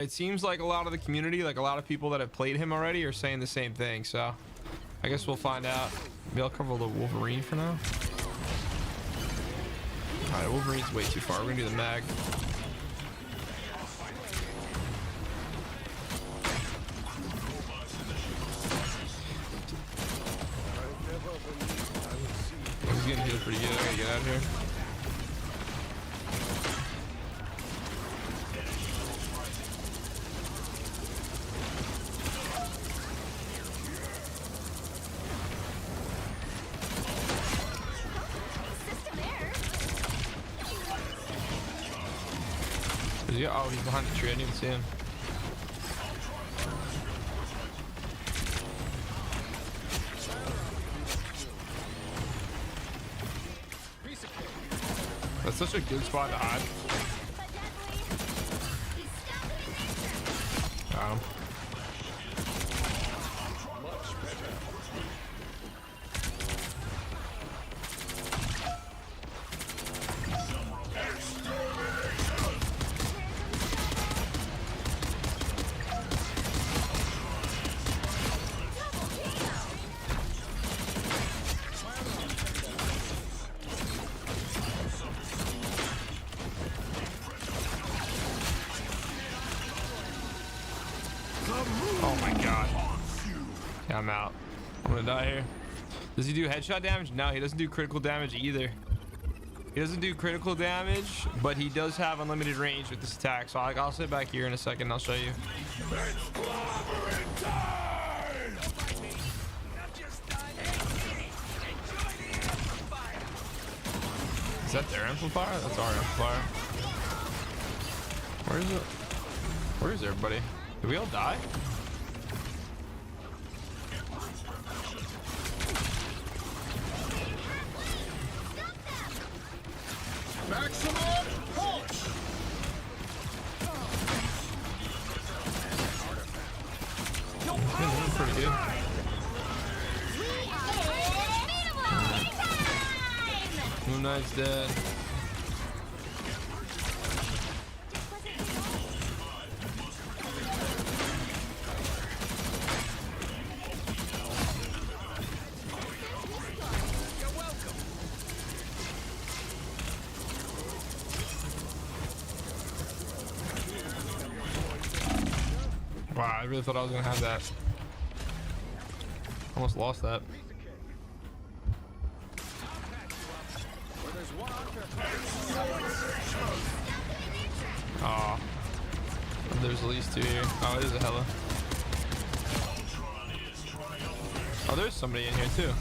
It seems like a lot of the community, like a lot of people that have played him already, are saying the same thing. So I guess we'll find out. Maybe I'll cover the Wolverine for now. All right, Wolverine's way too far. We're gonna do the mag. He's getting hit pretty good. I gotta get out of here. Oh, he's behind the tree. I didn't even see him. That's such a good spot to hide. Got him. Oh my god. Yeah, I'm out. I'm gonna die here. Does he do headshot damage? No, he doesn't do critical damage either. He doesn't do critical damage, but he does have unlimited range with this attack. So I'll sit back here in a second and I'll show you. Is that their amplifier? That's our amplifier. Where is it? Where is everybody? Did we all die? Maximum push. Yeah, pretty good. Moon Knight's dead. Wow, I really thought I was gonna have that. Almost lost that. Oh, there's at least two here. Oh, there's a hella. Oh, there's somebody in here too.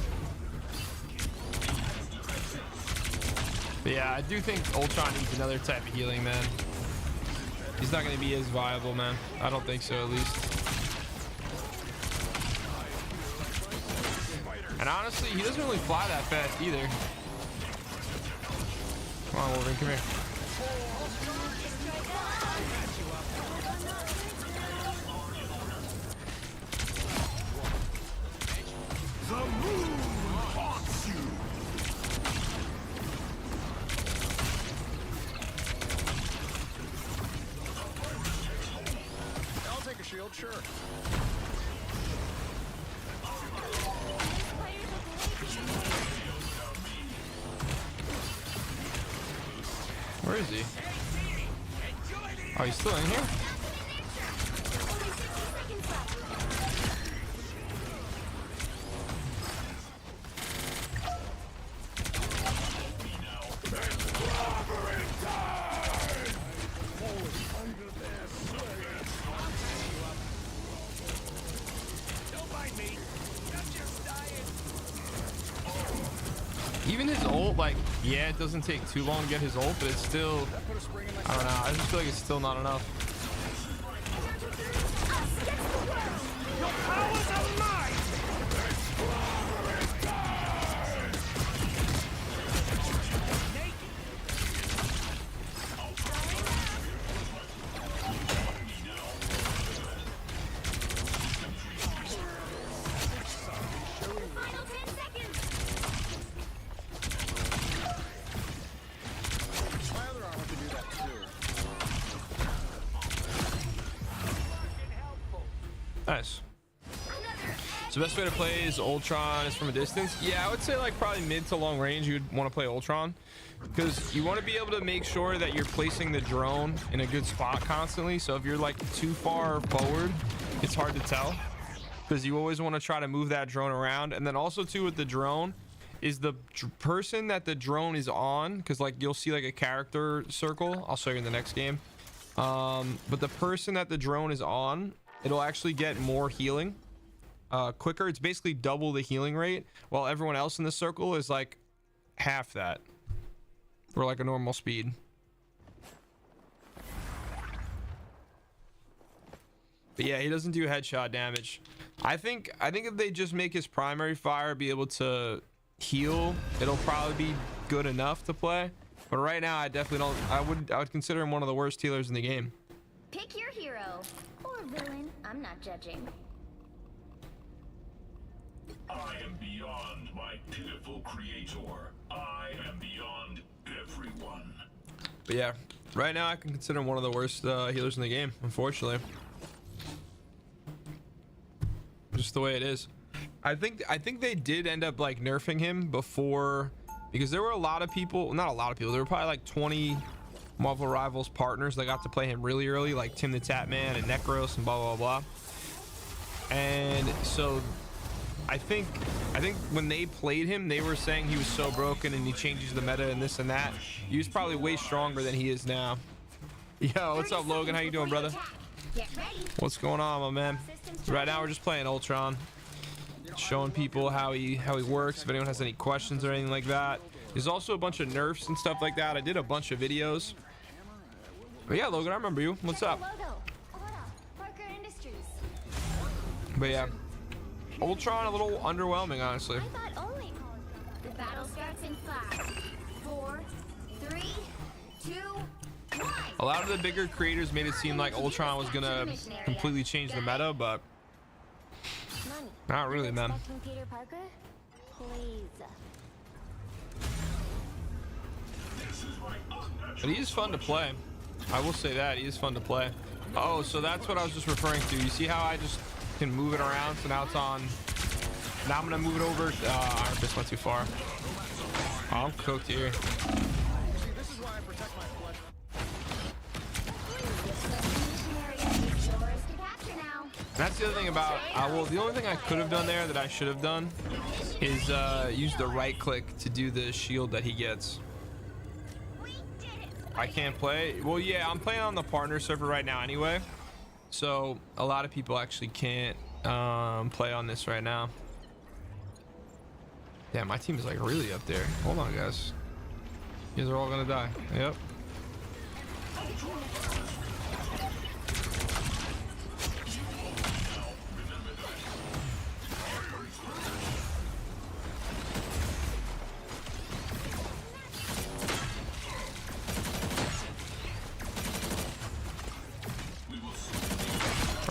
But yeah, I do think Ultron needs another type of healing, man. He's not going to be as viable, man. I don't think so, at least. And honestly, he doesn't really fly that fast either. Come on, Wolverine, come here. The moon haunts you. I'll take a shield, sure. Where is he? Oh, he's still in here? Even his ult, like, yeah, it doesn't take too long to get his ult, but it's still, I don't know, I just feel like it's still not enough. Your powers are mine. Nice. So best way to play is Ultron is from a distance. Yeah, I would say like probably mid to long range you'd want to play Ultron, because you want to be able to make sure that you're placing the drone in a good spot constantly. So if you're like too far forward, it's hard to tell, because you always want to try to move that drone around. And then also too with the drone is the person that the drone is on, because like you'll see like a character circle. I'll show you in the next game. But the person that the drone is on, it'll actually get more healing quicker. It's basically double the healing rate, while everyone else in the circle is like half that, or like a normal speed. But yeah, he doesn't do headshot damage. I think if they just make his primary fire be able to heal, it'll probably be good enough to play. But right now, I definitely don't. I would consider him one of the worst healers in the game. Pick your hero or villain. I'm not judging. I am beyond my pitiful creator. I am beyond everyone. But yeah, right now I can consider him one of the worst healers in the game, unfortunately. Just the way it is. I think they did end up like nerfing him before, because there were a lot of people, not a lot of people, there were probably like 20 Marvel Rivals partners that got to play him really early, like Tim the Tatman and Necros and blah blah blah. And so I think when they played him, they were saying he was so broken and he changes the meta and this and that. He was probably way stronger than he is now. Yo, what's up, Logan? How you doing, brother? What's going on, my man? Right now we're just playing Ultron, showing people how he works, if anyone has any questions or anything like that. There's also a bunch of nerfs and stuff like that. I did a bunch of videos. But yeah, Logan, I remember you. What's up? But yeah, Ultron a little underwhelming, honestly. The battle starts in 5, 4, 3, 2, 1. A lot of the bigger creators made it seem like Ultron was gonna completely change the meta, but not really, man. Peter Parker? Please. But he is fun to play. I will say that he is fun to play. Oh, so that's what I was just referring to. You see how I just can move it around? So now it's on. Now I'm gonna move it over. Iron Fist went too far. Oh, I'm cooked here. See, this is why I protect my flesh. That's the other thing about, well, the only thing I could have done there that I should have done is use the right click to do the shield that he gets. I can't play. Well, yeah, I'm playing on the partner server right now anyway, so a lot of people actually can't play on this right now. Damn, my team is like really up there. Hold on, guys. You guys are all gonna die. Yep.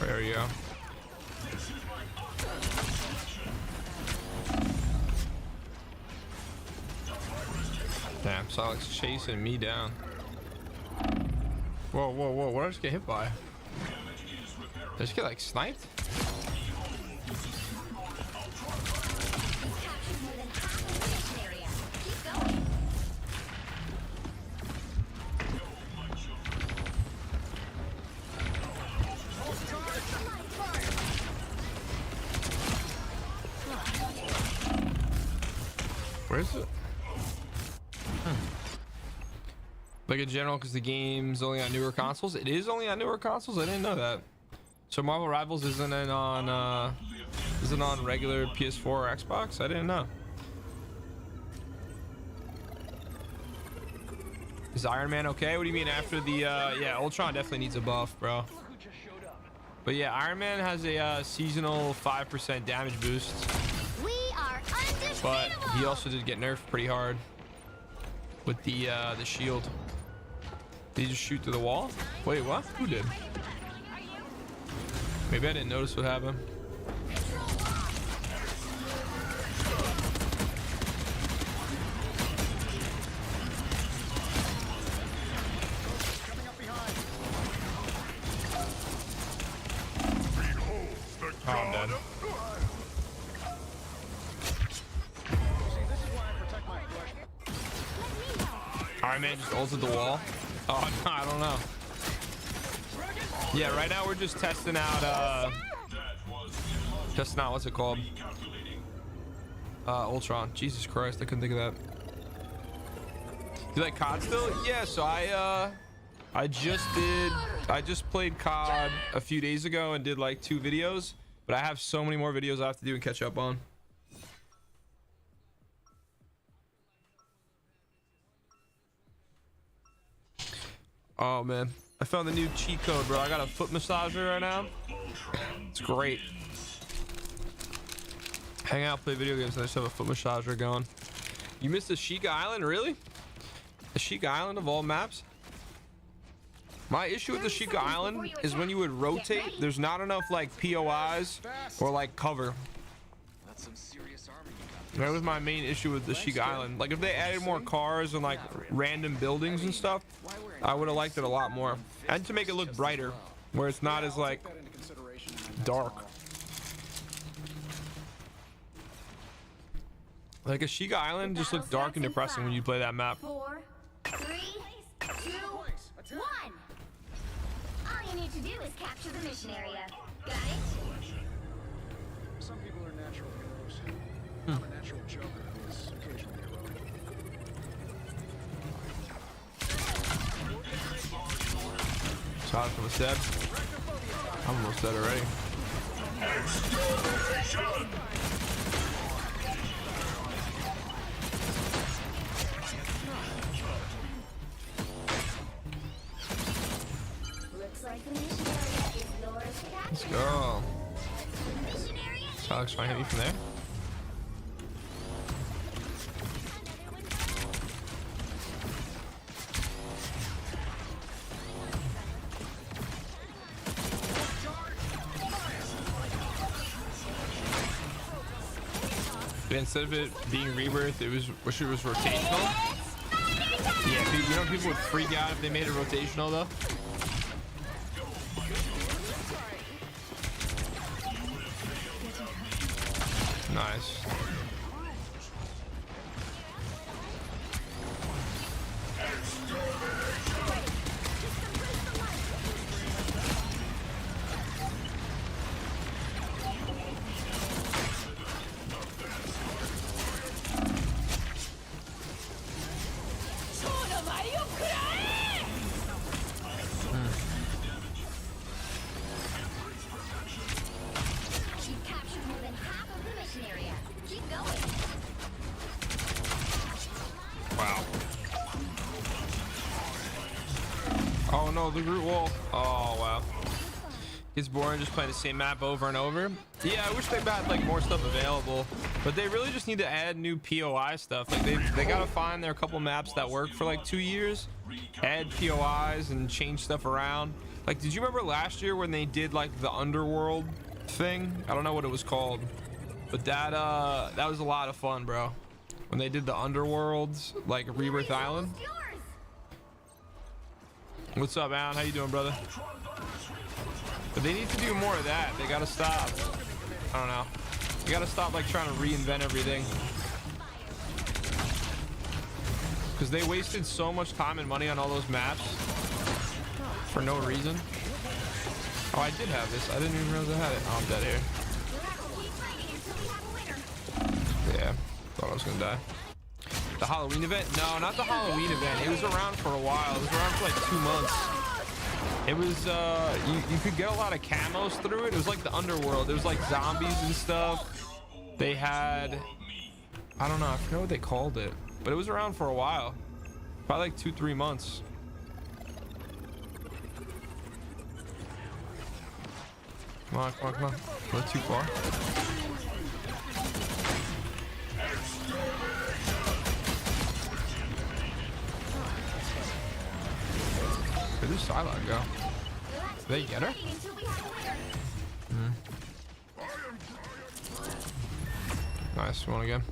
There you go. Damn, Sonic's chasing me down. Whoa, whoa, whoa, what did I just get hit by? Did I just get like sniped? Where is it? Like in general, because the game's only on newer consoles. It is only on newer consoles. I didn't know that. So Marvel Rivals isn't on regular PS4 or Xbox. I didn't know. Is Iron Man okay? What do you mean after the yeah, Ultron definitely needs a buff, bro. But yeah, Iron Man has a seasonal 5% damage boost. We are undefeatable. But he also did get nerfed pretty hard with the shield. Did he just shoot through the wall? Wait, what? Who did? Maybe I didn't notice what happened. Coming up behind. Behold the My man just ulted the wall. Oh, no, I don't know. Yeah, right now we're just testing out, what's it called? Ultron. Jesus Christ, I couldn't think of that. You like COD still? Yeah, so I just played COD a few days ago and did like 2 videos, but I have so many more videos I have to do and catch up on. Oh man, I found the new cheat code, bro. I got a foot massager right now. It's great. Hang out, play video games, and I just have a foot massager going. You missed the Sheik Island, really? The Sheik Island of all maps? My issue with the Sheik Island is when you would rotate, there's not enough like POIs or like cover. That's some serious armor you got. That was my main issue with the Sheik Island. Like if they added more cars and like random buildings and stuff, I would have liked it a lot more. And to make it look brighter, where it's not as like dark. Like a Sheik Island just looked dark and depressing when you play that map. 4, 3, 2, 1. All you need to do is capture the mission area. Got it? Some people are natural heroes. I'm a natural joker who is occasionally heroic. Sorry for the dead. I'm almost dead already. Looks like the mission area is yours to capture. Let's go. Mission area. Alex trying to hit me from there. But instead of it being rebirth, it was wish it was rotational. Yeah, you know people would freak out if they made it rotational though. Nice. You've captured more than half of the mission area. Keep going. Wow. Oh no, the Groot wall. Oh wow. It's boring just playing the same map over and over. Yeah, I wish they had like more stuff available, but they really just need to add new POI stuff. Like they gotta find their couple maps that work for like 2 years, add POIs and change stuff around. Like, did you remember last year when they did like the underworld thing? I don't know what it was called, but that was a lot of fun, bro. When they did the underworlds, like Rebirth Island. Yours. What's up, Alan? How you doing, brother? But they need to do more of that. They gotta stop. I don't know. They gotta stop like trying to reinvent everything. Because they wasted so much time and money on all those maps for no reason. Oh, I did have this. I didn't even realize I had it. Oh, I'm dead here. Yeah, thought I was gonna die. The Halloween event? No, not the Halloween event. It was around for a while. It was around for like 2 months. It was you could get a lot of camos through it. It was like the underworld. There was like zombies and stuff. They had, I don't know, I forget what they called it, but it was around for a while, probably like 2-3 months. Come on, come on, come on. Not too far. Where'd this Psylocke go? Did they get her? Nice one again.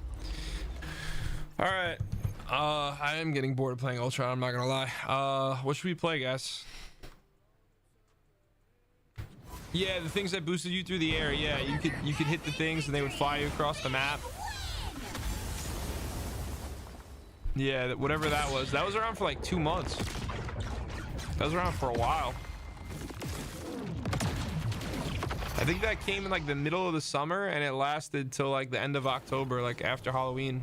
All right. I am getting bored of playing Ultron. I'm not gonna lie. What should we play, guys? Yeah, the things that boosted you through the air. Yeah, you could hit the things and they would fly you across the map. Yeah, whatever that was. That was around for like 2 months. That was around for a while. I think that came in like the middle of the summer and it lasted till like the end of October, like after Halloween.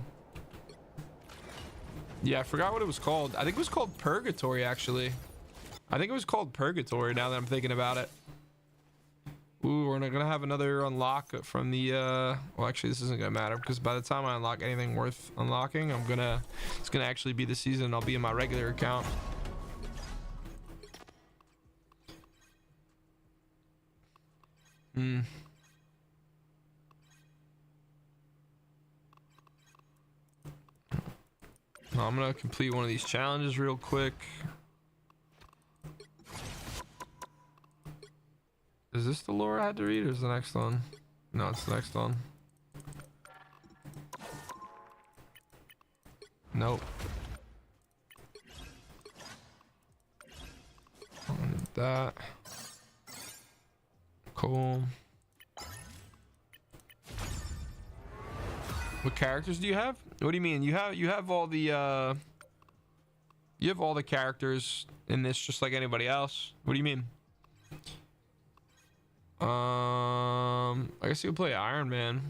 Yeah, I forgot what it was called. I think it was called Purgatory, actually. I think it was called Purgatory now that I'm thinking about it. Ooh, we're gonna have another unlock from the well, actually this isn't gonna matter because by the time I unlock anything worth unlocking, it's gonna actually be the season and I'll be in my regular account. I'm gonna complete one of these challenges real quick. Is this the lore I had to read or is the next one? No, it's the next one. Nope. I wanted that. Cool. What characters do you have? What do you mean? You have all the characters in this just like anybody else. What do you mean? I guess you'll play Iron Man.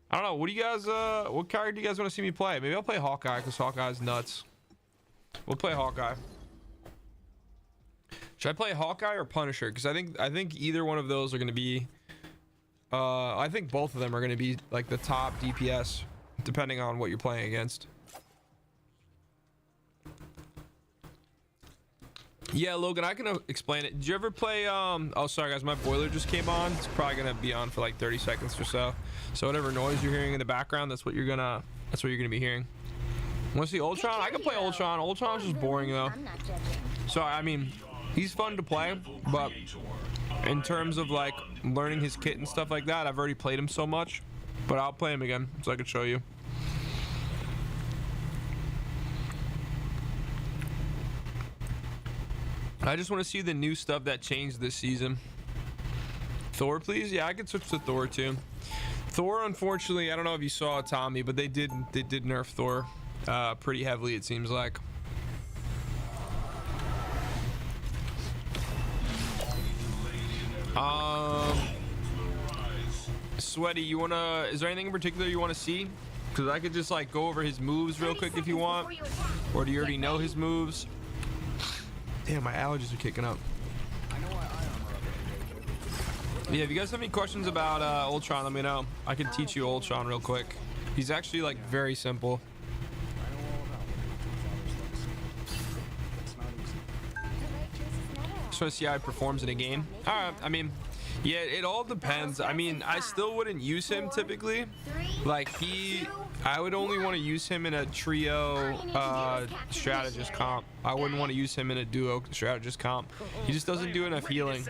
I don't know. What do you guys what character do you guys want to see me play? Maybe I'll play Hawkeye because Hawkeye's nuts. We'll play Hawkeye. Should I play Hawkeye or Punisher? Because I think either one of those are going to be I think both of them are going to be like the top DPS depending on what you're playing against. Yeah, Logan, I can explain it. Did you ever play oh sorry guys, my boiler just came on. It's probably gonna be on for like 30 seconds or so. So whatever noise you're hearing in the background, that's what you're gonna be hearing. Want to see Ultron? I can play Ultron. Ultron's just boring though. So I mean, he's fun to play, but in terms of like learning his kit and stuff like that, I've already played him so much. But I'll play him again so I can show you. I just want to see the new stuff that changed this season. Thor, please? Yeah, I could switch to Thor too. Thor, unfortunately, I don't know if you saw it, Tommy, but they did nerf Thor pretty heavily, it seems like. Sweaty, you wanna? Is there anything in particular you want to see? Because I could just like go over his moves real quick if you want, or do you already know his moves? Damn, my allergies are kicking up. Yeah, if you guys have any questions about Ultron, let me know. I can teach you Ultron real quick. He's actually like very simple. Just want to see how he performs in a game. Alright, I mean, yeah, it all depends. I mean, I still wouldn't use him typically. Like I would only want to use him in a trio strategist comp. I wouldn't want to use him in a duo strategist comp. He just doesn't do enough healing.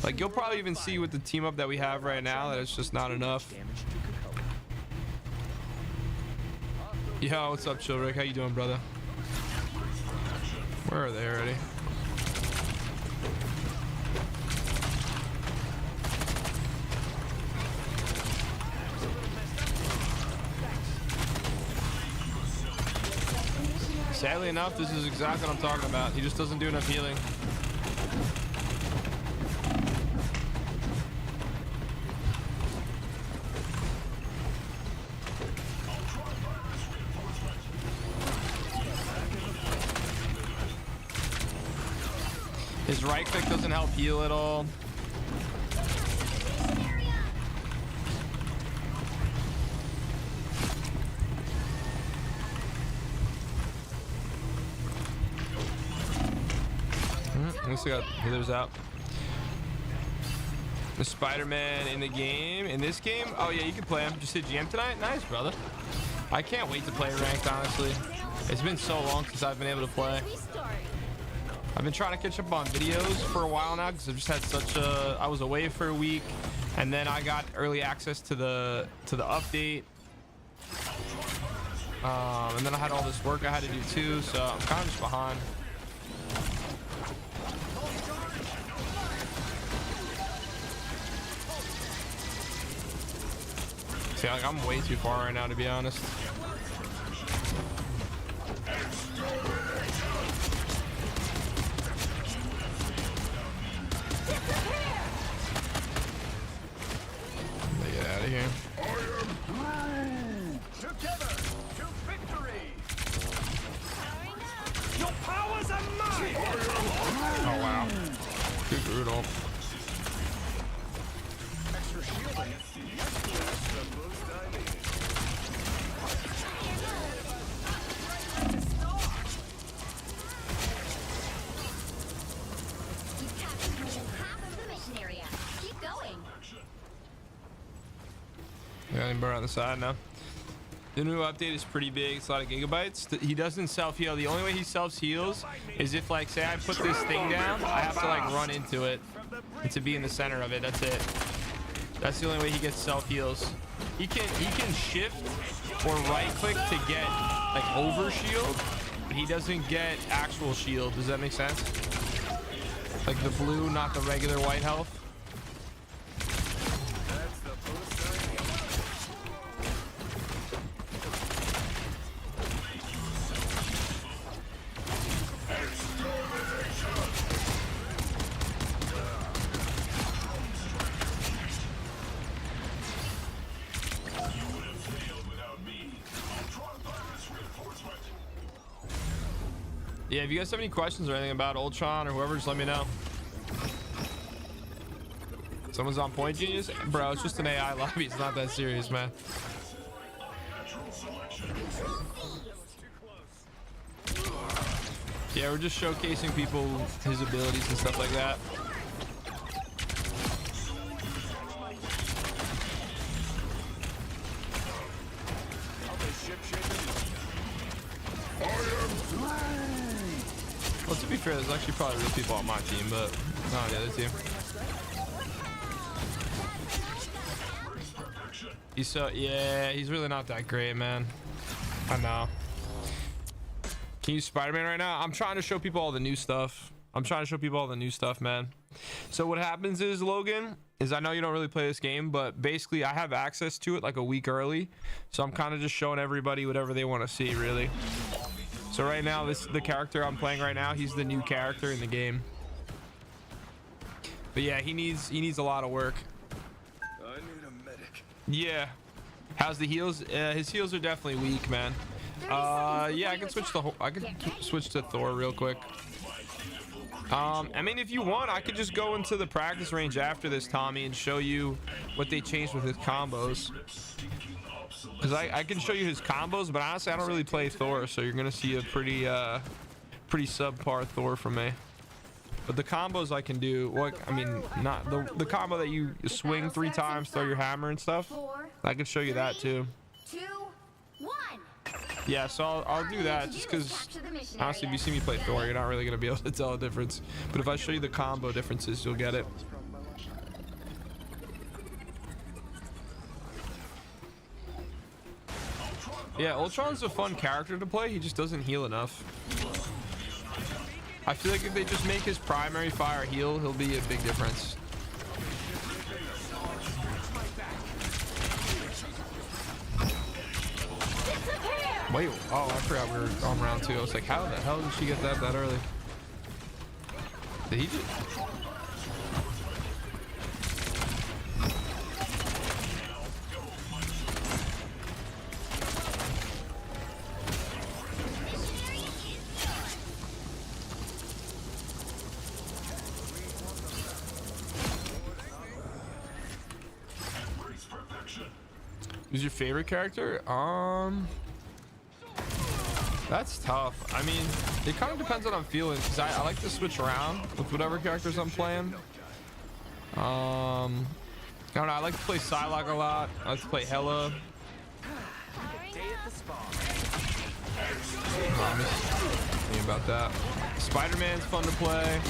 Like you'll probably even see with the team up that we have right now that it's just not enough. Yo, what's up, Chill Rick? How you doing, brother? Where are they already? Sadly enough, this is exactly what I'm talking about. He just doesn't do enough healing. His right click doesn't help heal at all. Let's see how healers out. The Spider-Man in the game. In this game? Oh yeah, you can play him. Just hit GM tonight? Nice, brother. I can't wait to play ranked, honestly. It's been so long since I've been able to play. I've been trying to catch up on videos for a while now because I've just had such a... I was away for a week, and then I got early access to the update. And then I had all this work I had to do too, so I'm kind of just behind. See, like, I'm way too far right now, to be honest. Got anybody on the side now? The new update is pretty big. It's a lot of gigabytes. He doesn't self-heal. The only way he self-heals is if, like, say I put this thing down, I have to, like, run into it and to be in the center of it. That's it. That's the only way he gets self-heals. He can shift or right-click to get, like, over shield, but he doesn't get actual shield. Does that make sense? Like the blue, not the regular white health. Yeah, if you guys have any questions or anything about Ultron or whoever, just let me know. Someone's on Point Genius? Bro, it's just an AI lobby. It's not that serious, man. Yeah, we're just showcasing people, his abilities and stuff like that. Well, to be fair, there's actually probably real people on my team, but not on the other team. He's so, yeah, he's really not that great, man. I know. Can you use Spider-Man right now? I'm trying to show people all the new stuff. Man. So what happens is, Logan, is I know you don't really play this game, but basically I have access to it like a week early. So I'm kind of just showing everybody whatever they want to see, really. So right now, the character I'm playing right now, he's the new character in the game. But yeah, he needs a lot of work. I need a medic. Yeah. How's the heals? His heals are definitely weak, man. Yeah, I can switch to Thor real quick. I mean, if you want, I could just go into the practice range after this, Tommy, and show you what they changed with his combos. Because I can show you his combos, but honestly, I don't really play Thor, so you're gonna see a pretty subpar Thor from me. But the combos I can do, well, I mean, not the combo that you swing 3 times, throw your hammer and stuff. I can show you that too. 2, 1. Yeah, so I'll do that just because honestly, if you see me play Thor, you're not really gonna be able to tell a difference. But if I show you the combo differences, you'll get it. Yeah, Ultron's a fun character to play. He just doesn't heal enough. I feel like if they just make his primary fire heal, he'll be a big difference. Wait, oh, I forgot we were on round 2. I was like, how the hell did she get that early? Did he just... Who's your favorite character? That's tough. I mean, it kind of depends on what I'm feeling, because I like to switch around with whatever characters I'm playing. I don't know. I like to play Psylocke a lot. I like to play Hela. Think about that. Spider-Man's fun to play.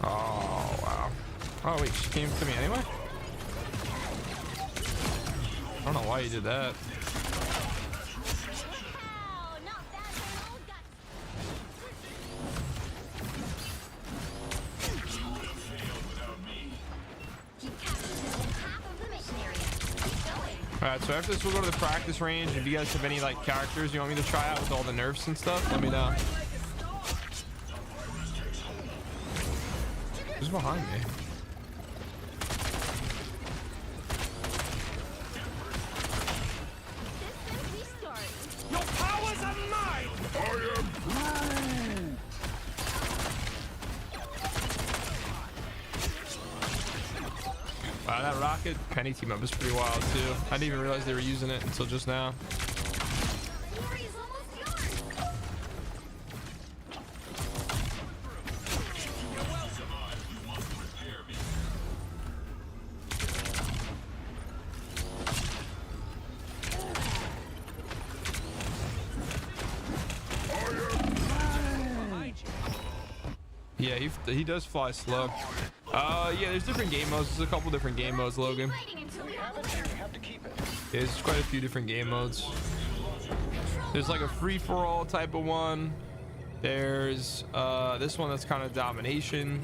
Oh, wow. Oh, wait, she came to me anyway? I don't know why you did that. Alright, so after this we'll go to the practice range. If you guys have any like characters you want me to try out with all the nerfs and stuff, let me know. Who's behind me? Your powers are mine! I am Groot! Wow, that rocket penny team up is pretty wild too. I didn't even realize they were using it until just now. Yeah, he does fly slow. Yeah, there's different game modes. There's a couple different game modes, Logan. Fighting until we We have have it, and we have to keep it. Yeah, there's quite a few different game modes. There's like a free-for-all type of one. There's this one that's kind of domination.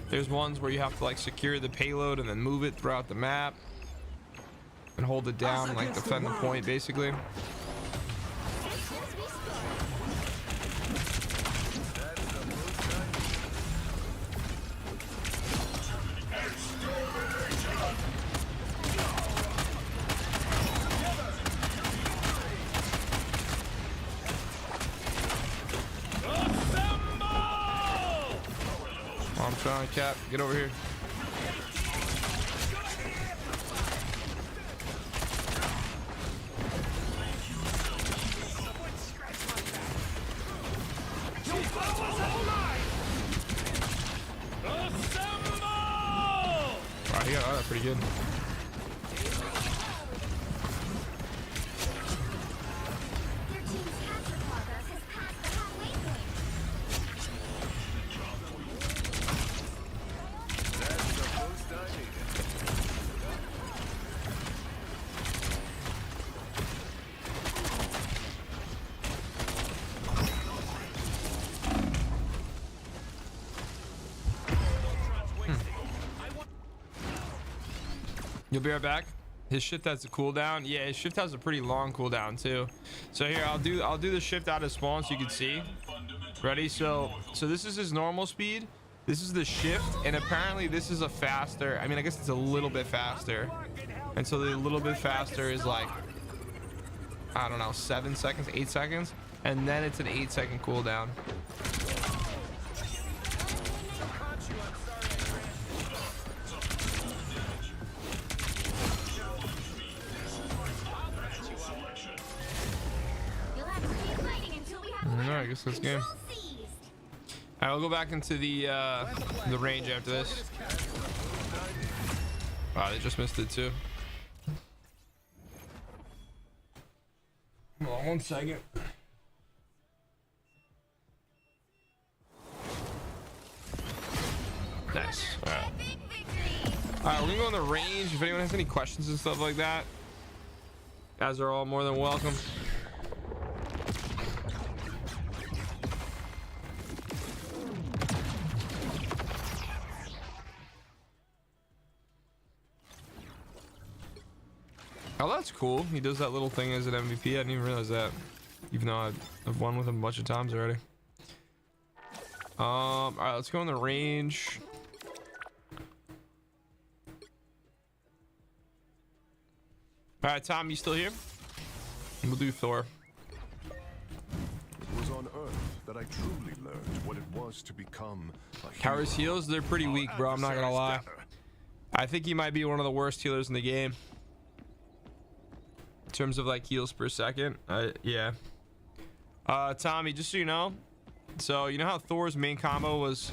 There's ones where you have to like secure the payload and then move it throughout the map and hold it down and like defend the point basically. I'm trying to cap. Get over here. Wow, he got that pretty good. Your team's capture progress has passed the halfway point. That's the most I needed. You'll be right back. His shift has a cooldown. Yeah, his shift has a pretty long cooldown too. So here, I'll do the shift out of spawn so you can see. Ready? So this is his normal speed. This is the shift, and apparently this is a faster. I mean, I guess it's a little bit faster. And so the little bit faster is like, I don't know, 7 seconds, 8 seconds, and then it's an 8-second cooldown. You'll have to keep fighting until we have a No, winner. I guess that's game. Control seized. All right, we'll go back into the range after this. Wow, they just missed it too. Hold on 1 second. Nice. All right. Big victory. All right, we're gonna go on the range. If anyone has any questions and stuff like that, guys are all more than welcome. Oh, that's cool. He does that little thing as an MVP. I didn't even realize that, even though I've won with him a bunch of times already. All right, let's go in the range. All right, Tom, you still here? We'll do Thor. It was on Earth that I truly learned what it was to become a Tower's hero. heals, they're pretty weak, bro. I'm not gonna lie. Adversaries I think he might be one of the worst healers in the game. In terms of like heals per second. Yeah. Tommy, just so you know. So you know how Thor's main combo was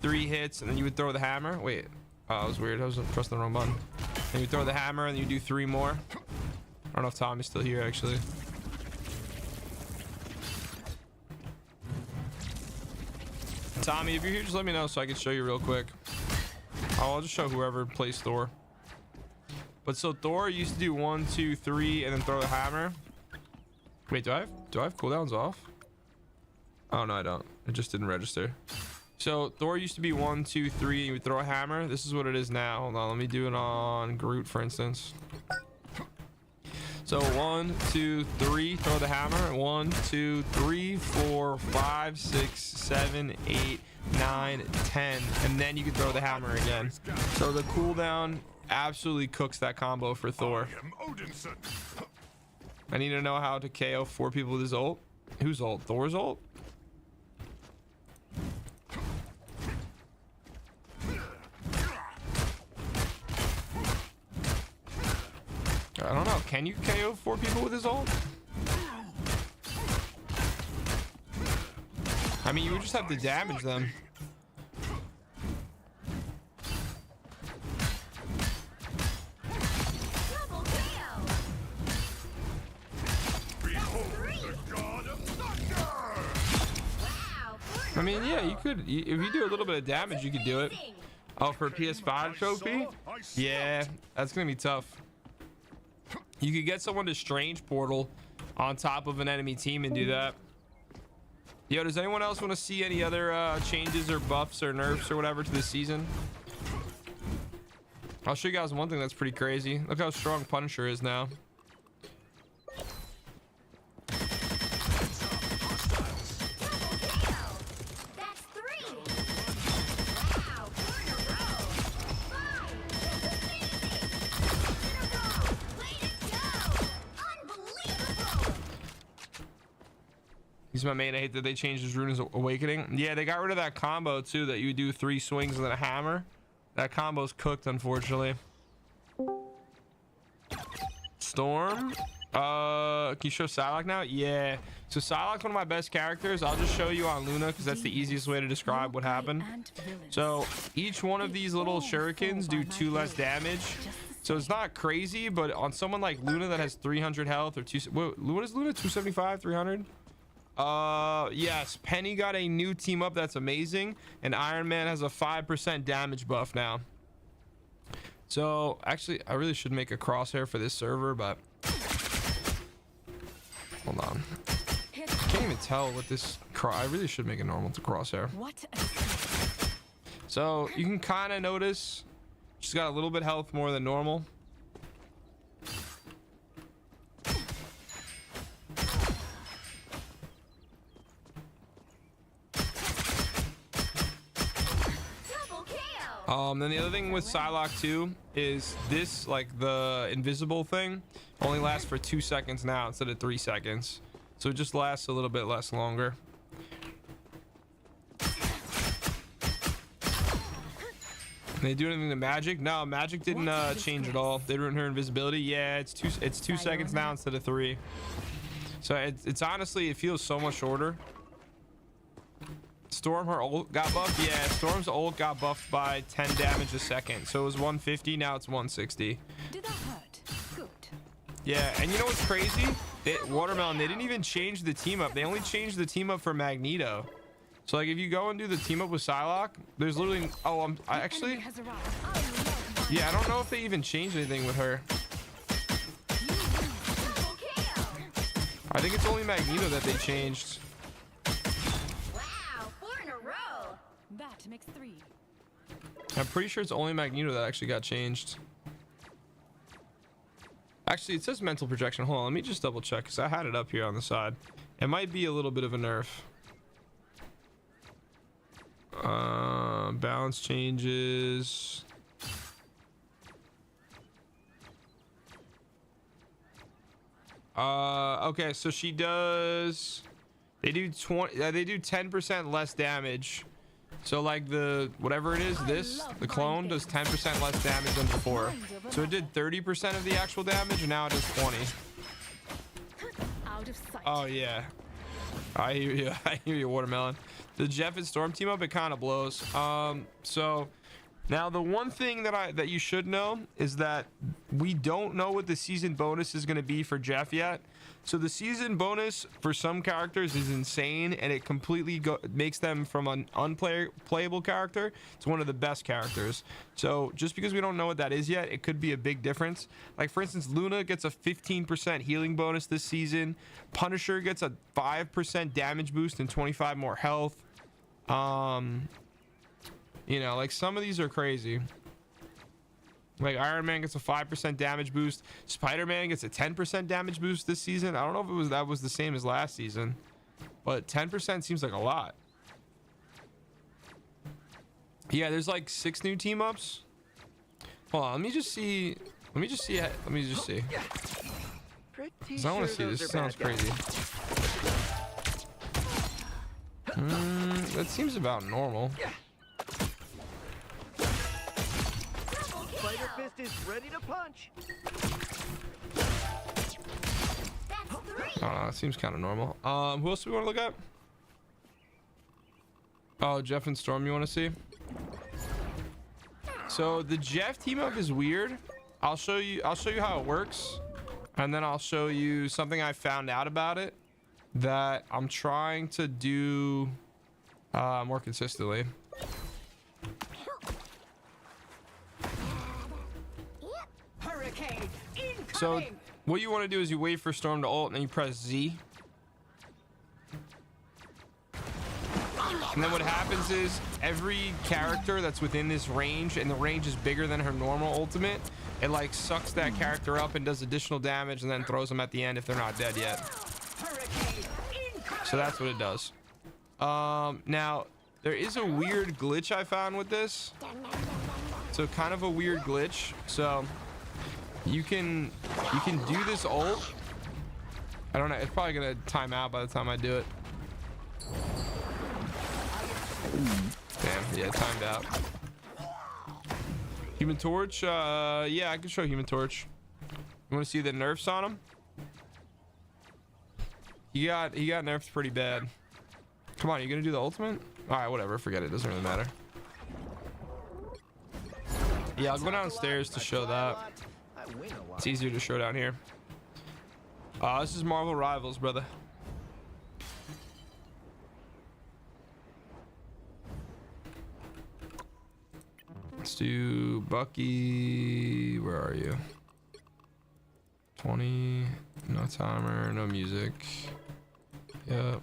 3 hits and then you would throw the hammer? Wait. Oh, that was weird. I was pressing the wrong button. And you throw the hammer and you do 3 more. I don't know if Tommy's still here actually. Tommy, if you're here, just let me know so I can show you real quick. I'll just show whoever plays Thor. But so Thor used to do 1, 2, 3 and then throw the hammer. Wait, do I have cooldowns off? Oh no, I don't. It just didn't register. So Thor used to be 1, 2, 3 and you would throw a hammer. This is what it is now. Hold on, let me do it on Groot for instance. So 1, 2, 3, throw the hammer. 1, 2, 3, 4, 5, 6, 7, 8, 9, 10, and then you can throw the hammer again. So the cooldown absolutely cooks that combo for Thor. I am Odinson. I need to know how to KO 4 people with his ult. Whose ult? Thor's ult? I don't know. Can you KO 4 people with his ult? I mean, you would just have to damage them. Double KO. Behold the god of thunder. Wow. I mean, yeah, you could. If you do a little bit of damage, you could do it. Oh, for a PS5 trophy? Yeah, that's gonna be tough. You could get someone to Strange Portal on top of an enemy team and do that. Yo, does anyone else want to see any other changes or buffs or nerfs or whatever to this season? I'll show you guys one thing that's pretty crazy. Look how strong Punisher is now. He's my main. I hate that they changed his Runa's Awakening. Yeah, they got rid of that combo too, that you do 3 swings and then a hammer. That combo's cooked, unfortunately. Storm. Can you show Psylocke now? Yeah. So Psylocke's one of my best characters. I'll just show you on Luna because that's the easiest way to describe what happened. So each one of these little shurikens do 2 less damage. So it's not crazy, but on someone like Luna that has 300 health or what is Luna? 275, 300? Yes, Penny got a new team up that's amazing, and Iron Man has a 5% damage buff now. So actually I really should make a crosshair for this server, but hold on, I can't even tell what this I really should make a normal to crosshair. So you can kind of notice she's got a little bit health more than normal. Then the other thing with Psylocke too is this, like the invisible thing, only lasts for 2 seconds now instead of 3 seconds. So it just lasts a little bit less longer. They do anything to Magic? No, Magic didn't change at all. They ruined her invisibility. Yeah, it's 2 seconds now instead of 3. So it's honestly, it feels so much shorter. Storm, her ult got buffed. Yeah, Storm's ult got buffed by 10 damage a second. So it was 150, now it's 160. Did that hurt? Good. Yeah, and you know what's crazy? Watermelon, they didn't even change the team up. They only changed the team up for Magneto. So like if you go and do the team up with Psylocke, there's literally I actually yeah, I don't know if they even changed anything with her. I think it's only Magneto that they changed. That makes 3. I'm pretty sure it's only Magneto that actually got changed. Actually, it says mental projection. Hold on, let me just double check because I had it up here on the side. It might be a little bit of a nerf. Balance changes. Okay, so she does. They do 10% less damage. So like the whatever it is, the clone does 10% less damage than before. So it did 30% of the actual damage, and now it does 20. Out of sight. Oh yeah, I hear you. I hear you, Watermelon. The Jeff and Storm team up, it kind of blows. So now the one thing that you should know is that we don't know what the season bonus is going to be for Jeff yet. So the season bonus for some characters is insane, and it completely makes them from an unplayable character to one of the best characters. So just because we don't know what that is yet, it could be a big difference. Like for instance, Luna gets a 15% healing bonus this season. Punisher gets a 5% damage boost and 25 more health. You know, like some of these are crazy. Like Iron Man gets a 5% damage boost. Spider-Man gets a 10% damage boost this season. I don't know if that was the same as last season, but 10% seems like a lot. Yeah, there's like 6 new team ups. Hold on, let me just see. Let me just see. 'Cause I want to see this. This sounds crazy. That seems about normal. Spider Fist is ready to punch. I don't know, it seems kind of normal. Who else do we want to look at? Oh, Jeff and Storm you want to see? So the Jeff team up is weird. I'll show you how it works, and then I'll show you something I found out about it that I'm trying to do more consistently. Hurricane incoming. So what you want to do is you wait for Storm to ult and then you press Z. And then what happens is every character that's within this range, and the range is bigger than her normal ultimate, it like sucks that character up and does additional damage and then throws them at the end if they're not dead yet. So that's what it does. Now there is a weird glitch I found with this. So kind of a weird glitch. So you can do this ult. I don't know, it's probably gonna time out by the time I do it. Damn, yeah, timed out. Human Torch, yeah, I can show Human Torch. You want to see the nerfs on him? He got nerfed pretty bad. Come on, you gonna do the ultimate? All right, whatever, forget it, doesn't really matter. Yeah, I'll go downstairs to show that. It's easier to show down here. This is Marvel Rivals, brother. Let's do Bucky. Where are you? 20. No timer. No music. Yep.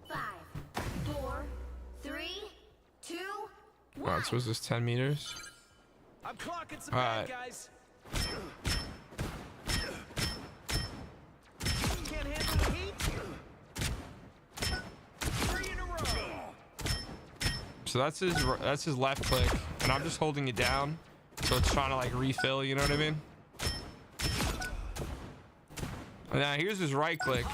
5, 4, 3, 2, 1. Alright, so is this 10 meters? I'm clocking some Alright. bad guys. Can't handle the heat. 3 in a row. So that's his left click, and I'm just holding it down, so it's trying to like refill. You know what I mean? And now here's his right click.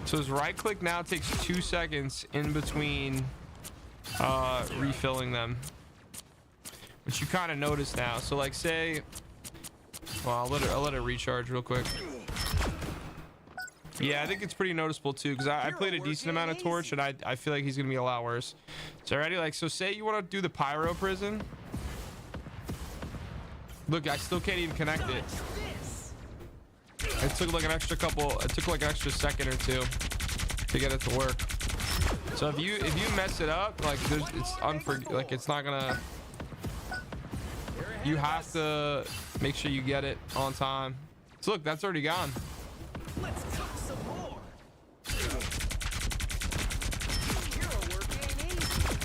So his right click now takes 2 seconds in between refilling them, which you kind of notice now. So like say, well, I'll let it recharge real quick. Yeah, I think it's pretty noticeable too, because I played a decent amount of Torch, and I feel like he's gonna be a lot worse. So ready? Like, so say you want to do the Pyro Prison. Look, I still can't even connect it. It took like an extra second or two to get it to work. So if you mess it up, like it's not gonna. You have to make sure you get it on time. So look, that's already gone. Let's cook some more. Hero work ain't easy.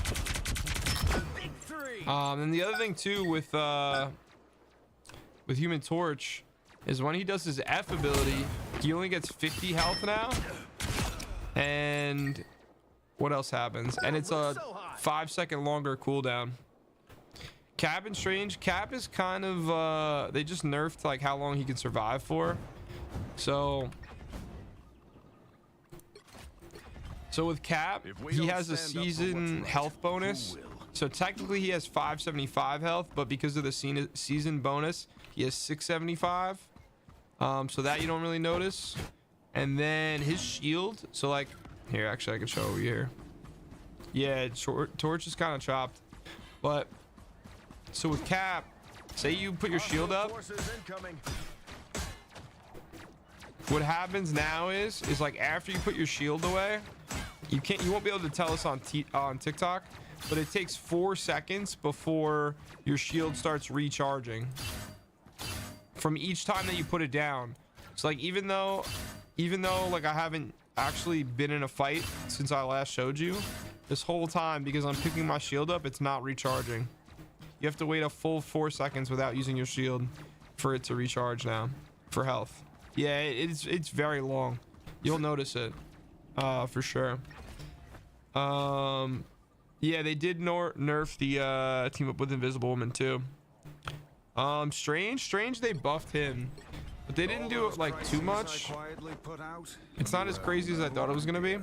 Big 3. And the other thing too with Human Torch is when he does his F ability, he only gets 50 health now. And what else happens? And it's a 5-second longer cooldown. Cap and Strange. Cap is kind of they just nerfed like how long he can survive for. So with Cap, he has a season health bonus. So technically he has 575 health, but because of the season bonus, he has 675. So that you don't really notice. And then his shield. So like here, actually I can show over here. Yeah, Torch is kind of chopped. But so with Cap, say you put your shield up. What happens now is like after you put your shield away, you won't be able to tell us on TikTok, but it takes 4 seconds before your shield starts recharging from each time that you put it down. So like even though like I haven't actually been in a fight since I last showed you, this whole time, because I'm picking my shield up, it's not recharging. You have to wait a full 4 seconds without using your shield for it to recharge now for health. Yeah, it's very long. You'll notice it for sure. Yeah, they did nerf the team up with Invisible Woman too. Strange they buffed him, but they didn't do it like too much. It's not as crazy as I thought it was gonna be.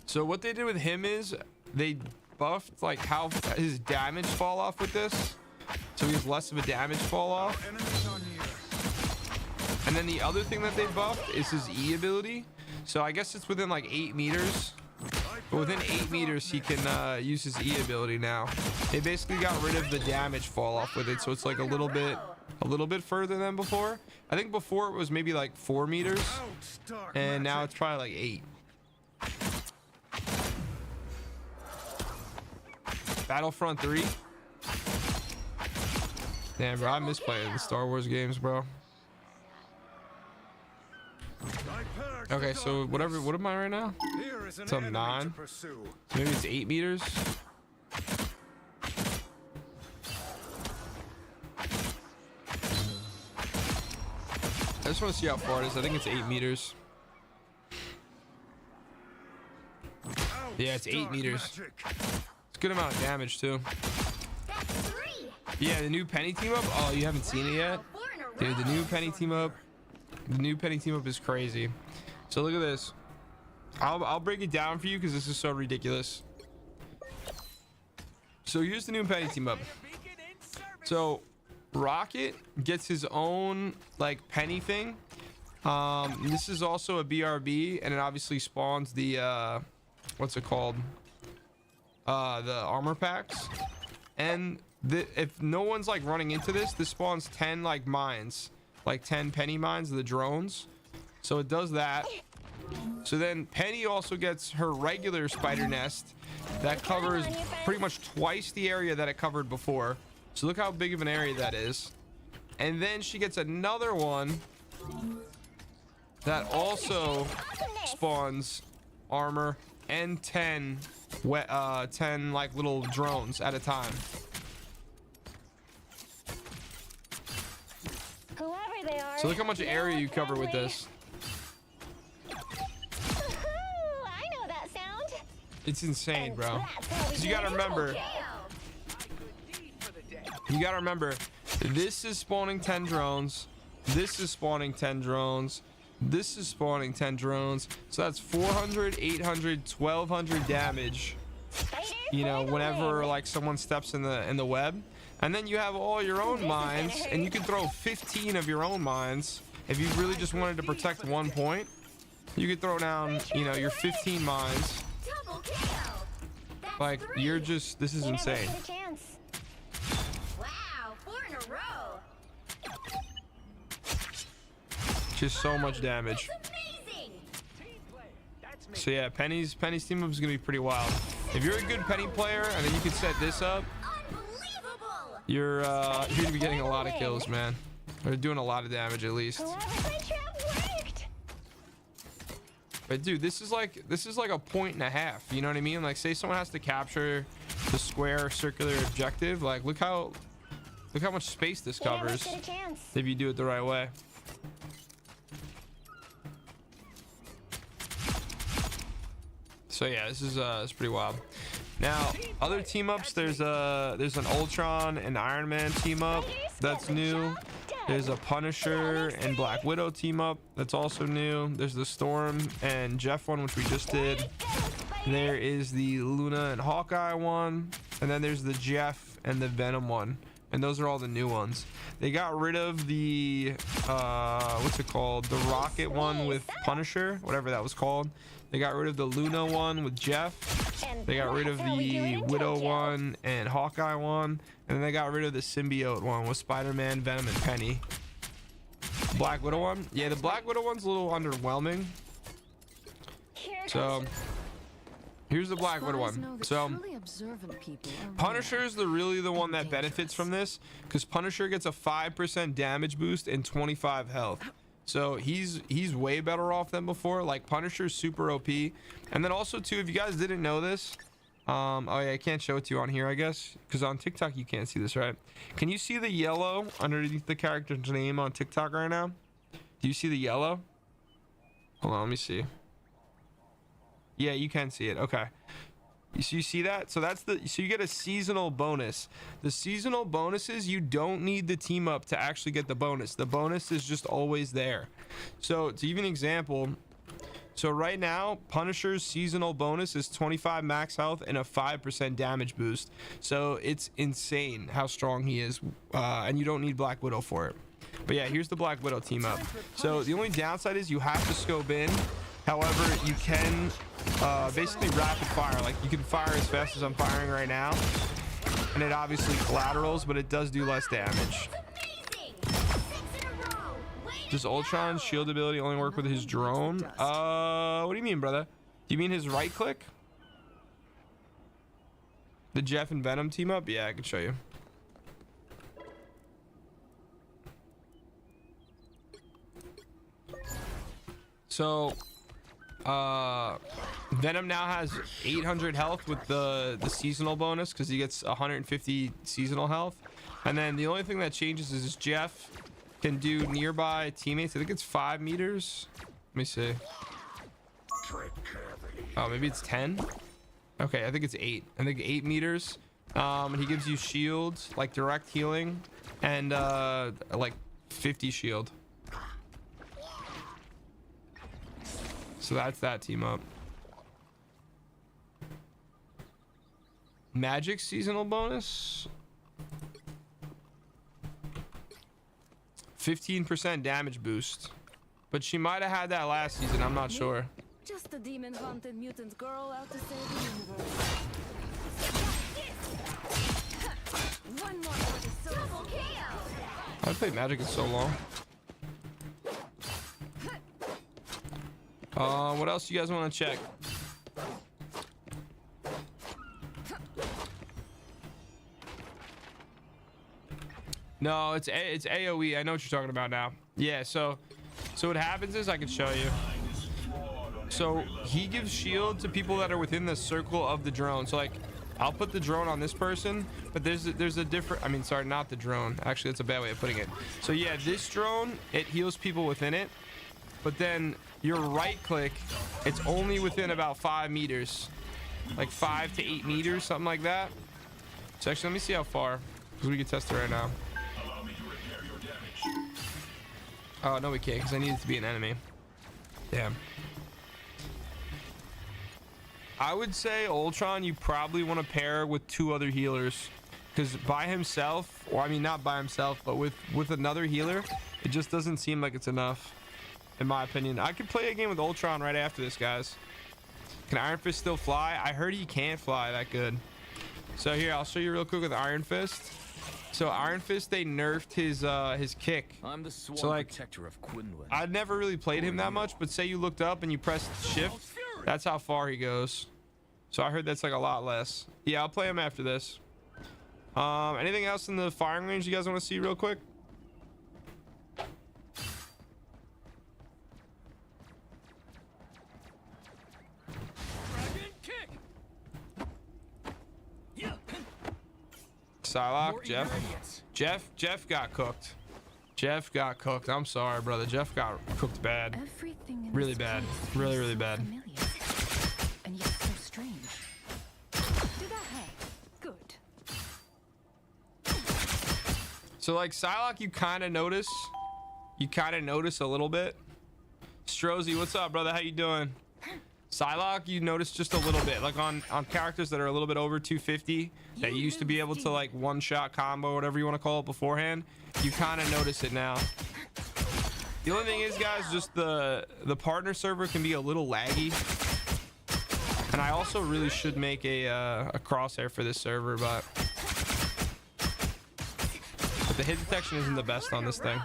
So what they did with him is they buffed like how his damage fall off with this, so he has less of a damage fall off. And then the other thing that they buffed is his E ability. So I guess it's within like 8 meters. But within 8 meters, he can use his E ability now. They basically got rid of the damage fall off with it, so it's like a little bit further than before. I think before it was maybe like 4 meters, and now it's probably like 8. Battlefront 3. Damn, bro, I miss playing the Star Wars games, bro. Okay, so whatever. What am I right now? It's a 9. Maybe it's 8 meters. I just want to see how far it is. I think it's 8 meters. Yeah, it's 8 meters. It's a good amount of damage too. Yeah, the new Penny team up. Oh, you haven't seen it yet, dude. The new Penny team up. The new Penny team up is crazy. So look at this. I'll break it down for you because this is so ridiculous. So here's the new Penny team up. So Rocket gets his own like penny thing. This is also a BRB, and it obviously spawns the what's it called? The armor packs. And if no one's like running into this spawns 10 like mines, like 10 penny mines, the drones. So it does that. So then Penny also gets her regular spider nest that covers pretty much twice the area that it covered before. So look how big of an area that is. And then she gets another one that also spawns armor and 10 like little drones at a time. Whoever they are. So look how much area you cover with this. I know that sound. It's insane, bro. Because you gotta remember, this is spawning 10 drones. This is spawning 10 drones. This is spawning 10 drones. So that's 400, 800, 1200 damage. You know, whenever like someone steps in the web. And then you have all your own mines, and you can throw 15 of your own mines. If you really just wanted to protect one point, you could throw down, you know, your 15 mines. Like, you're just, this is insane. Wow, 4 in a row. Just so much damage. So yeah, Penny's team up is gonna be pretty wild. If you're a good Penny player, and then you can set this up, you're gonna be getting a lot of kills, man. They're doing a lot of damage at least. But dude, this is like a 1.5 points. You know what I mean? Like, say someone has to capture the square circular objective. Like, look how much space this covers if you do it the right way. So yeah, this is it's pretty wild. Now, other team ups, there's an Ultron and Iron Man team up that's new. There's a Punisher and Black Widow team up that's also new. There's the Storm and Jeff one, which we just did. There is the Luna and Hawkeye one, and then there's the Jeff and the Venom one, and those are all the new ones. They got rid of the what's it called, the Rocket one with Punisher, whatever that was called. They got rid of the Luna one with Jeff. They got rid of the Widow one and Hawkeye one. And then they got rid of the Symbiote one with Spider-Man, Venom, and Penny. Black Widow one? Yeah, the Black Widow one's a little underwhelming. So, here's the Black Widow one. So, Punisher is really the one that benefits from this, because Punisher gets a 5% damage boost and 25 health. So he's way better off than before. Like, Punisher's super OP. And then also too, if you guys didn't know this, oh yeah, I can't show it to you on here, I guess, because on TikTok you can't see this, right? Can you see the yellow underneath the character's name on TikTok right now? Do you see the yellow? Hold on, let me see. Yeah, you can see it. Okay. So you see that? So that's so you get a seasonal bonus. The seasonal bonuses, you don't need the team up to actually get the bonus. The bonus is just always there. So to give you an example, so right now Punisher's seasonal bonus is 25 max health and a 5% damage boost. So it's insane how strong he is, and you don't need Black Widow for it. But yeah, here's the Black Widow team up. So the only downside is you have to scope in. However, you can basically rapid fire. Like, you can fire as fast as I'm firing right now, and it obviously collaterals, but it does do less damage. Does Ultron's shield ability only work with his drone? What do you mean, brother? Do you mean his right click? The Jeff and Venom team up? Yeah, I can show you. So, Venom now has 800 health with the seasonal bonus because he gets 150 seasonal health. And then the only thing that changes is Jeff can do nearby teammates. I think it's 5 meters. Let me see. Oh, maybe it's 10. Okay, I think it's 8. I think 8 meters. And he gives you shields, like direct healing, and like 50 shield. So that's that team up. Magic seasonal bonus. 15% damage boost. But she might have had that last season, I'm not sure. Just a demon-haunted mutant girl out to save the universe. One more for the soul. Double KO. I played Magic in so long. What else you guys want to check? No, it's AoE. I know what you're talking about now. Yeah, so what happens is I can show you. So he gives shield to people that are within the circle of the drone. So like, I'll put the drone on this person, but there's a different. I mean, sorry, not the drone. Actually, that's a bad way of putting it. So yeah, this drone, it heals people within it, but then your right click, it's only within about 5 meters, like 5 to 8 meters, something like that. So actually, let me see how far, because we can test it right now. Oh no, we can't, because I need it to be an enemy. Damn. I would say Ultron, you probably want to pair with 2 other healers, because by himself, or I mean not by himself, but with another healer, it just doesn't seem like it's enough, in my opinion. I could play a game with Ultron right after this, guys. Can Iron Fist still fly? I heard he can't fly that good. So here, I'll show you real quick with Iron Fist. So Iron Fist, they nerfed his kick. I'm the sworn So like, protector of Quinlan. I'd never really played him that much, but say you looked up and you pressed shift, that's how far he goes. So I heard that's like a lot less. Yeah, I'll play him after this. Anything else in the firing range you guys want to see real quick? Dragon kick. Yeah. Psylocke, More Jeff. ingredients. Jeff got cooked. Jeff got cooked. I'm sorry, brother. Jeff got cooked bad. Everything in Really this bad. place Really, feels really so bad. familiar. And yet so strange. Do that hurt? Good. So like Psylocke, you kind of notice. You kind of notice a little bit. Strozy, what's up, brother? How you doing? Psylocke, you notice just a little bit. Like on characters that are a little bit over 250, that you used to be able to like one-shot combo, whatever you want to call it beforehand. You kind of notice it now. The only thing is, guys, just the partner server can be a little laggy. And I also really should make a crosshair for this server, but the hit detection isn't the best on this thing.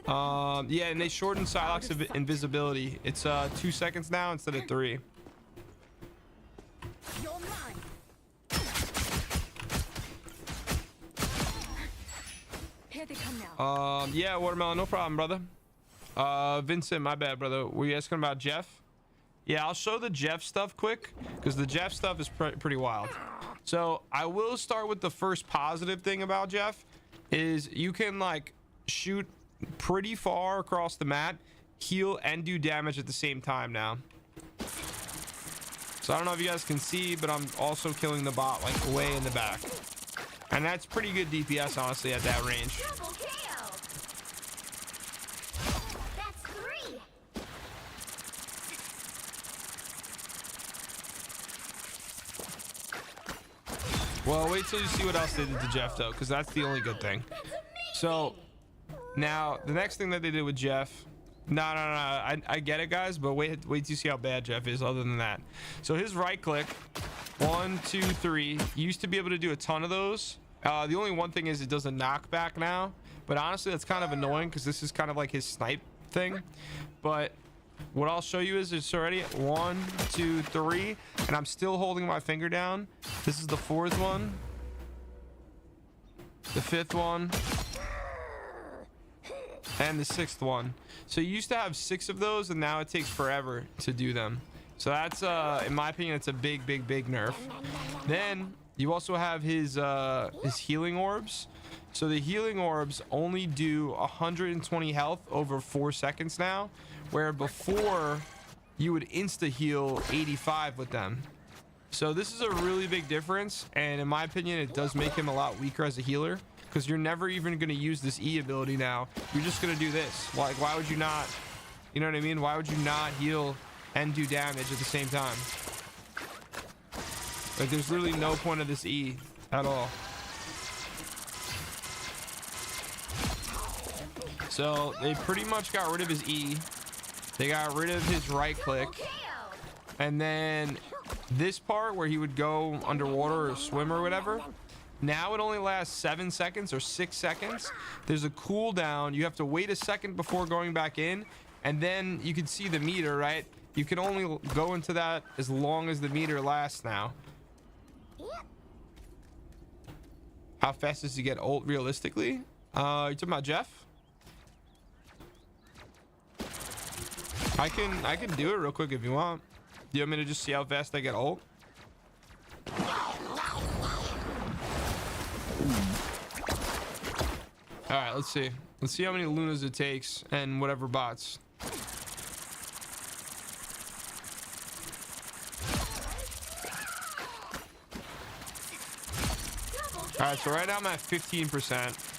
Yeah, and they shortened Psylocke's invisibility. It's 2 seconds now instead of 3. You're mine. Here they come now. Yeah, Watermelon, no problem, brother. Vincent, my bad, brother. Were you asking about Jeff? Yeah, I'll show the Jeff stuff quick, because the Jeff stuff is pretty wild. So I will start with the first positive thing about Jeff is you can like shoot pretty far across the map, heal and do damage at the same time now. So I don't know if you guys can see, but I'm also killing the bot like way in the back, and that's pretty good DPS honestly at that range. Double KO. That's 3. Well, wait till you see what else they did to Jeff though, because that's the only good thing. So now the next thing that they did with Jeff, no, I get it, guys, but wait till you see how bad Jeff is. Other than that, so his right click, 1, 2, 3, you used to be able to do a ton of those. The only one thing is it does a knockback now, but honestly that's kind of annoying because this is kind of like his snipe thing. But what I'll show you is it's already 1, 2, 3, and I'm still holding my finger down. This is the 4th one, the 5th one, and the 6th one. So you used to have 6 of those, and now it takes forever to do them. So that's in my opinion, it's a big nerf. Then you also have his healing orbs. So the healing orbs only do 120 health over 4 seconds now, where before you would insta heal 85 with them. So this is a really big difference, and in my opinion it does make him a lot weaker as a healer, because you're never even going to use this E ability now. You're just going to do this. Like, why would you not, you know what I mean? Why would you not heal and do damage at the same time? Like, there's literally no point of this E at all. So they pretty much got rid of his E. They got rid of his right click. And then this part where he would go underwater or swim or whatever, now it only lasts 7 seconds or 6 seconds. There's a cooldown. You have to wait a second before going back in, and then you can see the meter, right? You can only go into that as long as the meter lasts now. How fast does he get ult realistically? You talking about Jeff? I can do it real quick if you want. Do you want me to just see how fast I get ult? All right, let's see. Let's see how many Lunas it takes and whatever bots. All right, so right now I'm at 15%.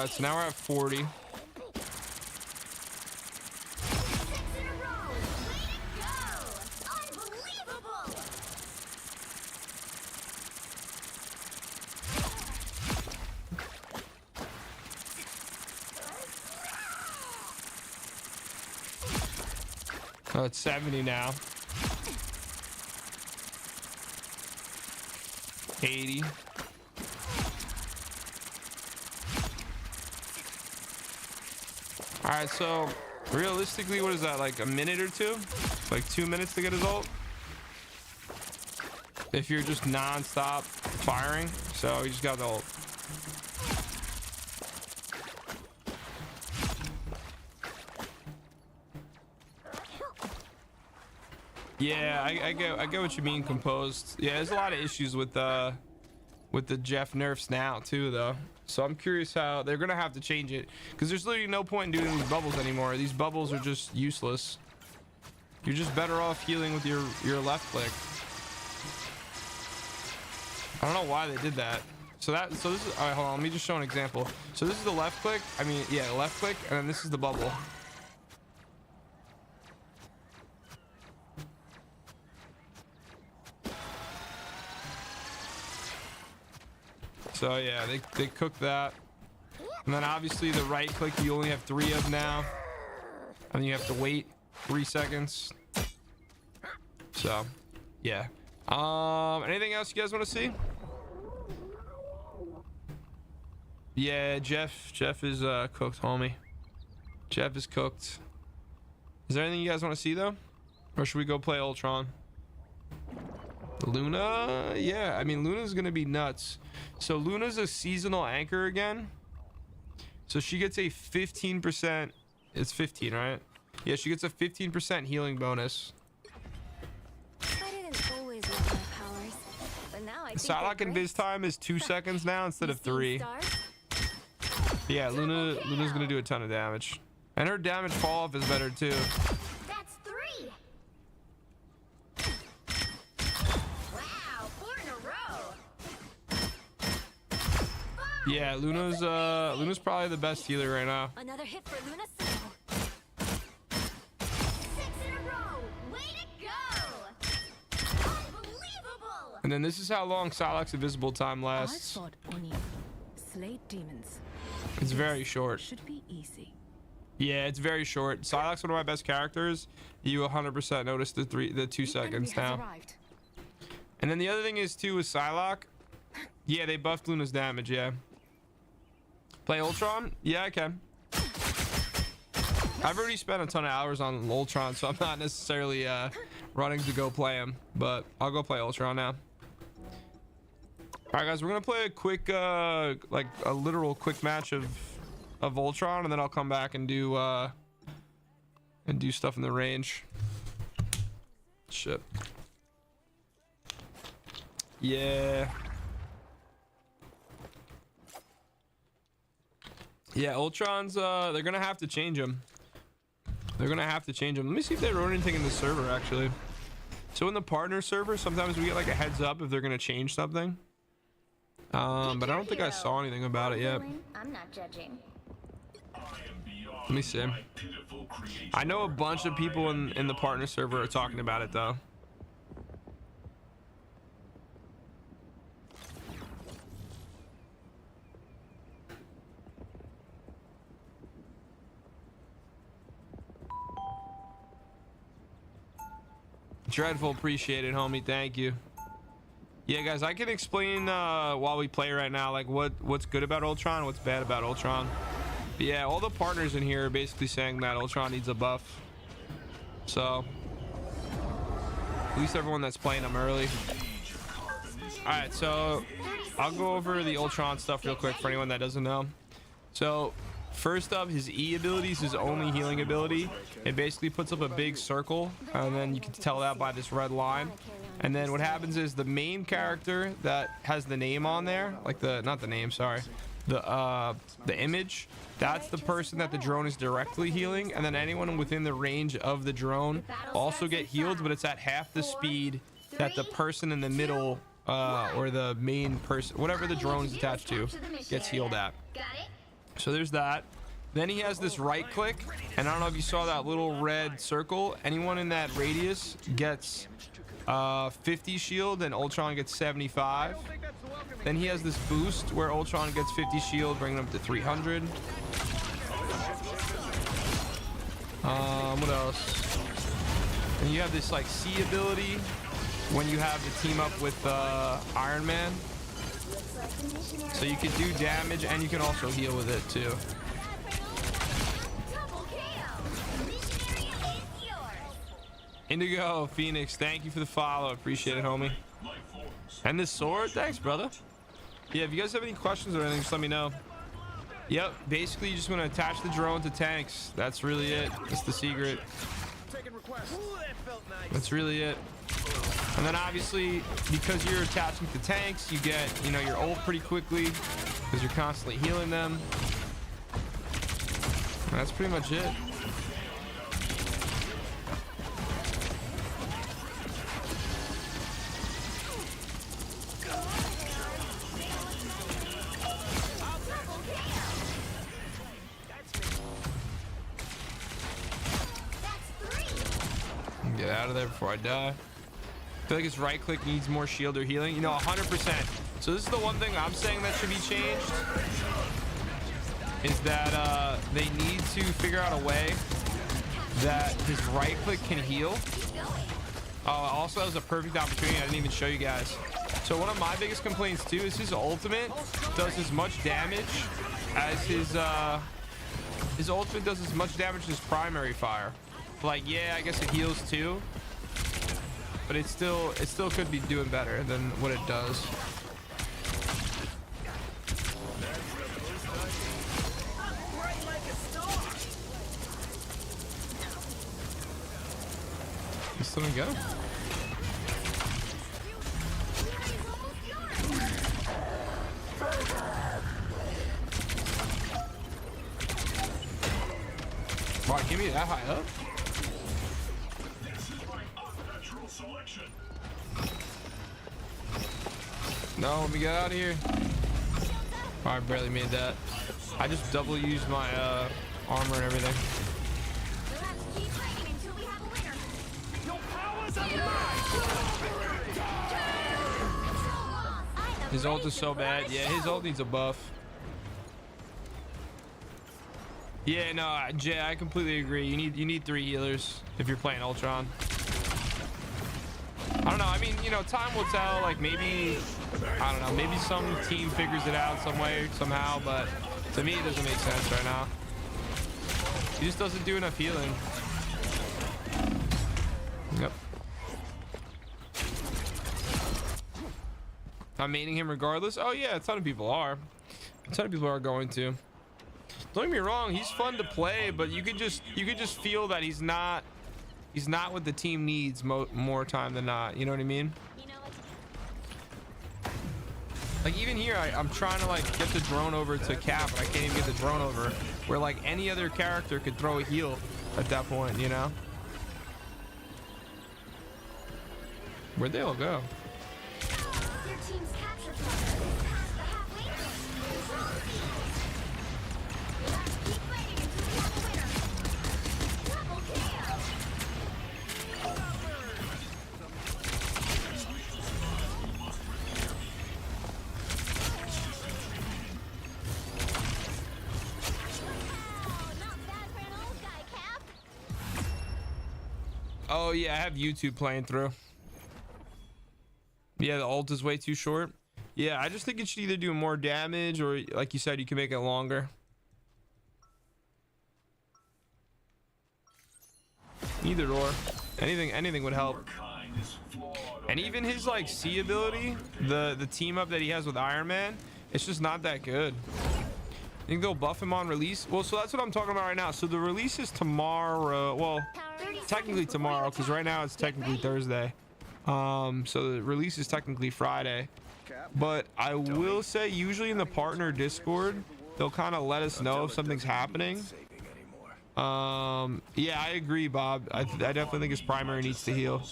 So now we're at 40. Oh, it's 70 now. 80. All right, so realistically, what is that, like a minute or two? Like 2 minutes to get his ult? If you're just non-stop firing, so you just got the ult. Yeah, I get what you mean, composed. Yeah, there's a lot of issues with the Jeff nerfs now too, though. So I'm curious how they're gonna have to change it, because there's literally no point in doing these bubbles anymore. These bubbles are just useless. You're just better off healing with your left click. I don't know why they did that. So this is, all right, hold on, let me just show an example. So this is the left click. I mean, yeah, left click, and then this is the bubble. So yeah, they cooked that. And then obviously the right click you only have 3 of now. And you have to wait 3 seconds. So yeah. Anything else you guys want to see? Yeah, Jeff is cooked, homie. Jeff is cooked. Is there anything you guys want to see though? Or should we go play Ultron? Luna, yeah, I mean Luna's gonna be nuts. So Luna's a seasonal anchor again, so she gets a 15%, it's 15, right? Yeah, she gets a 15% healing bonus. I didn't always love my powers, but now I think Psylocke and Viz time is 2 seconds now instead of 3. Yeah, Luna's gonna do a ton of damage, and her damage fall off is better too. That's 3. Wow, 4 in a row. Yeah, Luna's probably the best healer right now. Another hit for Luna. 6 in a row. Way to go. Unbelievable. And then this is how long Psylocke's invisible time I lasts. fought Oni, slayed demons. It's very short. Should be easy. Yeah, it's very short. Psylocke's one of my best characters. You 100% notice the 2 seconds now. And then the other thing is too with Psylocke. Yeah, they buffed Luna's damage. Yeah. Play Ultron? Yeah, I can. I've already spent a ton of hours on Ultron, so I'm not necessarily running to go play him, but I'll go play Ultron now. All right, guys, we're gonna play a quick, like a literal quick match of Ultron, and then I'll come back and do stuff in the range. Shit. Yeah. Yeah, Ultron's, they're gonna have to change him. They're gonna have to change him. Let me see if they wrote anything in the server, actually. So in the partner server, sometimes we get like a heads up if they're gonna change something. But I don't think I saw anything about it yet. I'm not judging. Let me see. I know a bunch of people in the partner server are talking about it though. Dreadful, appreciate it, homie. Thank you. Yeah, guys, I can explain while we play right now, like what's good about Ultron, what's bad about Ultron. But yeah, all the partners in here are basically saying that Ultron needs a buff. So at least everyone that's playing him early. All right, so I'll go over the Ultron stuff real quick for anyone that doesn't know. So first up, his E ability is his only healing ability. It basically puts up a big circle, and then you can tell that by this red line. And then what happens is the main character that has the name on there, like not the name, sorry, the image, that's the person that the drone is directly healing. And then anyone within the range of the drone also get healed, but it's at half the speed that the person in the middle or the main person, whatever the drone is attached to, gets healed at. So there's that. Then he has this right click, and I don't know if you saw that little red circle. Anyone in that radius gets 50 shield, and Ultron gets 75. Then he has this boost where Ultron gets 50 shield, bringing him to 300. What else? And you have this like C ability when you have the team up with Iron Man. So you can do damage and you can also heal with it too. Indigo Phoenix, thank you for the follow. Appreciate it, homie. And this sword, thanks, brother. Yeah, if you guys have any questions or anything, just let me know. Yep, basically you just want to attach the drone to tanks. That's really it. That's the secret. That's really it. And then obviously, because you're attaching to tanks, you get, you know, your ult pretty quickly because you're constantly healing them. And that's pretty much it. Get out of there before I die. I feel like his right click needs more shield or healing. You know, 100%. So this is the one thing I'm saying that should be changed. Is that they need to figure out a way that his right click can heal. Also, that was a perfect opportunity. I didn't even show you guys. So one of my biggest complaints too is his ultimate does as much damage as his ultimate does as much damage as his primary fire. Like, yeah, I guess it heals too, but it still could be doing better than what it does. You still gonna go? Wow, give me that high up? No, let me get out of here. Oh, I barely made that. I just double used my armor and everything. His ult is so bad. Yeah, his ult needs a buff. Yeah, no, Jay, I completely agree. You need 3 healers if you're playing Ultron. I don't know. I mean, you know, time will tell. Like maybe, I don't know. Maybe some team figures it out some way, somehow. But to me, it doesn't make sense right now. He just doesn't do enough healing. Yep. I'm maining him regardless. Oh yeah, a ton of people are. A ton of people are going to. Don't get me wrong, he's fun to play, but you could just feel that he's not what the team needs more time than not. You know what I mean? Like even here, I'm trying to like get the drone over to Cap, and I can't even get the drone over. Where like any other character could throw a heal at that point, you know? Where'd they all go? Your team's capture point is past the halfway point. Keep fighting until we have a winner. Double kill. Wow, not bad for an old guy, Cap. Oh yeah, I have YouTube playing through. Yeah, the ult is way too short. Yeah, I just think it should either do more damage or, like you said, you can make it longer. Either or. Anything would help. And even his like C ability, the team up that he has with Iron Man, it's just not that good. I think they'll buff him on release. Well, so that's what I'm talking about right now. So the release is tomorrow. Well, technically tomorrow, because right now it's technically Thursday. So the release is technically Friday. But I will say, usually in the partner Discord, they'll kind of let us know if something's happening. Yeah, I agree, Bob. I definitely think his primary needs to heal.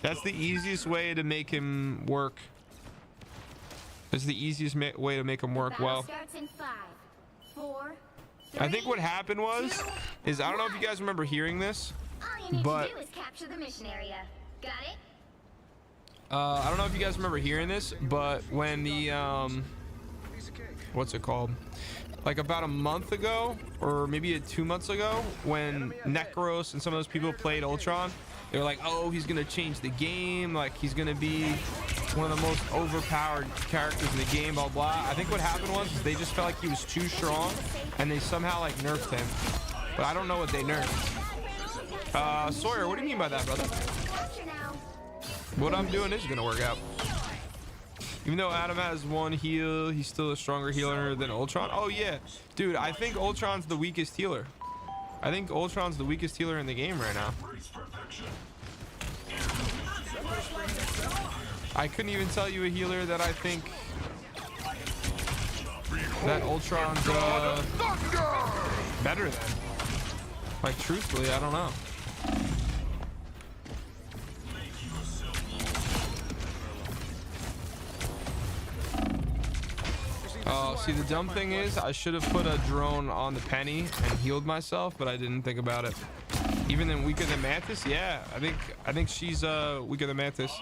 That's the easiest way to make him work. That's the easiest way to make him work well. I think what happened is I don't know if you guys remember hearing this, but capture the mission area. Got it? I don't know if you guys remember hearing this, but when the what's it called? Like about a month ago, or maybe 2 months ago, when Necros and some of those people played Ultron, they were like, "Oh, he's gonna change the game. Like he's gonna be one of the most overpowered characters in the game." Blah blah. I think what happened was they just felt like he was too strong, and they somehow like nerfed him. But I don't know what they nerfed. Sawyer, what do you mean by that, brother? What I'm doing is gonna work out. Even though Adam has 1 heal, he's still a stronger healer than Ultron. Oh yeah, dude, I think Ultron's the weakest healer. I think Ultron's the weakest healer in the game right now. I couldn't even tell you a healer that I think that Ultron's better than. Like truthfully, I don't know. Oh, see, the dumb thing is I should have put a drone on the Penny and healed myself, but I didn't think about it. Even then weaker than Mantis? Yeah, I think she's weaker than Mantis.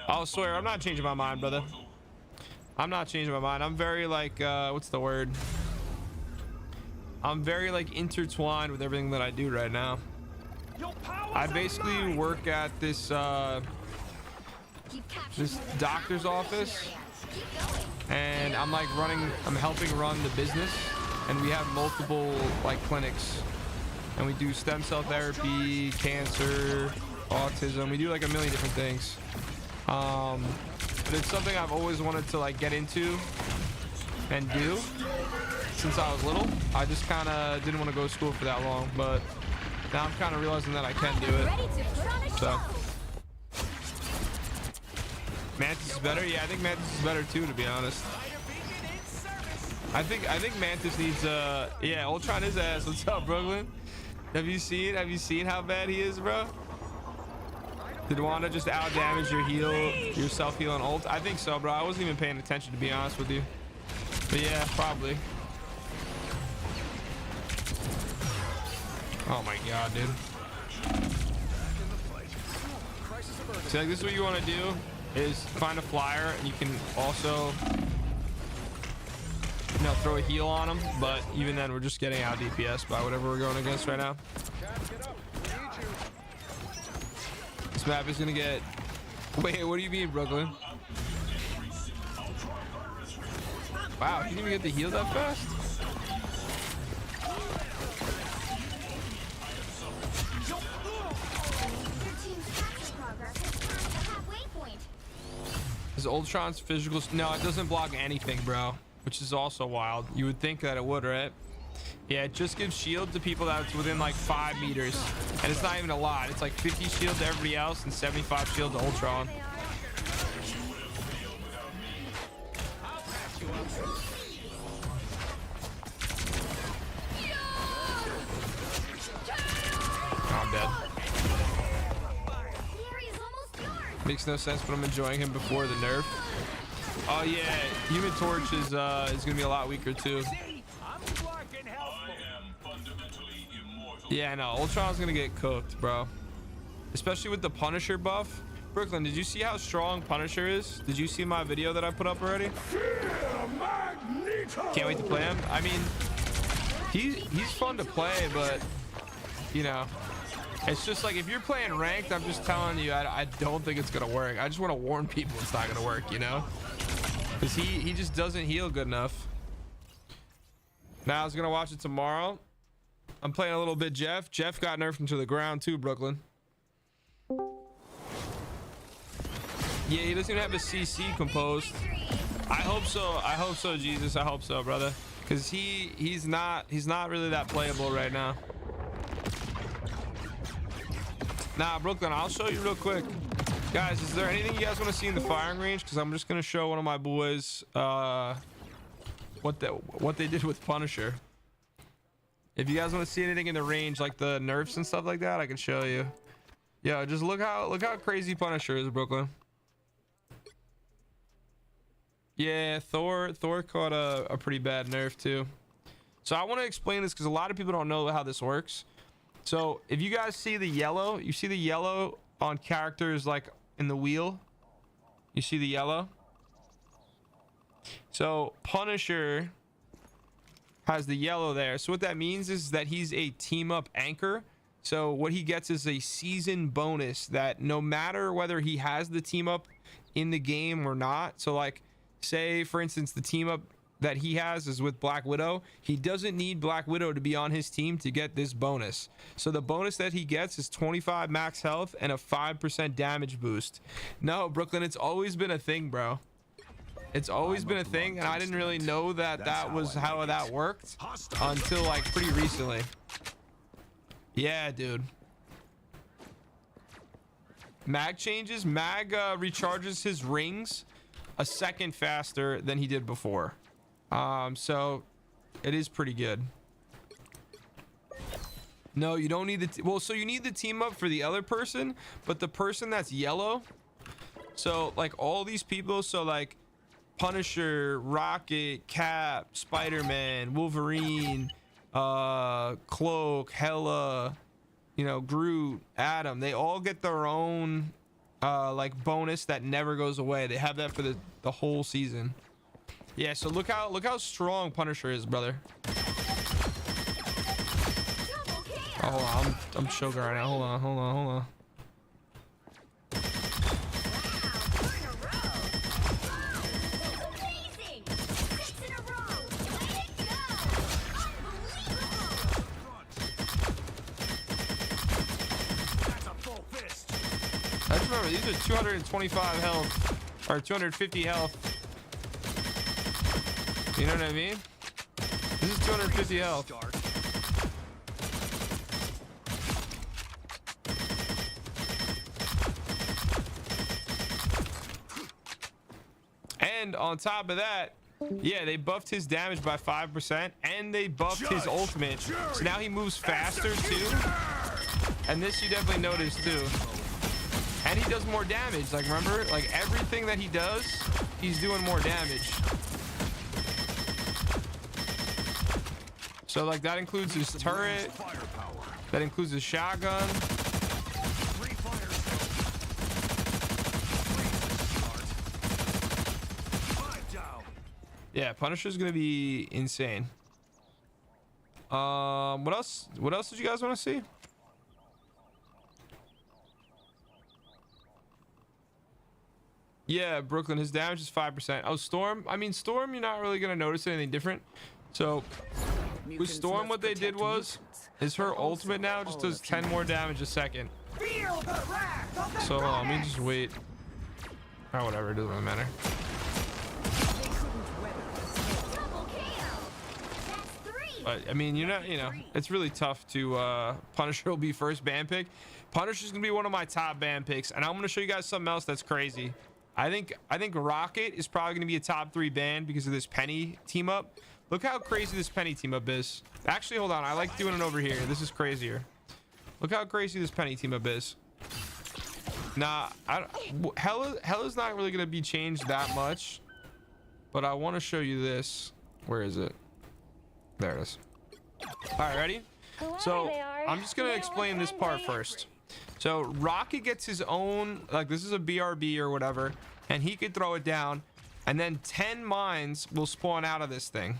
I'll swear, I'm not changing my mind, brother. I'm not changing my mind. I'm very like what's the word? I'm very like intertwined with everything that I do right now. I basically work at this doctor's office, and I'm helping run the business, and we have multiple like clinics, and we do stem cell therapy, cancer, autism. We do like a million different things. But it's something I've always wanted to like get into and do since I was little. I just kind of didn't want to go to school for that long, but now I'm kind of realizing that I can do it. So Mantis is better. Yeah, I think Mantis is better too, to be honest. I think Mantis needs yeah, Ultron is ass. What's up, Brooklyn? Have you seen how bad he is, bro? Did Wanda just out damage your self heal and ult? I think so, bro. I wasn't even paying attention, to be honest with you. But yeah, probably. Oh my god, dude. See, like, this is what you want to do, is find a flyer, and you can also you know, throw a heal on him. But even then, we're just getting out DPS by whatever we're going against right now. This map is gonna get. Wait, what do you mean, Brooklyn? Wow, he didn't even get the heal that fast. Your team's capture progress has passed the halfway point. Is Ultron's physical? No, it doesn't block anything, bro. Which is also wild. You would think that it would, right? Yeah, it just gives shield to people that's within like 5 meters, and it's not even a lot. It's like 50 shield to everybody else and 75 shield to Ultron. I'm dead. The area's almost yours. Makes no sense, but I'm enjoying him before the nerf. Oh yeah, Human Torch is gonna be a lot weaker too. Yeah, no, Ultron's gonna get cooked, bro. Especially with the Punisher buff. Brooklyn, did you see how strong Punisher is? Did you see my video that I put up already? Can't wait to play him. I mean, he's fun to play, but you know, it's just like if you're playing ranked, I'm just telling you, I don't think it's gonna work. I just want to warn people it's not gonna work, you know, because he just doesn't heal good enough. Now I was gonna watch it tomorrow. I'm playing a little bit Jeff. Jeff got nerfed into the ground too, Brooklyn. Yeah, he doesn't even have a CC composed. I hope so. I hope so, Jesus. I hope so, brother. Because he's not really that playable right now. Nah, Brooklyn, I'll show you real quick. Guys, is there anything you guys want to see in the firing range? Because I'm just gonna show one of my boys what they did with Punisher. If you guys want to see anything in the range, like the nerfs and stuff like that, I can show you. Yeah, just look how crazy Punisher is, Brooklyn. Yeah, Thor caught a pretty bad nerf too. So I want to explain this because a lot of people don't know how this works. So if you guys see the yellow, you see the yellow on characters like in the wheel. You see the yellow. So Punisher has the yellow there. So what that means is that he's a team up anchor. So what he gets is a season bonus that no matter whether he has the team up in the game or not. So like, say for instance, the team up that he has is with Black Widow. He doesn't need Black Widow to be on his team to get this bonus. So the bonus that he gets is 25 max health and a 5% damage boost. No, Brooklyn, it's always been a thing, bro. It's always been a thing, and I didn't really know that was how that worked until like pretty recently. Yeah, dude. Mag changes. Mag recharges his rings a second faster than he did before. So it is pretty good. No, you don't need the well, so you need the team up for the other person, but the person that's yellow, so like all these people, so like Punisher, Rocket, Cap, Spider-Man, Wolverine, Cloak, Hela, you know, Groot, Adam, they all get their own like bonus that never goes away. They have that for the whole season. Yeah, so look how strong Punisher is, brother. Oh, hold on, I'm choking right now. Hold on. Let's remember, these are 225 health or 250 health. You know what I mean? This is 250 health. And on top of that, yeah, they buffed his damage by 5% and they buffed his ultimate. So now he moves faster too. And this you definitely notice too. And he does more damage. Like, remember, like everything that he does, he's doing more damage. So like that includes his turret, that includes his shotgun. Yeah, Punisher's gonna be insane. What else did you guys want to see? Yeah, Brooklyn, his damage is 5%. Oh, Storm, I mean, Storm, you're not really gonna notice anything different. So with Storm, what they did was is her ultimate now just does 10 more damage a second. So let me just wait. Oh, whatever, it doesn't really matter. Double KO. That's 3. But I mean, you're not, you know, it's really tough to Punisher will be first ban pick. Punisher's gonna be one of my top ban picks, and I'm gonna show you guys something else that's crazy. I think Rocket is probably gonna be a top 3 ban because of this Penny team up. Look how crazy this Penny team up is. Actually, hold on, I like doing it over here. This is crazier. Look how crazy this Penny team up is. Nah, Hella's not really gonna be changed that much, but I want to show you this. Where is it? There it is. All right, ready? So I'm just gonna explain this part first. So Rocket gets his own, like this is a BRB or whatever, and he could throw it down, and then 10 mines will spawn out of this thing.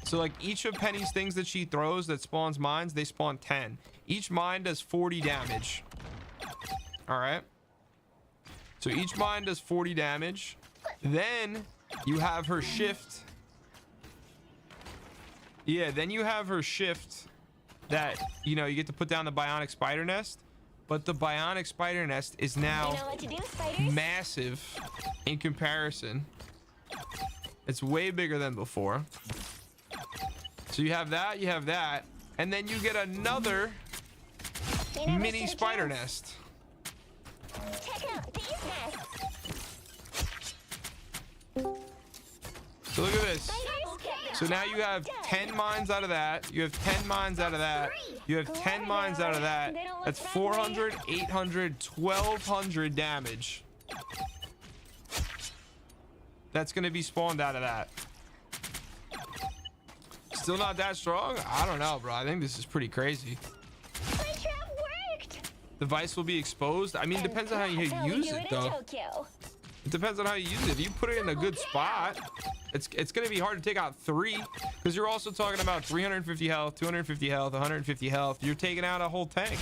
So like each of Penny's things that she throws that spawns mines, they spawn 10. Each mine does 40 damage. All right. So each mine does 40 damage. Then you have her shift. Yeah, then you have her shift that, you know, you get to put down the bionic spider nest. But the bionic spider nest is now massive in comparison. It's way bigger than before. So you have that, and then you get another mini spider nest. Check out these nests. So look at this. So now you have 10 mines out of that. You have 10 mines out of that. You have 10 mines out of that. That's 400, 800, 1200 damage. That's going to be spawned out of that. Still not that strong? I don't know, bro. I think this is pretty crazy. My trap worked. The vice will be exposed. I mean, it depends on how you use it, though. It depends on how you use it. If you put it in a good spot, it's going to be hard to take out 3, because you're also talking about 350 health, 250 health, 150 health. You're taking out a whole tank.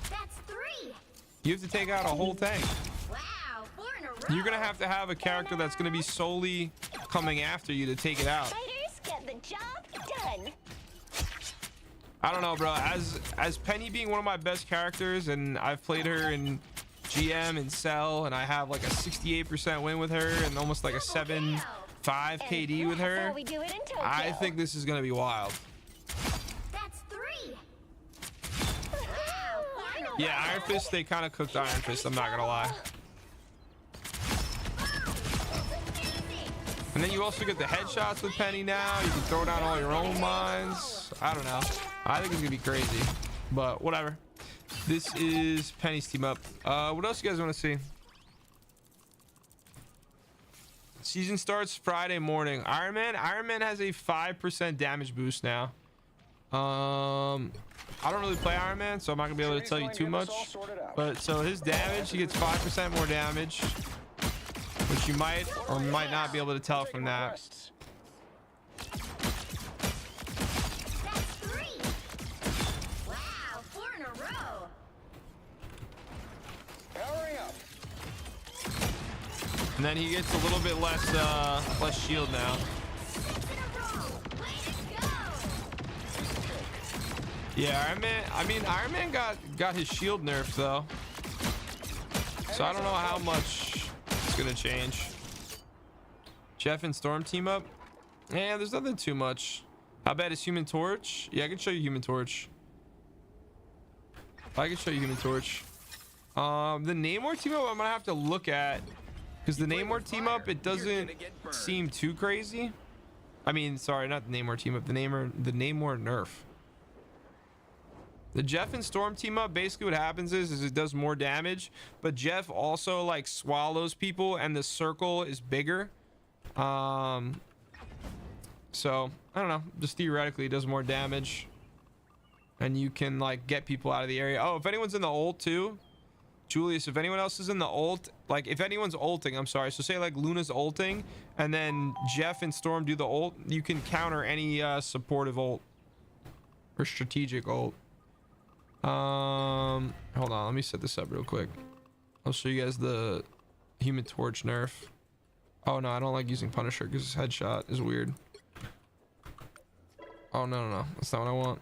That's 3. You have to take out a whole tank. Wow, 4 in a row. You're going to have a character that's going to be solely coming after you to take it out. Fighters get the job done. I don't know, bro. As Penny being one of my best characters, and I've played her in GM and Cell, and I have like a 68% win with her and almost like a 7.5 KD with her. I think this is gonna be wild. That's 3. Wow, Yeah, Iron Fist, they kind of cooked Iron Fist, I'm not gonna lie. And then you also get the headshots with Penny now. You can throw down all your own mines. I don't know. I think it's gonna be crazy, but whatever. This is Penny's team up. What else you guys want to see? Season starts Friday morning. Iron Man has a 5% damage boost now. I don't really play Iron Man, so I'm not gonna be able to tell you too much. But so his damage, he gets 5% more damage, which you might or might not be able to tell from that. And then he gets a little bit less shield now. Yeah, Iron Man got his shield nerfed though. So I don't know how much it's gonna change. Jeff and Storm team up. Yeah, there's nothing too much. How bad is Human Torch? Yeah, I can show you Human Torch. The Namor team up I'm gonna have to look at. Because the Namor team up, it doesn't seem too crazy. I mean, sorry, not the Namor team up, the Namor nerf. The Jeff and Storm team up, basically what happens is it does more damage, but Jeff also like swallows people and the circle is bigger. So I don't know, just theoretically it does more damage and you can like get people out of the area. Oh, if anyone's in the ult too, Julius, if anyone else is in the ult, like if anyone's ulting, I'm sorry. So say like Luna's ulting and then Jeff and Storm do the ult, you can counter any supportive ult or strategic ult. Hold on, let me set this up real quick. I'll show you guys the Human Torch nerf. Oh no, I don't like using Punisher because his headshot is weird. Oh no, that's not what I want.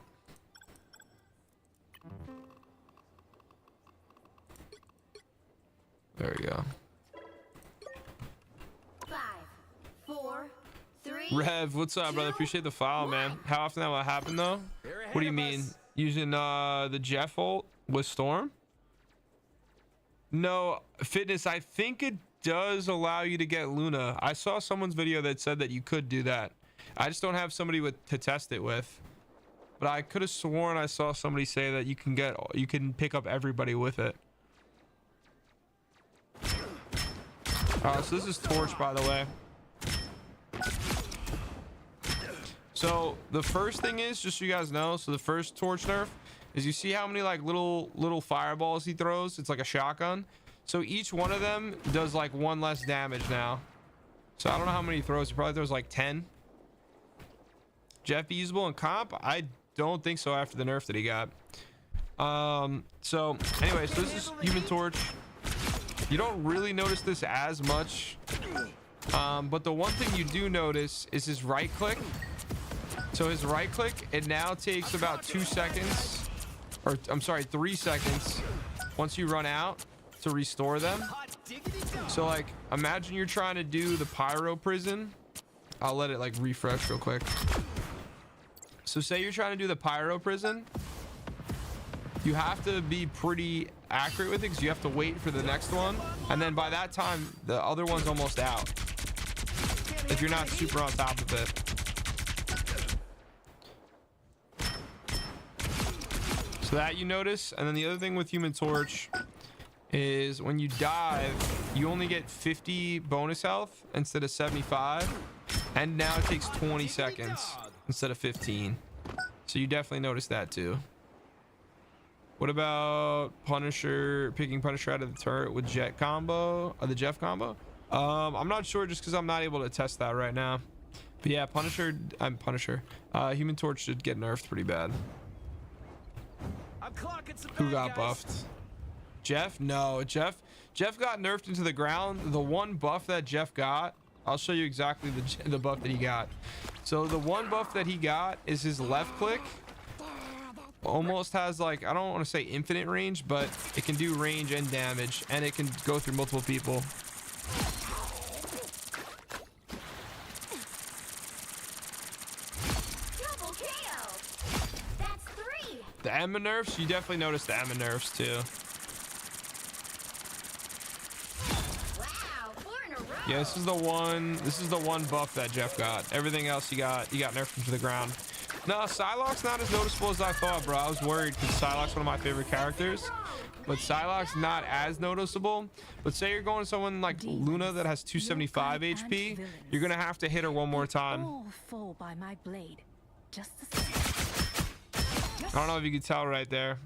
There we go. 5, 4, 3. Rev, what's up, brother? Appreciate the follow, man. How often that will happen though? What do you mean? Using the Jeff ult with Storm? No, Fitness, I think it does allow you to get Luna. I saw someone's video that said that you could do that. I just don't have somebody to test it with. But I could have sworn I saw somebody say that you can pick up everybody with it. So this is Torch, by the way. So the first thing is, just so you guys know, so the first Torch nerf is, you see how many like little fireballs he throws? It's like a shotgun. So each one of them does like 1 less damage now. So I don't know how many he throws. He probably throws like 10. Jeff usable in comp? I don't think so after the nerf that he got. So anyway, so this is Human Torch. You don't really notice this as much, but the one thing you do notice is his right click. So his right click, it now takes about 2 seconds, or I'm sorry, 3 seconds once you run out to restore them. So like, imagine you're trying to do the pyro prison. I'll let it like refresh real quick. So say you're trying to do the pyro prison, you have to be pretty accurate with it because you have to wait for the next one, and then by that time the other one's almost out if you're not super on top of it. So that you notice. And then the other thing with Human Torch is when you dive, you only get 50 bonus health instead of 75, and now it takes 20 seconds instead of 15. So you definitely notice that too. What about Punisher, picking Punisher out of the turret with Jet combo, or the Jeff combo? I'm not sure, just because I'm not able to test that right now. But yeah, Human Torch should get nerfed pretty bad. Who got buffed? Jeff? No, Jeff got nerfed into the ground. The one buff that Jeff got, I'll show you exactly the buff that he got. So the one buff that he got is his left click. Almost has like, I don't want to say infinite range, but it can do range and damage, and it can go through multiple people. Double kill. That's 3. The Emma nerfs, you definitely notice the Emma nerfs too. Wow, 4 in a row. Yeah, this is the one buff that Jeff got. Everything else he got nerfed into the ground. No, Psylocke's not as noticeable as I thought, bro. I was worried because Psylocke's one of my favorite characters, but Psylocke's not as noticeable. But say you're going to someone like Luna that has 275 HP, you're gonna have to hit her one more time. All fall by my blade. Just the same. I don't know if you can tell right there.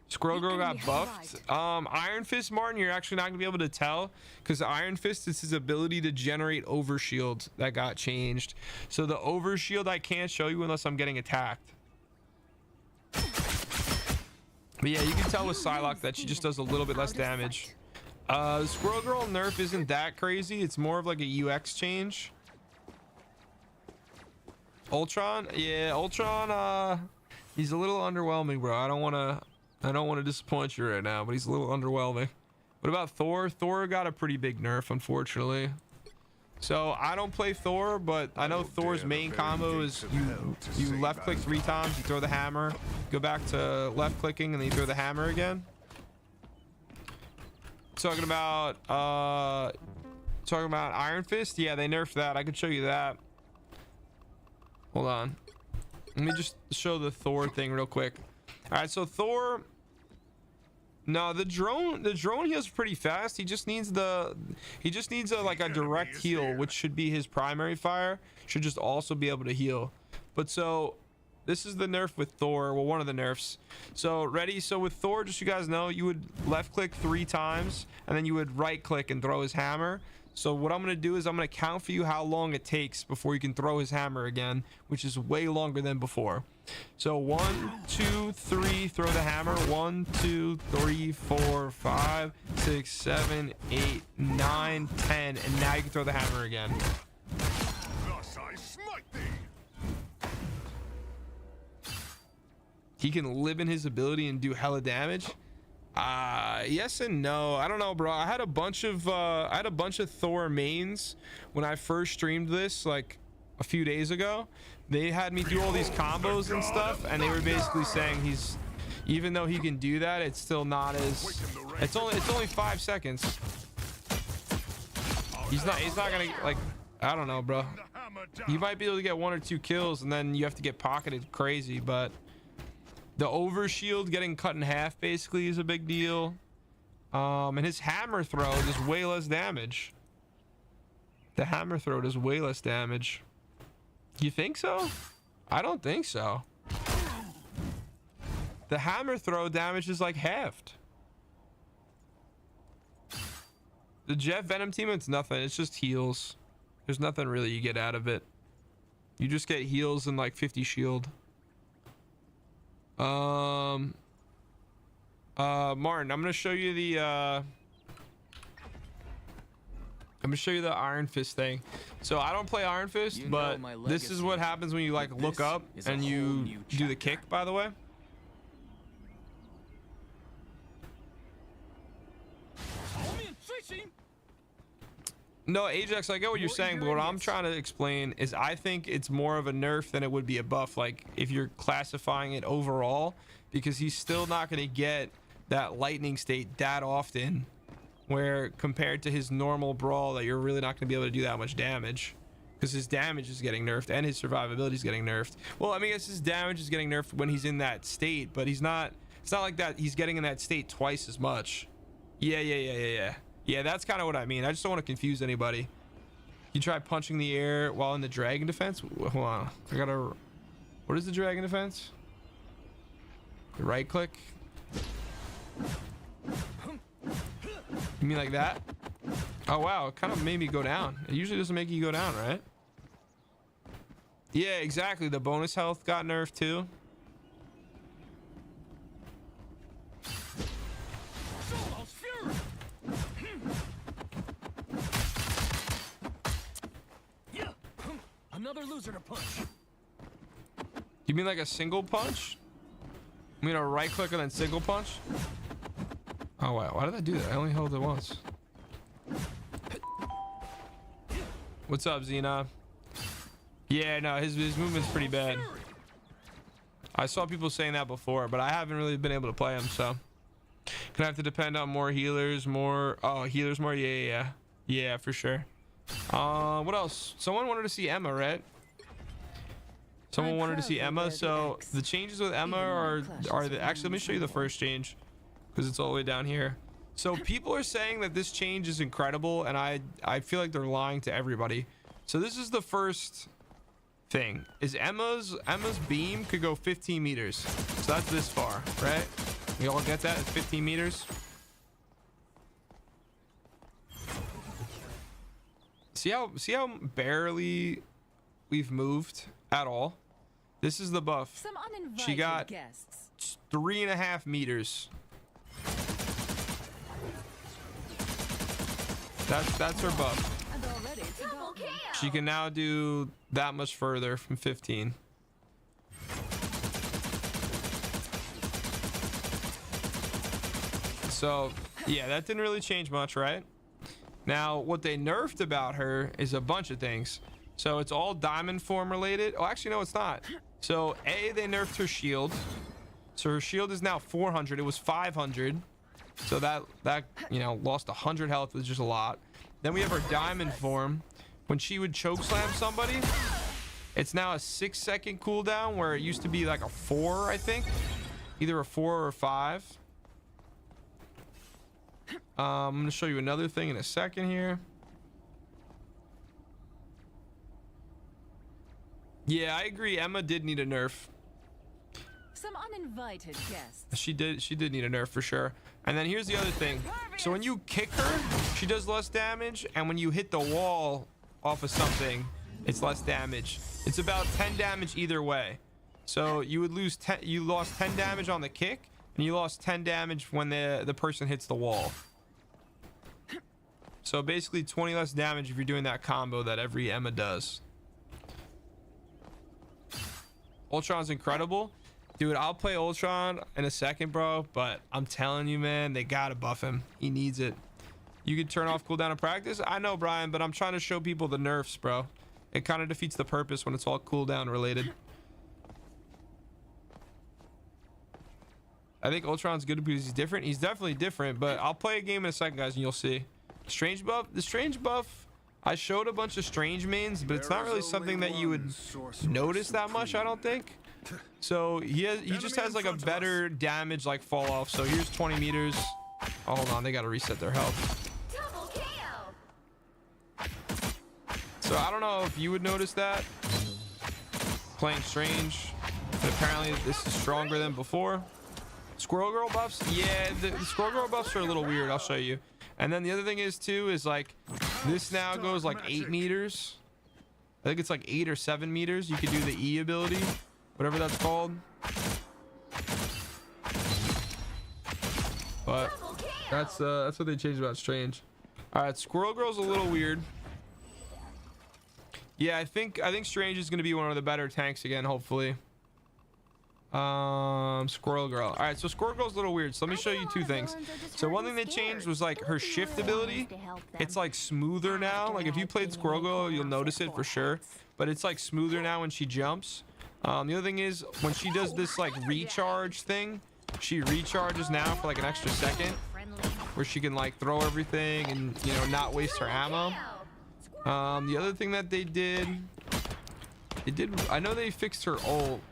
Squirrel Girl got buffed. Iron Fist, Martin, you're actually not gonna be able to tell because Iron Fist is his ability to generate overshield that got changed. So the overshield I can't show you unless I'm getting attacked. But yeah, you can tell with Psylocke that she just does a little bit less damage. Squirrel Girl nerf isn't that crazy. It's more of like a UX change. Ultron, yeah, Ultron, he's a little underwhelming, bro. I don't want to disappoint you right now, but he's a little underwhelming. What about Thor? Thor got a pretty big nerf, unfortunately. So I don't play Thor, but I know Thor's main combo is you left click 3 times, you throw the hammer, go back to left clicking, and then you throw the hammer again. Talking about Iron Fist, yeah, they nerfed that. I could show you that. Hold on, let me just show the Thor thing real quick. All right, so Thor, no, the drone heals pretty fast. He just needs a direct heal, which should be his primary fire. Should just also be able to heal. But so This is the nerf with Thor. Well, one of the nerfs. So ready? So with Thor, just so you guys know, you would left click 3 times and then you would right click and throw his hammer. So what I'm going to do is I'm going to count for you how long it takes before you can throw his hammer again, which is way longer than before. So 1, 2, 3, throw the hammer. 1, 2, 3, 4, 5, 6, 7, 8, 9, 10, and now you can throw the hammer again. Thus I smite thee. He can live in his ability and do hella damage. Yes and no. I don't know, bro. I had a bunch of Thor mains when I first streamed this like a few days ago. They had me do all these combos and stuff, and they were basically saying he's, even though he can do that, it's still not as, it's only 5 seconds. He's not gonna, like, I don't know, bro. You might be able to get 1 or 2 kills and then you have to get pocketed crazy, but the overshield getting cut in half basically is a big deal. And his hammer throw does way less damage. The hammer throw does way less damage. You think so? I don't think so. The hammer throw damage is like halved. The Jet Venom team, it's nothing. It's just heals. There's nothing really you get out of it. You just get heals and like 50 shield. Martin, I'm gonna show you the Iron Fist thing. So I don't play Iron Fist, You know but my this is what happens when you like look This up is a and whole you new do the chapter. kick, by the way. No, Ajax, I get what you're saying, but what I'm trying to explain is I think it's more of a nerf than it would be a buff, like if you're classifying it overall, because he's still not going to get that lightning state that often, where compared to his normal brawl that you're really not going to be able to do that much damage, because his damage is getting nerfed and his survivability is getting nerfed. Well, I mean, I guess his damage is getting nerfed when he's in that state, but he's not, it's not like that he's getting in that state twice as much. Yeah, that's kind of what I mean. I just don't want to confuse anybody. You try punching the air while in the dragon defense. Hold on, I gotta, what is the dragon defense? Right click. You mean like that? Oh wow, it kind of made me go down. It usually doesn't make you go down, right? Yeah, exactly. The bonus health got nerfed too. Another loser to punch. You mean like a single punch? You mean a right click and then single punch? Oh wow, why did I do that? I only held it once. What's up, Xena? Yeah, no, his movement's pretty bad. I saw people saying that before, but I haven't really been able to play him, so. Gonna have to depend on more healers, more, oh, healers more, yeah, for sure. What else? Someone wanted to see Emma, right? Someone wanted to see Emma. So the changes with Emma are the, actually, let me show you the first change, because it's all the way down here. So people are saying that this change is incredible, and I feel like they're lying to everybody. So this is the first thing, is Emma's beam could go 15 meters. So that's this far, right? We all get that? It's 15 meters. See how barely we've moved at all? This is the buff. Some uninvited She got guests. 3.5 meters. That's her buff. And already it's Double about kill. She can now do that much further from 15. So yeah, that didn't really change much, right? Now, what they nerfed about her is a bunch of things. So it's all diamond form related. Oh, actually, no, it's not. So A, they nerfed her shield. So her shield is now 400. It was 500. So that you know, lost 100 health, which is a lot. Then we have her diamond form. When she would choke slam somebody, it's now a 6-second cooldown, where it used to be like a 4, I think. Either a 4 or a 5. I'm going to show you another thing in a second here. Yeah, I agree. Emma did need a nerf. Some uninvited guests. She did need a nerf for sure. And then here's the other thing. So when you kick her, she does less damage, and when you hit the wall off of something, it's less damage. It's about 10 damage either way. So you would lose 10. You lost 10 damage on the kick, and you lost 10 damage when the person hits the wall. So basically 20 less damage if you're doing that combo that every Emma does. Ultron's incredible. Dude, I'll play Ultron in a second, bro, but I'm telling you, man, they gotta buff him. He needs it. You can turn off cooldown in practice. I know, Brian, but I'm trying to show people the nerfs, bro. It kind of defeats the purpose when it's all cooldown related. I think Ultron's good because he's different. He's definitely different, but I'll play a game in a second, guys, and you'll see. Strange buff. The strange buff, I showed a bunch of strange mains, but it's not really something that you would notice that much, I don't think. So he just has like a better damage like fall off. So here's 20 meters. Oh, hold on, they gotta reset their health. Double KO. So I don't know if you would notice that playing strange, but apparently this is stronger than before. Squirrel Girl buffs, yeah, the Squirrel Girl buffs are a little weird. I'll show you. And then the other thing is too is like this now goes like 8 meters. I think it's like 8 or 7 meters. You could do the E ability, whatever that's called. But that's what they changed about strange. All right, Squirrel Girl's a little weird. Yeah, I think strange is gonna be one of the better tanks again, hopefully. Squirrel Girl. All right, so Squirrel Girl's a little weird, so let me show you two things. So one thing they changed was like her shift ability. It's like smoother now. Like if you played Squirrel Girl, you'll notice it for sure, but it's like smoother now when she jumps. The other thing is when she does this like recharge thing, she recharges now for like an extra second where she can like throw everything and, you know, not waste her ammo. The other thing that they did, I know they fixed her ult.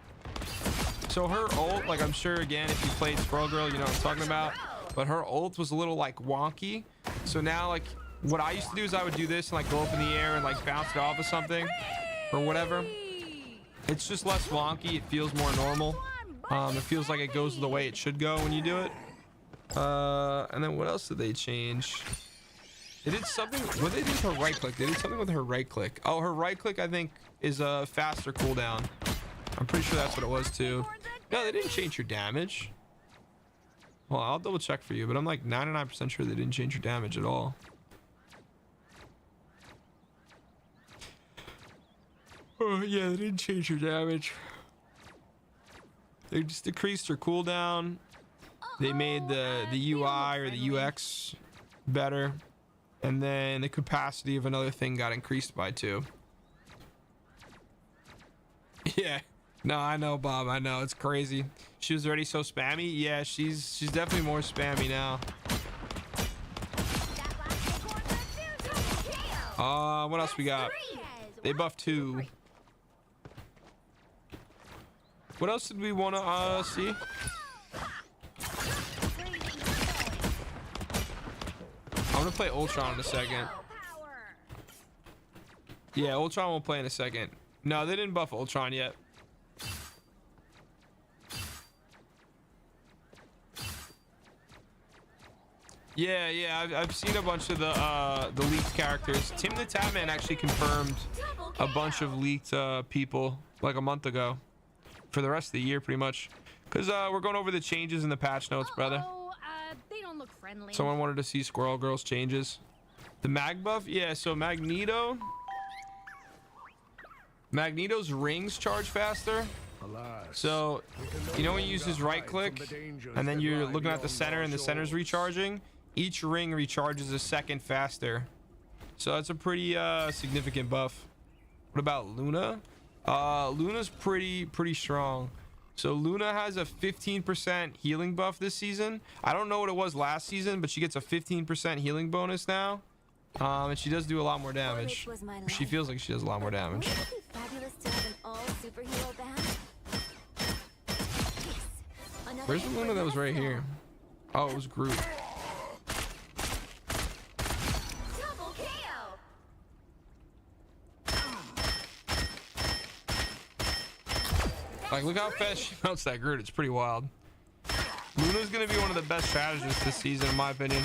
So her ult, like I'm sure again if you played Squirrel Girl, you know what I'm talking about, but her ult was a little like wonky. So now like what I used to do is I would do this and like go up in the air and like bounce it off of something or whatever. It's just less wonky. It feels more normal. It feels like it goes the way it should go when you do it. And then what else did they change? They did something. What did they do with her right click? They did something with her right click. Oh, her right click I think is a faster cooldown. I'm pretty sure that's what it was too. No, they didn't change your damage. Well, I'll double check for you, but I'm like 99% sure they didn't change your damage at all. Oh yeah, they didn't change your damage. They just decreased her cooldown. They made the UI or the UX better, and then the capacity of another thing got increased by 2. Yeah. No, I know, Bob. I know, it's crazy. She was already so spammy. Yeah, she's definitely more spammy now. What else we got? They buffed 2. What else did we want to see? I'm gonna play Ultron in a second. Yeah, Ultron will play in a second. No, they didn't buff Ultron yet. Yeah, I've seen a bunch of the leaked characters. Tim the Tatman actually confirmed a bunch of leaked people like a month ago for the rest of the year, pretty much. Because we're going over the changes in the patch notes, brother. They don't look friendly. Someone wanted to see Squirrel Girl's changes. The mag buff, yeah. So Magneto's rings charge faster. So you know when you use his right click and then you're looking at the center and the center's recharging, each ring recharges a second faster. So that's a pretty significant buff. What about Luna? Luna's pretty strong. So Luna has a 15% healing buff this season. I don't know what it was last season, but she gets a 15% healing bonus now. And she does do a lot more damage. She feels like she does a lot more damage. Wouldn't it be fabulous to have an all-superhero band? Yes. Where's the Luna that was right here? Oh, it was Groot. Double KO. Like, look how fast she mounts that Groot. It's pretty wild. Luna's gonna be one of the best strategists this season, in my opinion.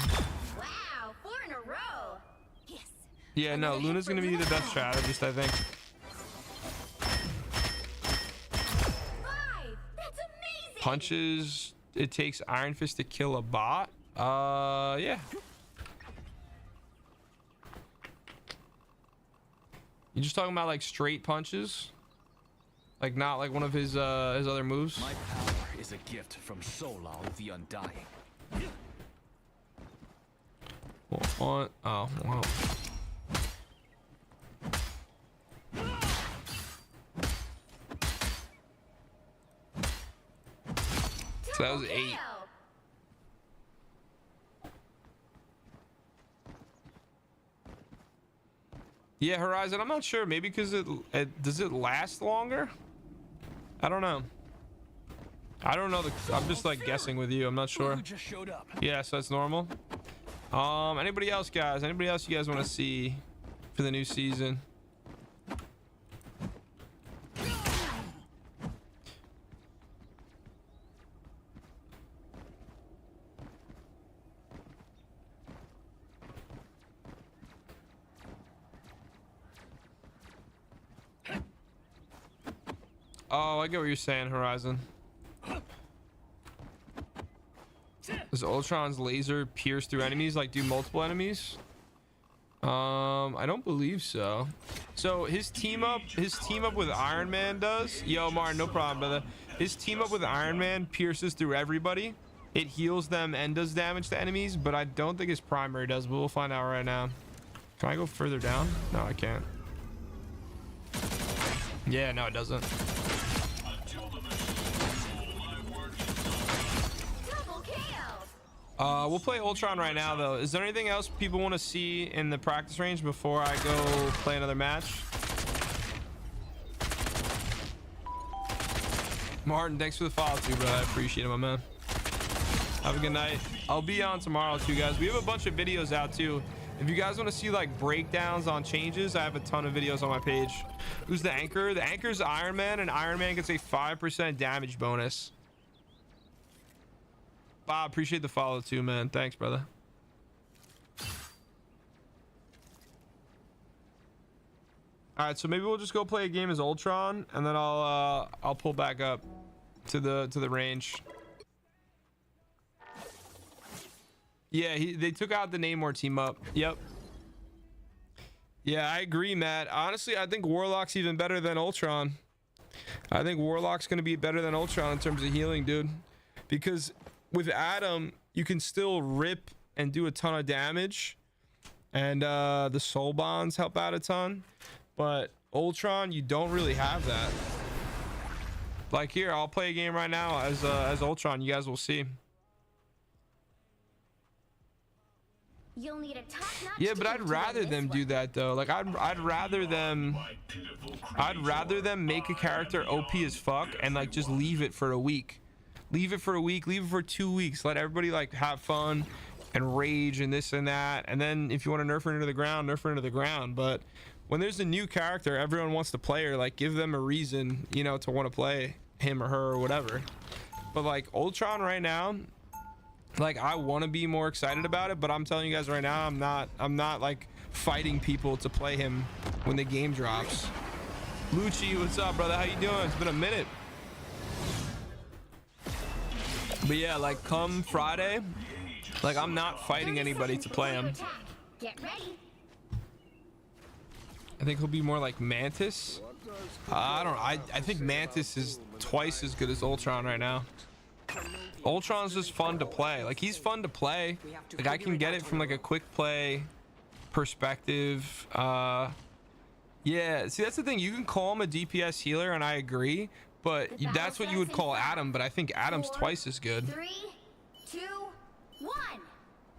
Wow, 4 in a row. Yes. Yeah, no, Luna's gonna be the best strategist, I think. 5. That's amazing. Punches. It takes Iron Fist to kill a bot. Yeah. You just talking about like straight punches? Like not like one of his other moves? My power is a gift from Solal the Undying. Well, oh, wow. So that was 8. Kill. Yeah, Horizon, I'm not sure. Maybe because it does it last longer? I don't know. I don't know. I'm just like guessing with you. I'm not sure. Who just showed up? Yeah, so that's normal. Anybody else, guys? Anybody else you guys want to see for the new season? Oh, I get what you're saying, Horizon. Does Ultron's laser pierce through enemies, like do multiple enemies? I don't believe so. So his team up with Iron Man does. Yo, Martin, no problem, brother. His team up with Iron Man pierces through everybody. It heals them and does damage to enemies, but I don't think his primary does, but we'll find out right now. Can I go further down? No, I can't. Yeah, no, it doesn't. Double kill. We'll play Ultron right now, though. Is there anything else people want to see in the practice range before I go play another match? Martin, thanks for the follow too, bro. I appreciate it, my man. Have a good night. I'll be on tomorrow too, guys. We have a bunch of videos out too. If you guys want to see like breakdowns on changes, I have a ton of videos on my page. Who's the anchor? The anchor's Iron Man, and Iron Man gets a 5% damage bonus. Bob, appreciate the follow too, man. Thanks, brother. All right, so maybe we'll just go play a game as Ultron, and then I'll pull back up to the range. Yeah, they took out the Namor team up. Yep. Yeah, I agree, Matt. Honestly, I think Warlock's even better than Ultron. I think Warlock's gonna be better than Ultron in terms of healing, dude. Because with Adam, you can still rip and do a ton of damage, and the soul bonds help out a ton. But Ultron, you don't really have that. Like here, I'll play a game right now as Ultron. You guys will see. You'll need a top-notch Yeah, but team I'd to rather win them this do one. that though. Like I'd rather them make a character OP as fuck and like just leave it for a week. Leave it for a week, leave it for 2 weeks. Let everybody like have fun and rage and this and that. And then if you want to nerf her into the ground, nerf her into the ground. But when there's a new character, everyone wants to play her. Like give them a reason, you know, to want to play him or her or whatever. But like Ultron right now, like I want to be more excited about it, but I'm telling you guys right now, I'm not like fighting people to play him when the game drops. Lucci, what's up, brother? How you doing? It's been a minute. But yeah, like come Friday, like I'm not fighting anybody to play him. Get ready. I think he'll be more like Mantis. I think Mantis is twice as good as Ultron right now. Ultron's just fun to play. Like he's fun to play. Like I can get it from like a quick play perspective. Yeah, see that's the thing. You can call him a DPS healer, and I agree. But that's what you would call Adam. But I think Adam's twice as good. 3, 2, 1.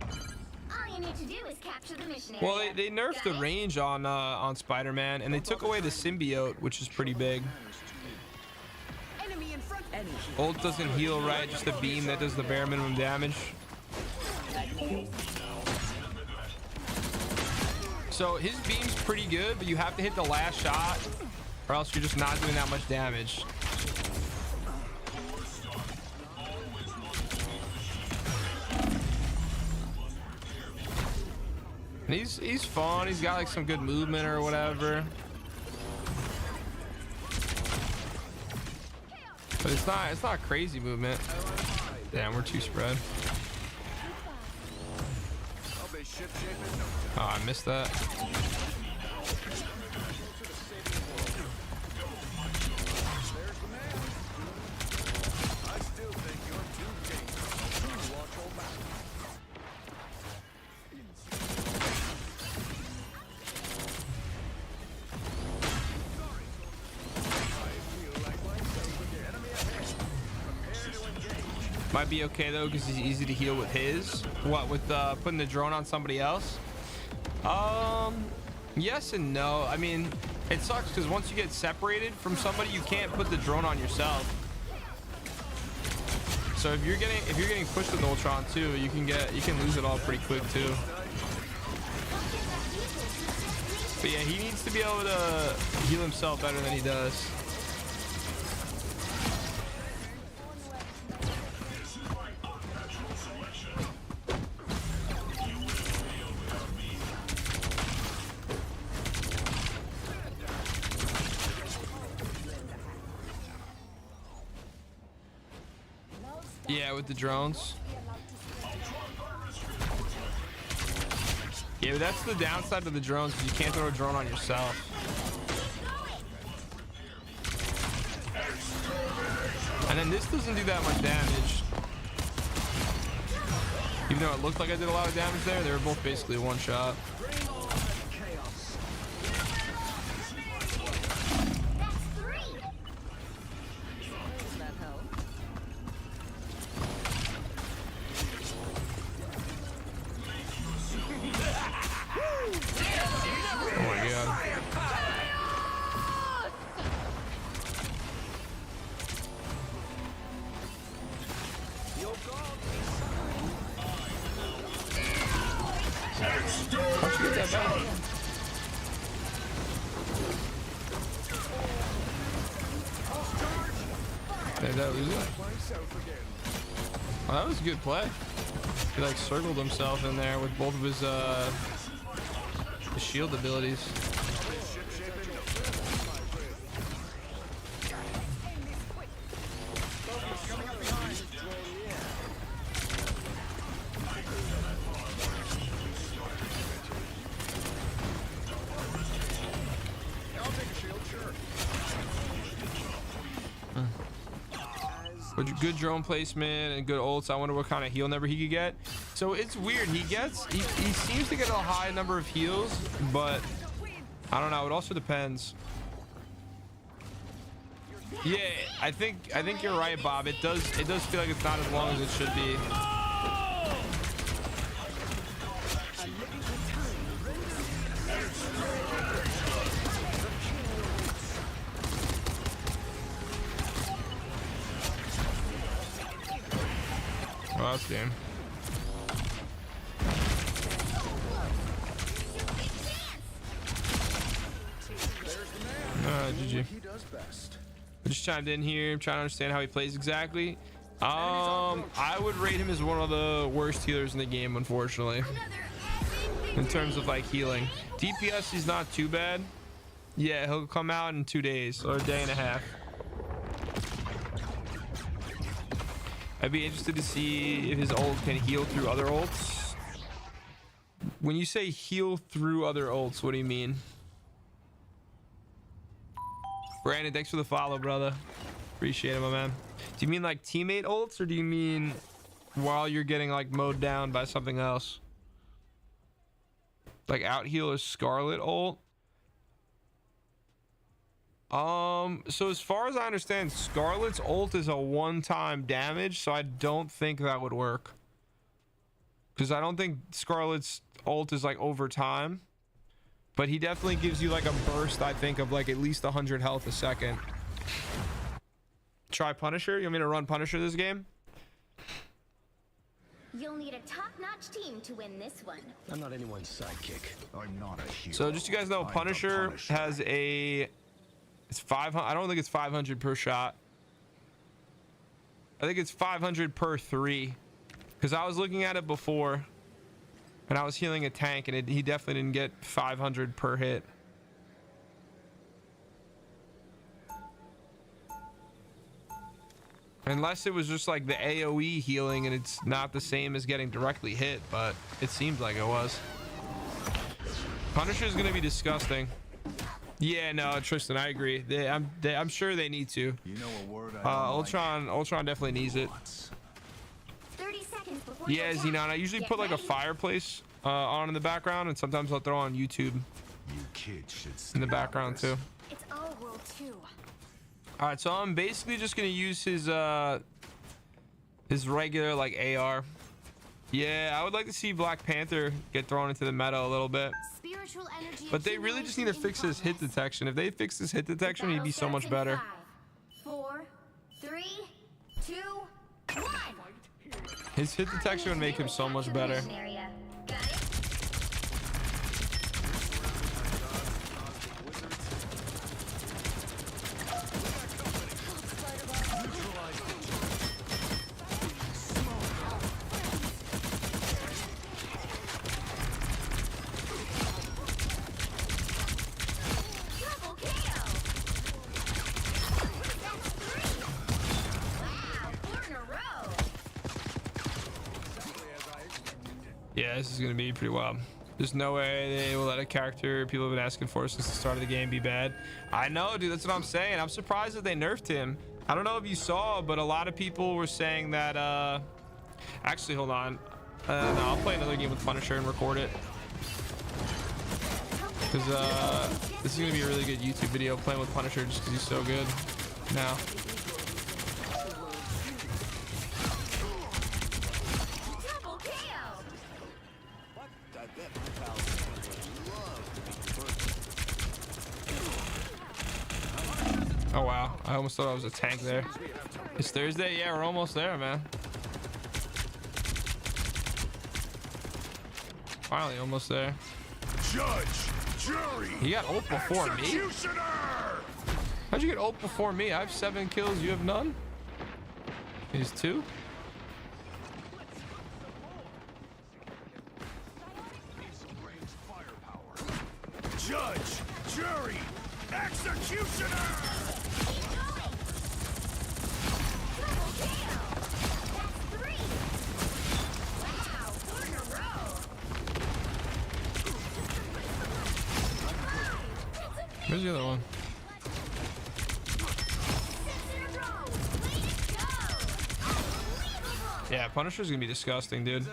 All you need to do is capture the mission area. Well, they nerfed the range on Spider-Man, and they took away the symbiote, which is pretty big. Enemy in front. Ult doesn't heal right, just a beam that does the bare minimum damage. So his beam's pretty good, but you have to hit the last shot, or else you're just not doing that much damage. And he's fun. He's got like some good movement or whatever. But it's not crazy movement. Damn, we're too spread. Oh, I missed that. Might be okay though, because he's easy to heal with his. What, with putting the drone on somebody else? Yes and no. I mean, it sucks because once you get separated from somebody, you can't put the drone on yourself. So if you're getting pushed with Ultron too, you can lose it all pretty quick too. But yeah, he needs to be able to heal himself better than he does. Yeah, with the drones. Yeah, but that's the downside of the drones, because you can't throw a drone on yourself. And then this doesn't do that much damage. Even though it looked like I did a lot of damage there, they were both basically one shot. Oh, that was a good play. He like circled himself in there with both of his shield abilities. Good drone placement and good ults. I wonder what kind of heal number he could get. So it's weird. He seems to get a high number of heals, but I don't know. It also depends. Yeah, I think you're right, Bob. It does feel like it's not as long as it should be. Last game. GG. I just chimed in here. I'm trying to understand how he plays exactly. I would rate him as one of the worst healers in the game, unfortunately. In terms of like healing. DPS, he's not too bad. Yeah, he'll come out in 2 days or a day and a half. I'd be interested to see if his ult can heal through other ults. When you say heal through other ults, what do you mean? Brandon, thanks for the follow, brother. Appreciate it, my man. Do you mean like teammate ults, or do you mean while you're getting like mowed down by something else? Like out heal a Scarlet ult? So as far as I understand, Scarlet's ult is a one-time damage, so I don't think that would work. Because I don't think Scarlet's ult is like over time. But he definitely gives you like a burst, I think, of like at least 100 health a second. Try Punisher? You want me to run Punisher this game? You'll need a top-notch team to win this one. I'm not anyone's sidekick. I'm not a hero. So just so you guys know, Punisher has a... It's 500. I don't think it's 500 per shot. I think it's 500 per 3. Because I was looking at it before. And I was healing a tank, and he definitely didn't get 500 per hit. Unless it was just like the AoE healing, and it's not the same as getting directly hit, but it seemed like it was. Punisher is going to be disgusting. Yeah, no, Tristan, I agree. I'm sure they need to. You know a word I don't Ultron definitely needs it. 30 seconds before Yeah, you attack. Xenon, I usually Get put like a ready. fireplace on in the background, and sometimes I'll throw on YouTube You kids should in the background too. It's our world too. All right, so I'm basically just gonna use his regular like AR. Yeah, I would like to see Black Panther get thrown into the meta a little bit, Spiritual energy but they really just need to fix his hit detection. If they fix his hit detection, he'd be so much better. 4, 3, 2, 1. His hit detection would make him so much better. Got it? Double kill. That's 3. Wow, 4 in a row. Yeah, this is gonna be pretty wild. There's no way they will let a character people have been asking for since the start of the game be bad. I know, dude. That's what I'm saying. I'm surprised that they nerfed him. I don't know if you saw, but a lot of people were saying that. Actually, hold on. No, I'll play another game with Punisher and record it. Because this is gonna be a really good YouTube video playing with Punisher just because he's so good now. Double kill. Oh wow, I almost thought I was a tank there. It's Thursday. Yeah, we're almost there, man. Finally, almost there. Judge, jury, He got ult before me. executioner! How'd you get ult before me? I have 7 kills. You have none. He's 2. Judge, jury, executioner! Double kill. That's 3. Wow, 4 in a row. Where's the other one? 6 in a row. Way to go. Unbelievable. Yeah, Punisher's gonna be disgusting, dude.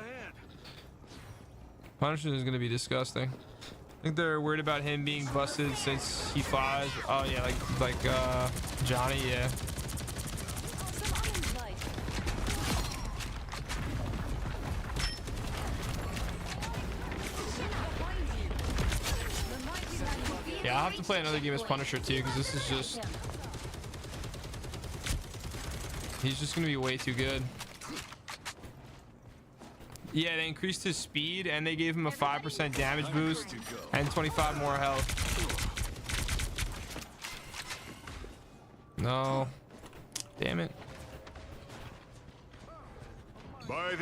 Punisher is gonna be disgusting. I think they're worried about him being busted since he flies. Oh yeah, like Johnny. Yeah. Yeah, I'll have to play another game as Punisher too, because this is just... He's just gonna be way too good. Yeah, they increased his speed and they gave him a 5% damage boost and 25 more health. No. Damn it.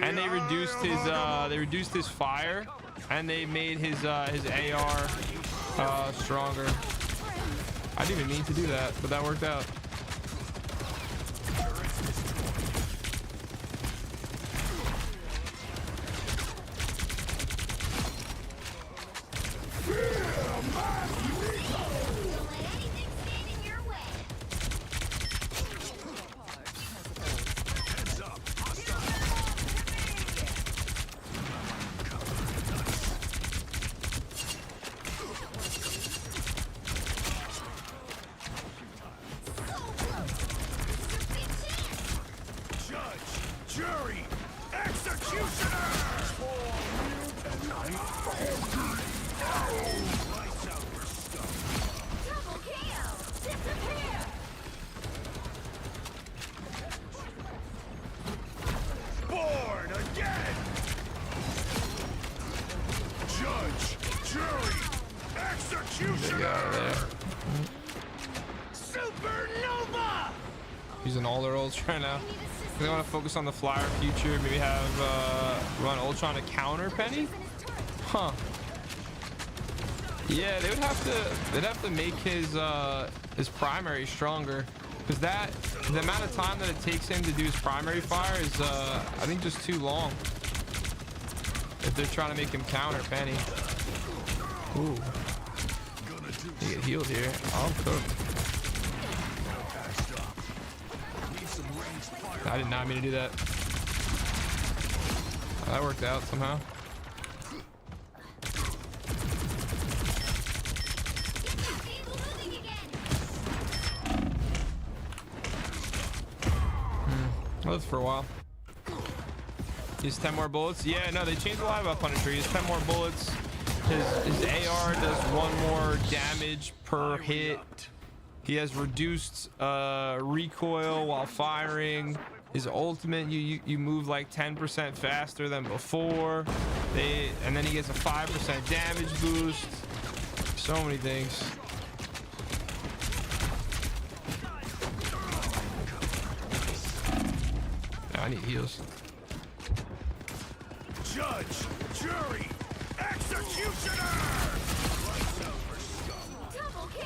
And they reduced his fire, and they made his AR stronger. I didn't even mean to do that, but that worked out. Don't let anything stand in your way. Judge, jury, executioner! Double kill. Disappear. Born again! Judge, jury, executioner! Get out of there. Supernova! Using all their ults right now. They want to focus on the flyer future. Maybe have run Ultron to counter Penny. Huh. Yeah, they'd have to make his primary stronger, because the amount of time that it takes him to do his primary fire is I think just too long. If they're trying to make him counter Penny. Ooh. You get healed here. I'll cook. I did not mean to do that. That worked out somehow. Lives for a while. He's 10 more bullets. Yeah, no, they changed a lot about Punisher. He has 10 more bullets. His AR does 1 more damage per hit. He has reduced recoil while firing. His ultimate, you move like 10% faster than before. And then he gets a 5% damage boost. So many things. I need heals. Judge, jury, executioner! Double KO.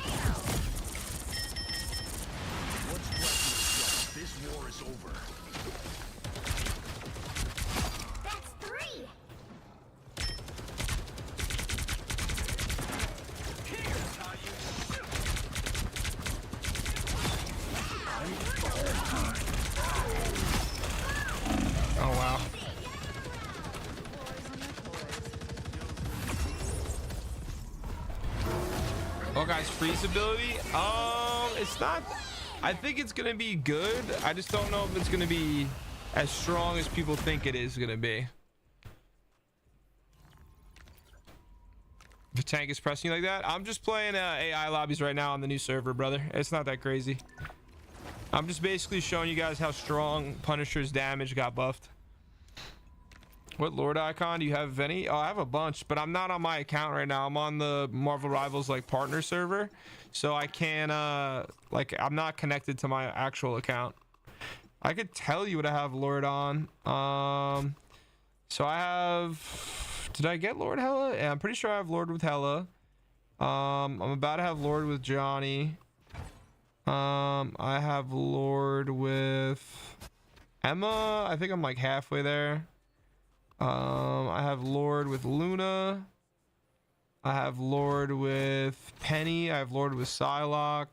What's left? This war is over. That's 3. Oh wow. Oh guys, freeze ability. It's not. I think it's gonna be good. I just don't know if it's gonna be as strong as people think it is gonna be. The tank is pressing you like that. I'm just playing AI lobbies right now on the new server, brother. It's not that crazy. I'm just basically showing you guys how strong Punisher's damage got buffed. What Lord icon do you have any? Oh, I have a bunch, but I'm not on my account right now. I'm on the Marvel Rivals like partner server, so I can't like I'm not connected to my actual account. I could tell you what I have Lord on. So I have, did I get Lord Hella? Yeah, I'm pretty sure I have Lord with Hella. I'm about to have Lord with Johnny. I have Lord with Emma. I think I'm like halfway there. I have Lord with Luna. I have Lord with Penny. I have Lord with Psylocke.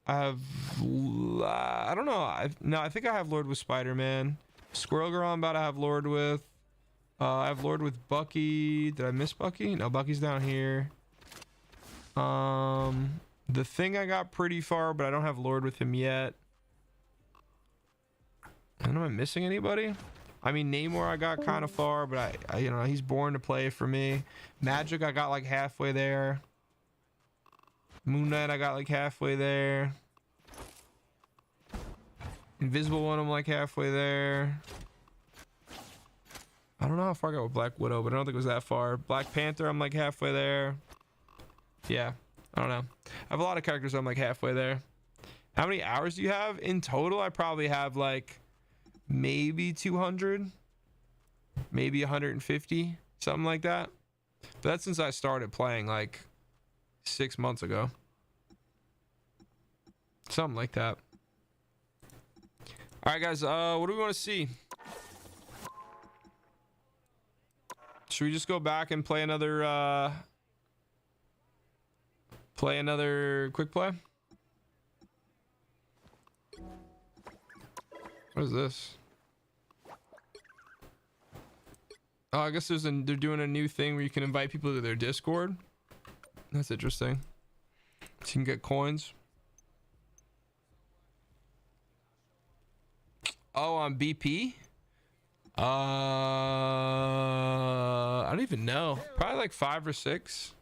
I have I don't know. I think I have Lord with Spider-Man. Squirrel Girl I'm about to have Lord with. I have Lord with Bucky. Did I miss Bucky? No, Bucky's down here. The Thing I got pretty far, but I don't have Lord with him yet. Am I missing anybody? I mean, Namor I got kind of far, but I you know, he's born to play for me. Magic I got like halfway there. Moon Knight I got like halfway there. Invisible One I'm like halfway there. I don't know how far I got with Black Widow, but I don't think it was that far. Black Panther I'm like halfway there. Yeah, I don't know. I have a lot of characters I'm like halfway there. How many hours do you have in total? I probably have like maybe 200, maybe 150, something like that. But that's since I started playing like 6 months ago, something like that. All right, guys, what do we want to see? Should we just go back and play another quick play? What is this? Oh, I guess they're doing a new thing where you can invite people to their Discord. That's interesting. So you can get coins. Oh, on BP? I don't even know. Probably like 5 or 6.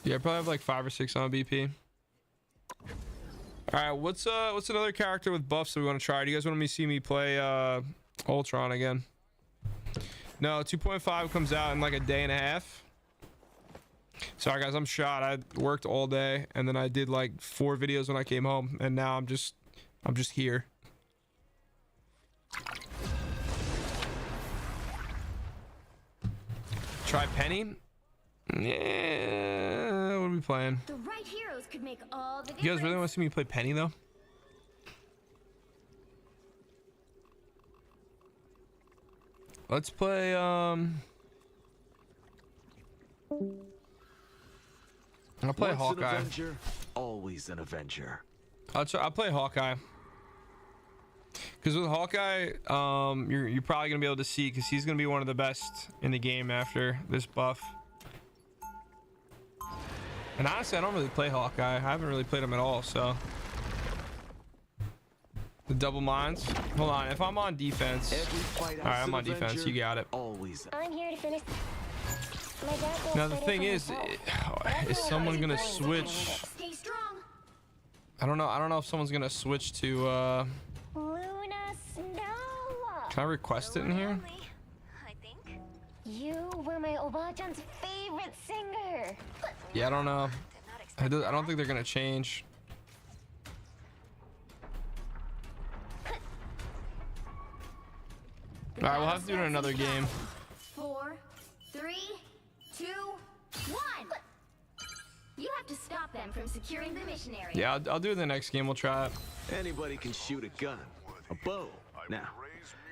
Yeah, I probably have like 5 or 6 on BP. All right, what's another character with buffs that we want to try? Do you guys want me to see me play Ultron again? No, 2.5 comes out in like a day and a half. Sorry guys, I'm shot. I worked all day and then I did like 4 videos when I came home, and now I'm just here. Try Penny. Yeah, what are we playing? The right heroes could make all the difference. You guys really want to see me play Penny though? Let's play I'll play Once Hawkeye. an Avenger, always an Avenger. I'll play Hawkeye. Because with Hawkeye, you're probably gonna be able to see, because he's gonna be one of the best in the game after this buff. And honestly, I don't really play Hawkeye. I haven't really played him at all, so. The double mines. Hold on, if I'm on defense. Alright, I'm on defense. You got it. Always. I'm here to finish. My dad goes Now the ready thing for is, myself. is someone gonna switch? Stay strong. I don't know if someone's gonna switch to Luna Snow. can I request it in here? I think. You were my Oba-chan's favorite singer. Yeah, I don't know. I don't think they're gonna change. All right, we'll have to do it in another game. 4, 3, 2, 1. You have to stop them from securing the mission area. Yeah, I'll do it in the next game. We'll try it. Anybody can shoot a gun, a bow. Now,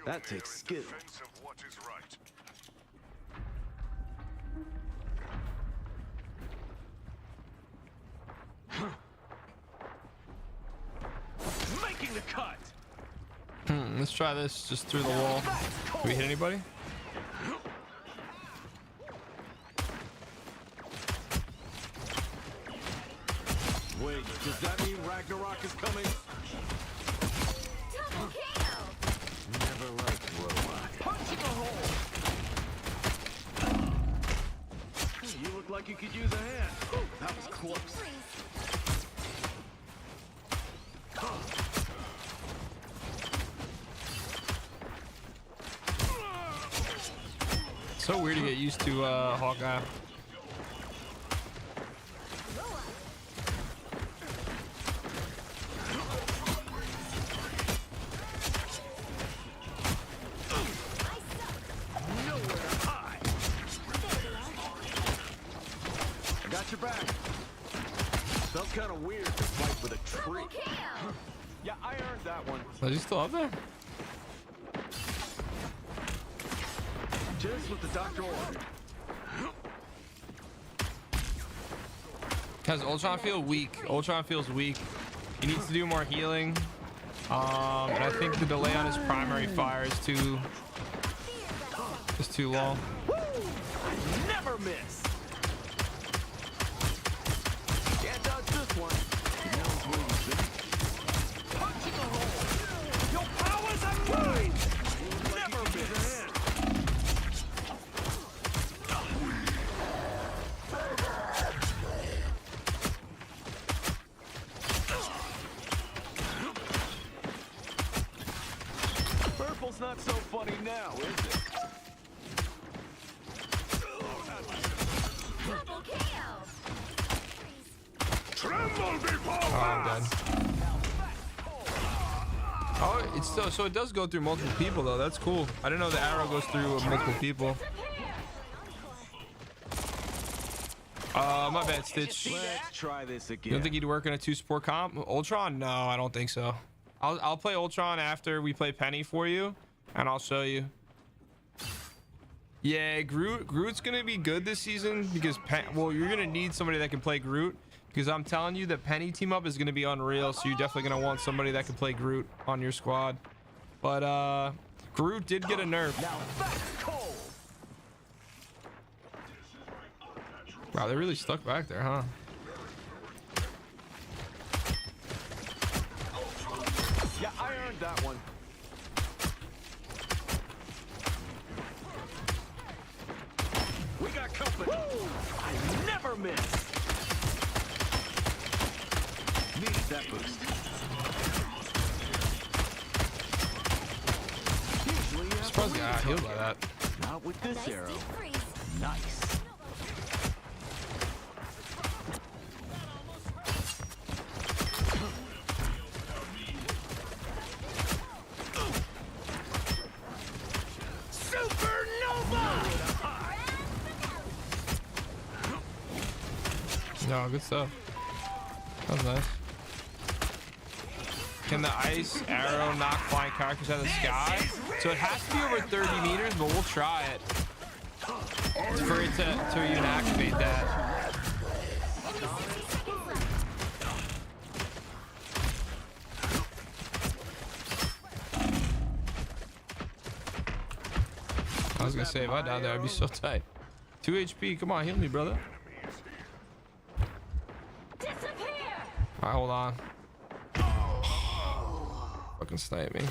that takes skill. Defense of what is right. Making the cut. Let's try this just through the wall. Do we hit anybody? Wait, does that mean Ragnarok is coming? Double KO. Never liked robot. Punching a hole. You look like you could use a hand. Ooh, that was close. So weird to get used to Hawkeye. I got your back. Felt kind of weird to fight with a tree. Double KO. Yeah, I earned that one. Is he still up there? Just what the doctor ordered. Because Ultron feel weak. Ultron feels weak. He needs to do more healing. And I think the delay on his primary fire is too long. Never miss. Can't dodge this one. He knows where he's been. Punching a hole. Your powers are mine. Never miss. Purple's not so funny now, is it? Double KO. Tremble before Oh, I'm dead. Oh, it's still, so it does go through multiple people though. That's cool. I didn't know the arrow goes through multiple people. My bad, Stitch. Let's try this again. You don't think he'd work in a 2-support comp? Ultron? No, I don't think so. I'll play Ultron after we play Penny for you, and I'll show you. Yeah, Groot's gonna be good this season because well, you're gonna need somebody that can play Groot, because I'm telling you the Penny team up is gonna be unreal. So you're definitely gonna want somebody that can play Groot on your squad. But Groot did get a nerf. Now that's cold. Wow, they really stuck back there, huh? Yeah, I earned that one. We got company. I never miss. Needed that boost. Usually you have Surprised to I got healed by that. Not with this arrow. Nice. No, good stuff. That was nice. Can the ice arrow knock flying characters out of the sky? So it has to be over 30 meters, but we'll try it. For it to even activate that. I was gonna say, if I died there, I'd be so tight. 2 HP, come on, heal me, brother. Alright, hold on. Fucking snipe me.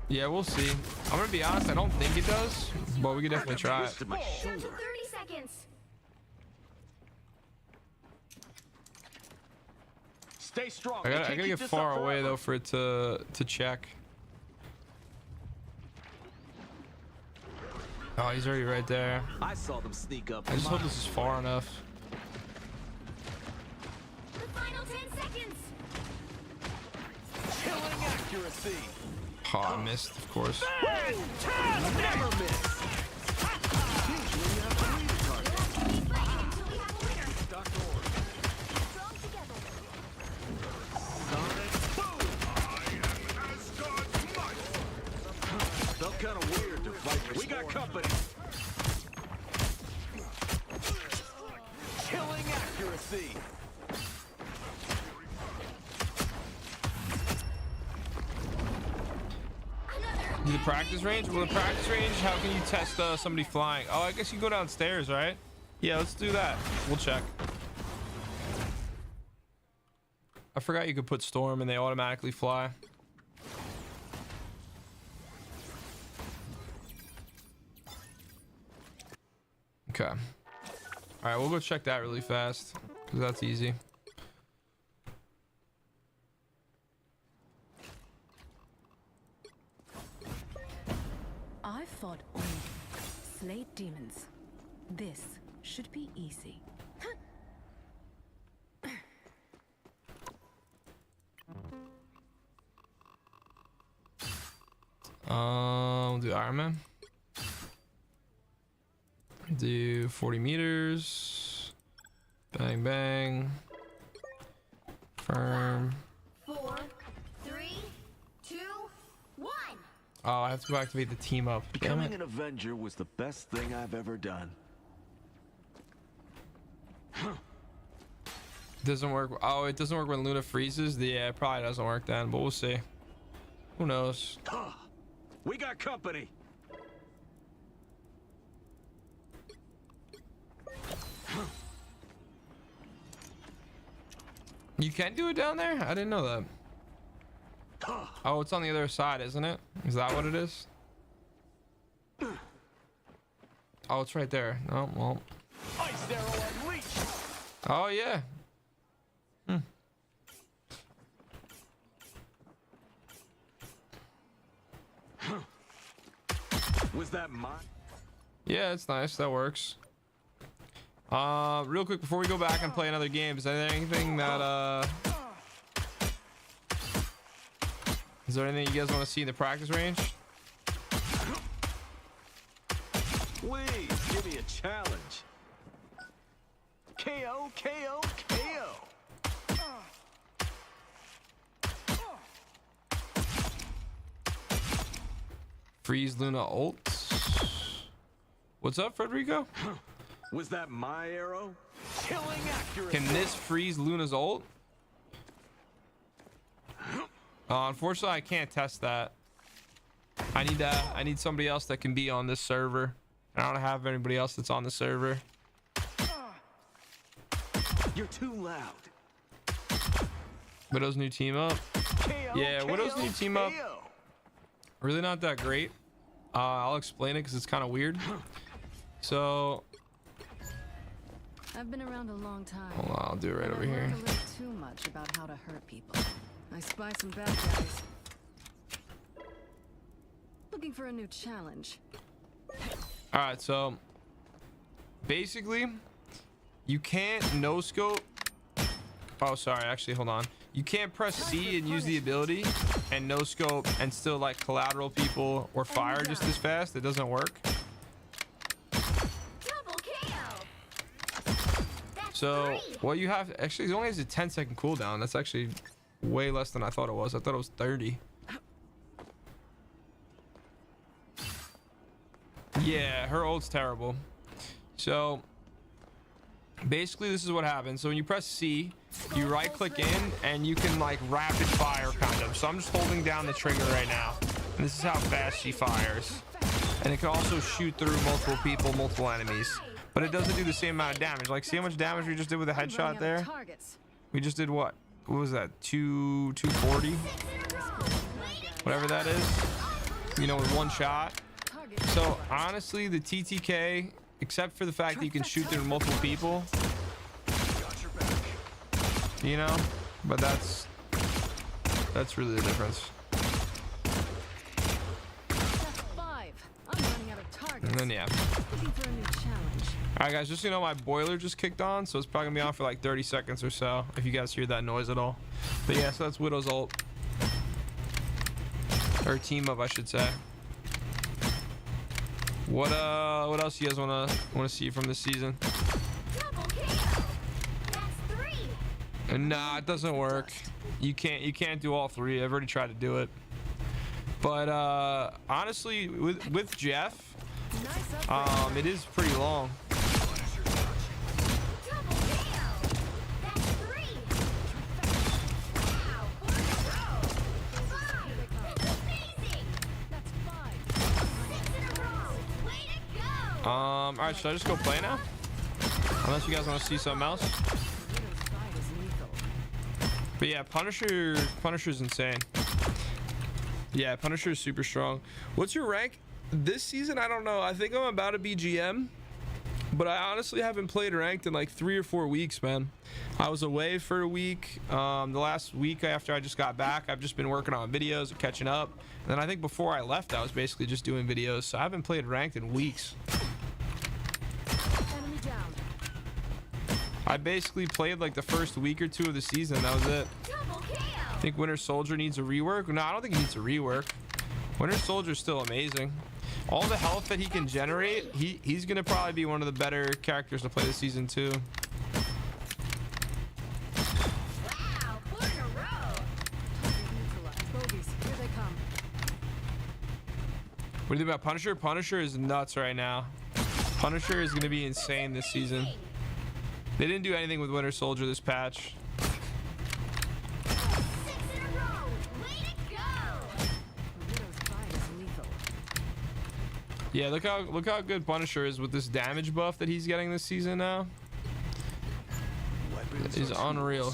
Yeah, we'll see. I'm gonna be honest, I don't think it does, but we can definitely try it. Down to 30 seconds. Stay strong. I gotta get far away though for it to check. Oh, he's already right there. I saw them sneak up. I just hope this is far enough. The final 10 seconds. Killing accuracy. Oh, I missed, of course. Never miss. Usually you have to lead the target. Keep fighting until we have a winner. Dr. Orr. Strong together. Sonic boom. Felt kind of weird to fight. We got company. Killing accuracy. The practice range? Well, the practice range, how can you test somebody flying? Oh, I guess you go downstairs, right? Yeah, let's do that. We'll check. I forgot you could put storm and they automatically fly. Okay. All right, we'll go check that really fast because that's easy. I fought on slayed demons. This should be easy. We'll do Iron Man. Do 40 meters. Bang, bang. Firm. 4, 3, 2, 1. Oh, I have to go activate the team up. Damn Becoming it. an Avenger was the best thing I've ever done. Doesn't work. Oh, it doesn't work when Luna freezes. Yeah, it probably doesn't work then, but we'll see. Who knows? We got company. You can do it down there? I didn't know that. Oh, it's on the other side, isn't it? Is that what it is? Oh, it's right there. No, well. Ice arrow unleashed. Oh, yeah. Was that mine? Yeah, it's nice. That works. Real quick before we go back and play another game, is there anything that is there anything you guys want to see in the practice range? Please give me a challenge. KO, KO, KO. Freeze Luna ult. What's up, Frederico? Was that my arrow? Killing accuracy. Can this freeze Luna's ult? Unfortunately, I can't test that. I need somebody else that can be on this server. I don't have anybody else that's on the server. You're too loud. Widow's new team up. KO, Yeah, KO, Widow's new team up. KO. Really not that great. I'll explain it because it's kind of weird. So, I've been around a long time. hold on, I'll do it right and over I've here. learned a little too much about how to hurt people. I spy some bad guys. Looking for a new challenge. All right, so basically, you can't no scope. Oh, sorry. Actually, hold on. You can't press C and use the ability and no scope and still like collateral people or fire just as fast. It doesn't work. So what you have actually, it only has a 10-second cooldown. That's actually way less than I thought it was. I thought it was 30. Yeah, her ult's terrible. So basically this is what happens. So when you press C, you right click in and you can like rapid fire kind of. So I'm just holding down the trigger right now. And this is how fast she fires. And it can also shoot through multiple people, multiple enemies. But it doesn't do the same amount of damage. Like, see how much damage we just did with a headshot there? We just did what? What was that? 240? Whatever that is. You know, with one shot. So, honestly, the TTK, except for the fact that you can shoot through multiple people, you know, but that's really the difference. And then, yeah. Alright guys, just so you know, my boiler just kicked on, so it's probably gonna be on for like 30 seconds or so, if you guys hear that noise at all. But yeah, so that's Widow's ult. Or team up, I should say. What else you guys wanna see from this season? Nah, it doesn't work. You can't do all three. I've already tried to do it. But honestly, with Jeff, it is pretty long. Alright, should I just go play now? Unless you guys want to see something else. But yeah, Punisher's insane. Yeah, Punisher is super strong. What's your rank this season? I don't know. I think I'm about to be GM, but I honestly haven't played ranked in like 3 or 4 weeks, man. I was away for a week. The last week after I just got back, I've just been working on videos and catching up. And then I think before I left, I was basically just doing videos. So I haven't played ranked in weeks. I basically played like the first week or 2 of the season. That was it. I think Winter Soldier needs a rework. No, I don't think he needs a rework. Winter Soldier's still amazing. All the health that he can generate, he's gonna probably be one of the better characters to play this season too. Wow, 4 in a row. What do you think about Punisher? Punisher is nuts right now. Punisher is gonna be insane this season. They didn't do anything with Winter Soldier this patch. 6 in a row. Way to go. Yeah, look how good Punisher is with this damage buff that he's getting this season now. He's unreal.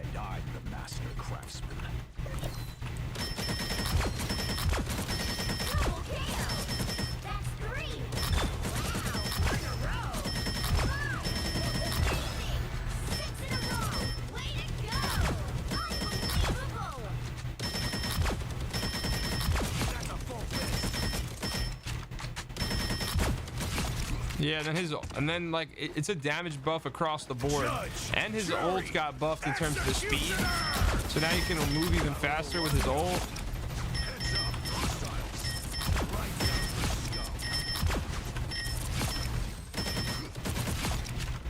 And I'm the master craftsman. Double kill. That's 3. Wow, 4 in a row. 6 in a row. Way to go. Unbelievable. That's a full fist. Yeah, and then like it's a damage buff across the board, and his ult got buffed in terms of the speed. So now you can move even faster with his ult.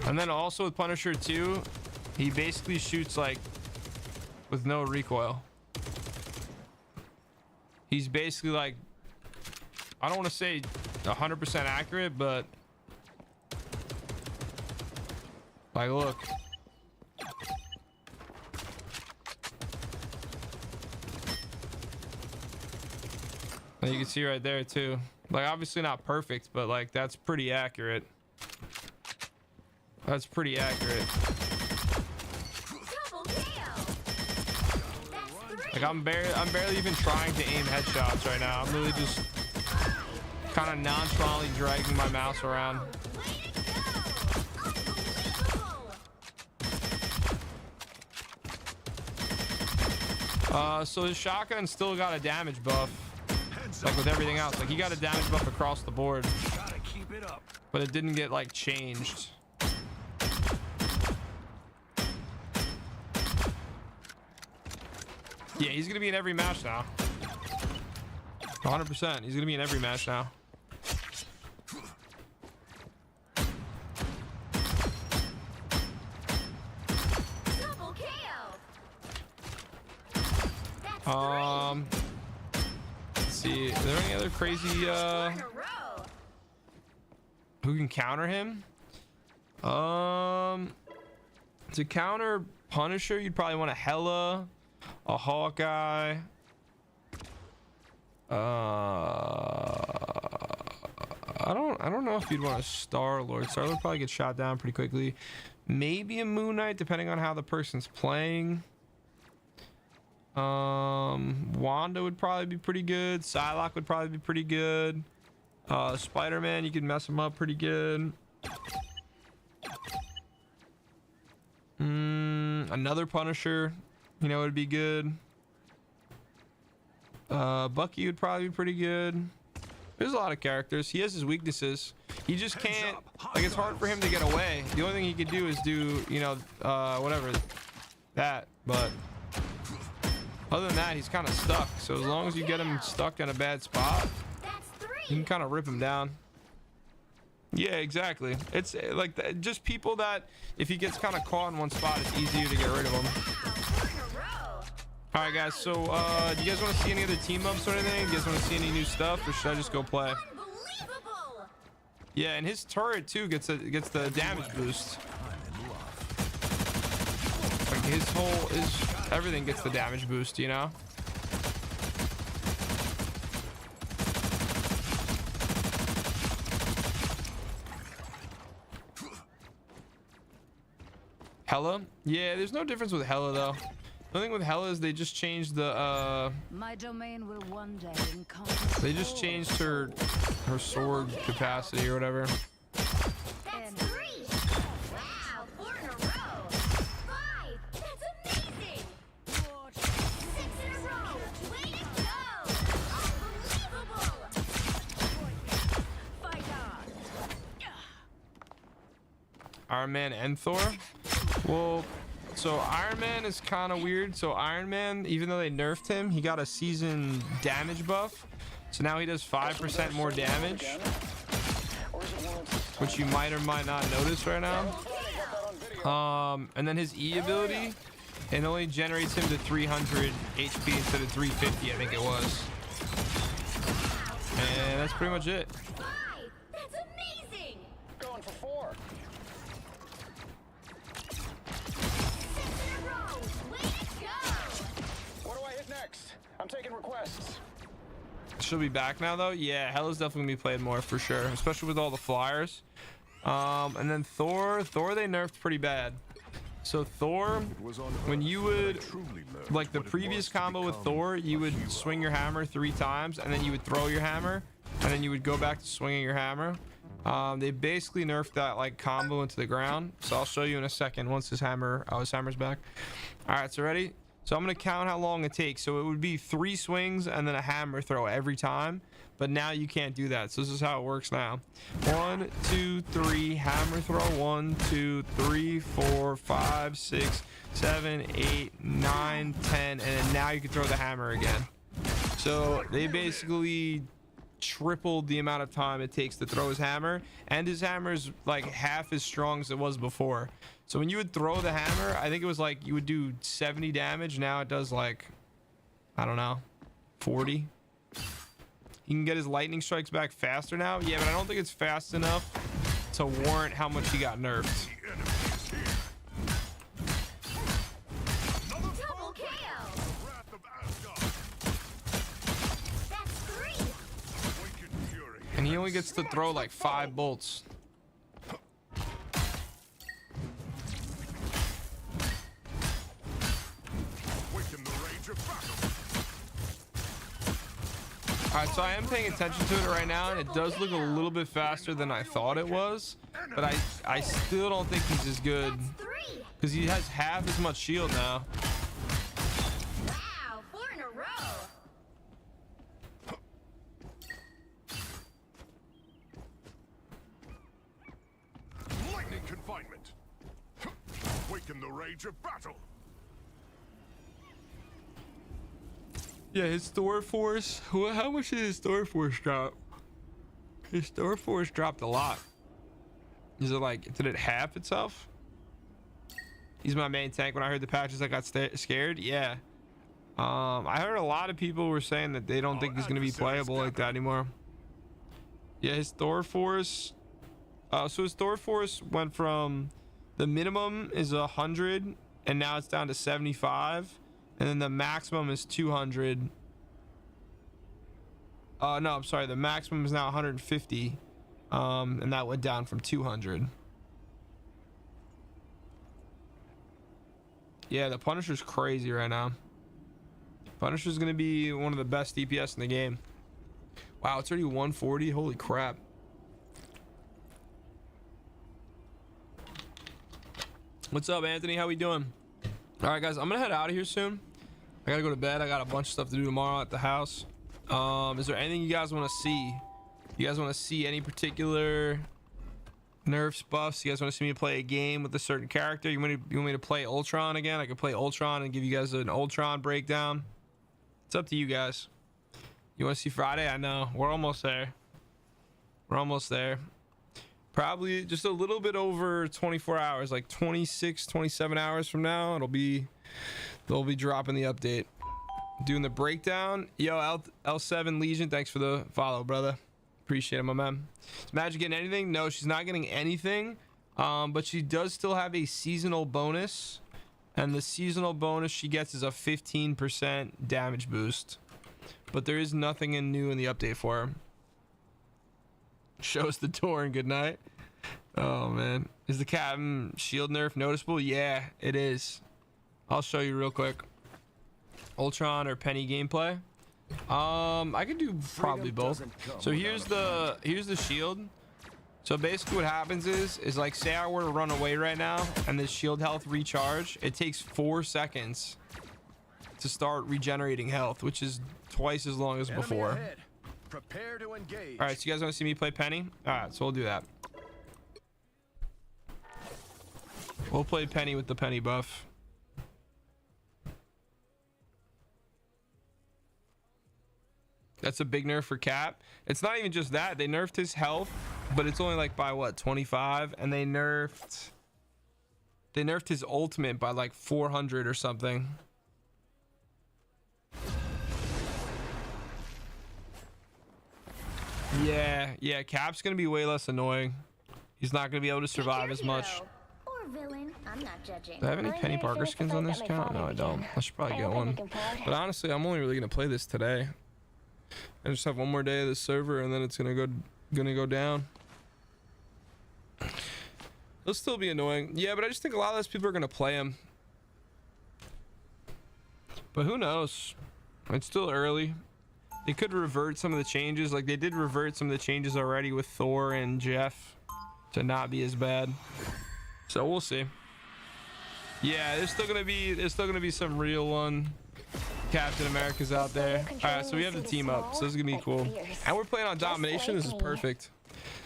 And then also with Punisher 2, he basically shoots like with no recoil. He's basically like, I don't want to say 100% accurate, but like, look. And you can see right there too. Like, obviously not perfect, but like that's pretty accurate. That's pretty accurate. Double kill. That's 3. Like I'm barely even trying to aim headshots right now. I'm literally just kind of nonchalantly dragging my mouse around. Way to go. Unbelievable. So his shotgun still got a damage buff, like with everything else. Like he got a damage buff across the board, Gotta keep it up. but it didn't get like changed. Yeah, he's gonna be in every match now. 100%. He's gonna be in every match now. Let's see. Are there any other crazy In a row. who can counter him? To counter Punisher, you'd probably want a Hela, a Hawkeye. I don't know if you'd want a Star-Lord. Star-Lord probably gets shot down pretty quickly. Maybe a Moon Knight, depending on how the person's playing. Wanda would probably be pretty good. Psylocke would probably be pretty good. Spider-Man, you could mess him up pretty good. Another Punisher, you know, would be good. Bucky would probably be pretty good. There's a lot of characters. He has his weaknesses. He just can't, like, it's hard for him to get away. The only thing he could do is do, you know, whatever, that. But other than that, he's kind of stuck. So as long as you get him stuck in a bad spot, That's you 3. can kind of rip him down. Yeah, exactly. It's like just people that if he gets kind of caught in one spot, it's easier to get rid of him. 4 in a row. All right, guys. So, do you guys want to see any other team ups or anything? Do you guys want to see any new stuff, or should I just go play? Unbelievable. Yeah, and his turret too gets the damage boost. Like his everything gets the damage boost, you know. Hela? Yeah, there's no difference with Hela though. The thing with Hela is they just changed the My domain will one day encompass. they just changed her sword capacity or whatever. That's 3. Wow, 4 in a row. 5. That's amazing. 6 in a row. Way to go. Unbelievable. Fight on. Iron Man and Thor? Well, so Iron Man is kind of weird. So Iron Man, even though they nerfed him, he got a season damage buff. So now he does 5% more damage, which you might or might not notice right now. And then his E ability, it only generates him to 300 HP instead of 350, I think it was. And that's pretty much it. 5. That's amazing. Going for 4. 6 in a row. Way to go. What do I hit next? I'm taking requests. She'll be back now though. Yeah, Hela's definitely gonna be played more for sure, especially with all the flyers. And then Thor they nerfed pretty bad. So Thor, when you would, like the previous combo with Thor, you would swing your hammer 3 times and then you would throw your hammer and then you would go back to swinging your hammer. They basically nerfed that like combo into the ground. So I'll show you in a second once his hammer's back. All right, so ready? So I'm gonna count how long it takes. So it would be 3 swings and then a hammer throw every time. But now you can't do that. So this is how it works now. 1, 2, 3, hammer throw. 1, 2, 3, 4, 5, 6, 7, 8, 9, 10, and then now you can throw the hammer again. So they basically tripled the amount of time it takes to throw his hammer, and his hammer is like half as strong as it was before. So when you would throw the hammer, I think it was like you would do 70 damage. Now it does like, I don't know, 40. You can get his lightning strikes back faster now. Yeah, but I don't think it's fast enough to warrant how much he got nerfed. Double kill. That's 3. And he only gets to throw like 5 bolts. Alright, so I am paying attention to it right now, and it does look a little bit faster than I thought it was. But I still don't think he's as good, That's 3. because he has half as much shield now. Wow, 4 in a row. Lightning confinement. Waken the rage of battle. Yeah, his Thor Force. How much did his Thor Force drop? His Thor Force dropped a lot. Is it like, did it half itself? He's my main tank. When I heard the patches, I got scared. Yeah. I heard a lot of people were saying that they don't think he's going to be playable like that anymore. Yeah, his Thor Force. So his Thor Force went from the minimum is 100 and now it's down to 75, and then the maximum is 200. No, I'm sorry. The maximum is now 150, and that went down from 200. Yeah, the Punisher's crazy right now. Punisher's gonna be one of the best DPS in the game. Wow, it's already 140. Holy crap. What's up, Anthony? How we doing? All right, guys, I'm gonna head out of here soon. I gotta go to bed. I got a bunch of stuff to do tomorrow at the house. Is there anything you guys want to see? You guys want to see any particular nerfs, buffs? You guys want to see me play a game with a certain character? You want me to play Ultron again? I could play Ultron and give you guys an Ultron breakdown. It's up to you guys. You want to see Friday? I know. We're almost there. We're almost there. Probably just a little bit over 24 hours, like 26, 27 hours from now, they'll be dropping the update. Doing the breakdown. Yo, L7 Legion, thanks for the follow, brother. Appreciate it, my man. Is Magic getting anything? No, she's not getting anything. But she does still have a seasonal bonus. And the seasonal bonus she gets is a 15% damage boost. But there is nothing new in the update for her. Shows the door and good night. Oh, man. Is the Captain shield nerf noticeable? Yeah, it is. I'll show you real quick. Ultron or Penny gameplay. I could do probably both. So here's the shield. So basically what happens is like, say I were to run away right now and the shield health recharge, it takes 4 seconds to start regenerating health, which is twice as long as before. Prepare to engage. All right, so you guys want to see me play Penny? All right, so we'll do that. We'll play Penny with the Penny buff. That's a big nerf for Cap. It's not even just that. They nerfed his health, but it's only like by what, 25? And they nerfed his ultimate by like 400 or something. Yeah, Cap's gonna be way less annoying. He's not gonna be able to survive as much. Or villain, I'm not judging. Do I have any Penny Parker skins on this account? No, I don't. I should probably get one. But honestly, I'm only really gonna play this today. I just have one more day of this server, and then it's gonna go down. It'll still be annoying. Yeah, but I just think a lot of those people are gonna play him. But who knows? It's still early. They could revert some of the changes. Like they did revert some of the changes already with Thor and Jeff to not be as bad. So we'll see. Yeah, there's still gonna be some real one Captain America's out there. All right, so we have the team up, so this is gonna be cool. And we're playing on domination. This is perfect.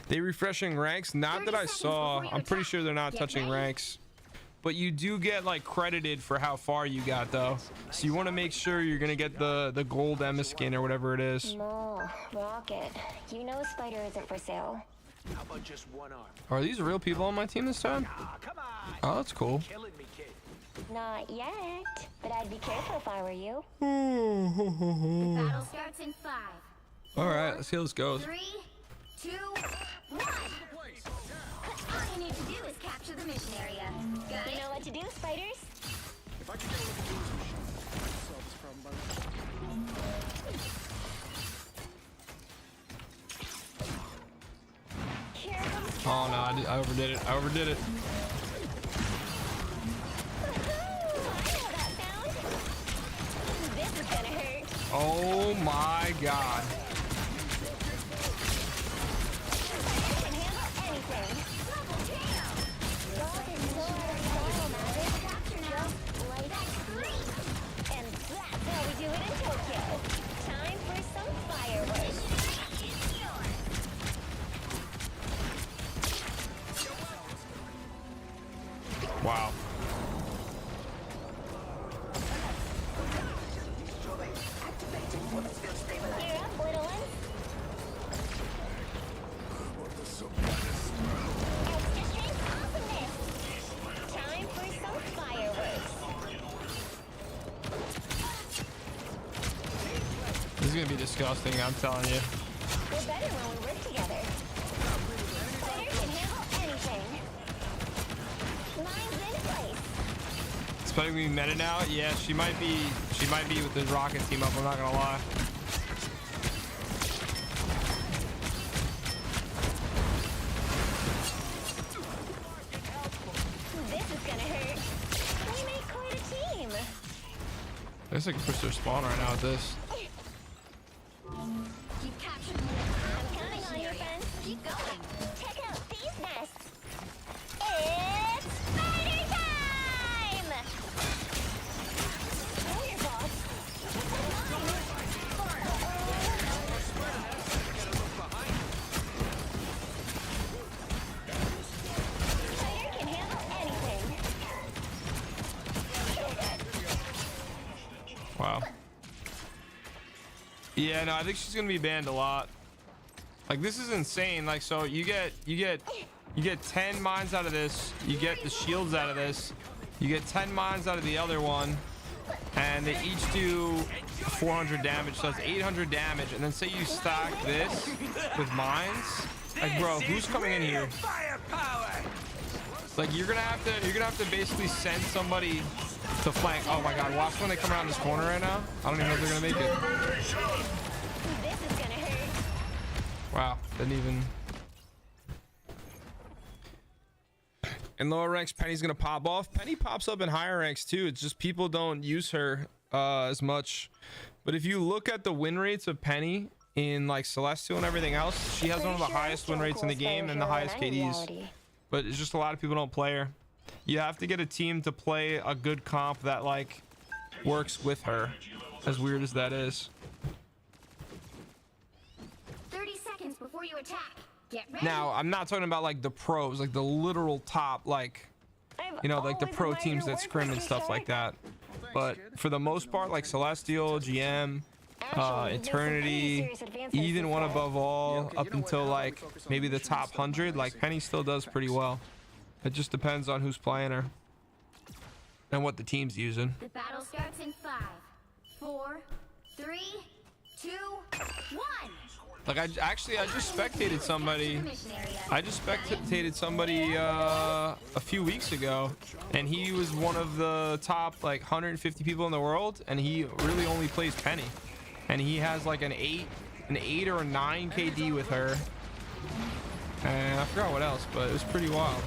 They refreshing ranks. Not that I saw. I'm pretty sure they're not touching ranks. But you do get like credited for how far you got though. So you want to make sure you're gonna get the gold Emma skin or whatever it is. No, Rocket. You know Spider isn't for sale. How about just one arm? Are these real people on my team this time? Come on. Oh, that's cool. Killing me, kid. Not yet, but I'd be careful if I were you. Battle starts in 5. All right, let's see how this goes. 3, 2, 1. All you need to do is capture the mission area. Got You it? know what to do, Spiders? If I could get a look at these machines, I'd solve this problem by now. Here comes Oh no, I overdid it. I overdid it. This is gonna hurt. Oh my god. I can handle anything. Double kill! Rocket sword, magic, Capture now. like That's 3. and that's how we do it in Tokyo. Time for some fireworks. It's yours. Wow. You're up, little one. Extra strength awesomeness. Time for some fireworks. disgusting, I'm telling you. We're better when we work together. Spider can handle anything. Mine's in place. It's probably gonna be meta now. Yeah, she might be with the rocket team up, I'm not gonna lie. This is gonna hurt. We make quite a team. I guess I can push their spawn right now with this. Keep capturing the I'm counting on you, friends. Keep going. Check out these nests. It's spider time! Oh, your boss. Spider can handle anything. Wow. Yeah, no, I think she's gonna be banned a lot. Like, this is insane. Like, so you get 10 mines out of this, you get the shields out of this, you get 10 mines out of the other one, and they each do 400 damage, so that's 800 damage. And then say you stack this with mines, like, bro, who's coming in here? Like, you're gonna have to basically send somebody to flank. Oh my god, watch when they come around this corner right now. I don't even know if they're gonna make it. This is gonna hurt. Wow, didn't even. In lower ranks, Penny's gonna pop off. Penny pops up in higher ranks too. It's just people don't use her as much. But if you look at the win rates of Penny in like Celestial and everything else, she has one of the highest win rates in the game and the highest KDs. But it's just a lot of people don't play her. You have to get a team to play a good comp that like works with her. As weird as that is. 30 seconds before you attack. Get ready. Now, I'm not talking about like the pros, like the literal top, like, you know, like the pro teams that scrim and stuff like that. But for the most part, like Celestial, GM, Eternity, even one above all, up until like maybe the top 100, like Penny still does pretty well. It just depends on who's playing her and what the team's using. The battle starts in 5, 4, 3, 2, 1. Like I just spectated somebody. I just spectated somebody a few weeks ago, and he was one of the top like 150 people in the world, and he really only plays Penny, and he has like an 8 or a 9 KD with her, and I forgot what else, but it was pretty wild.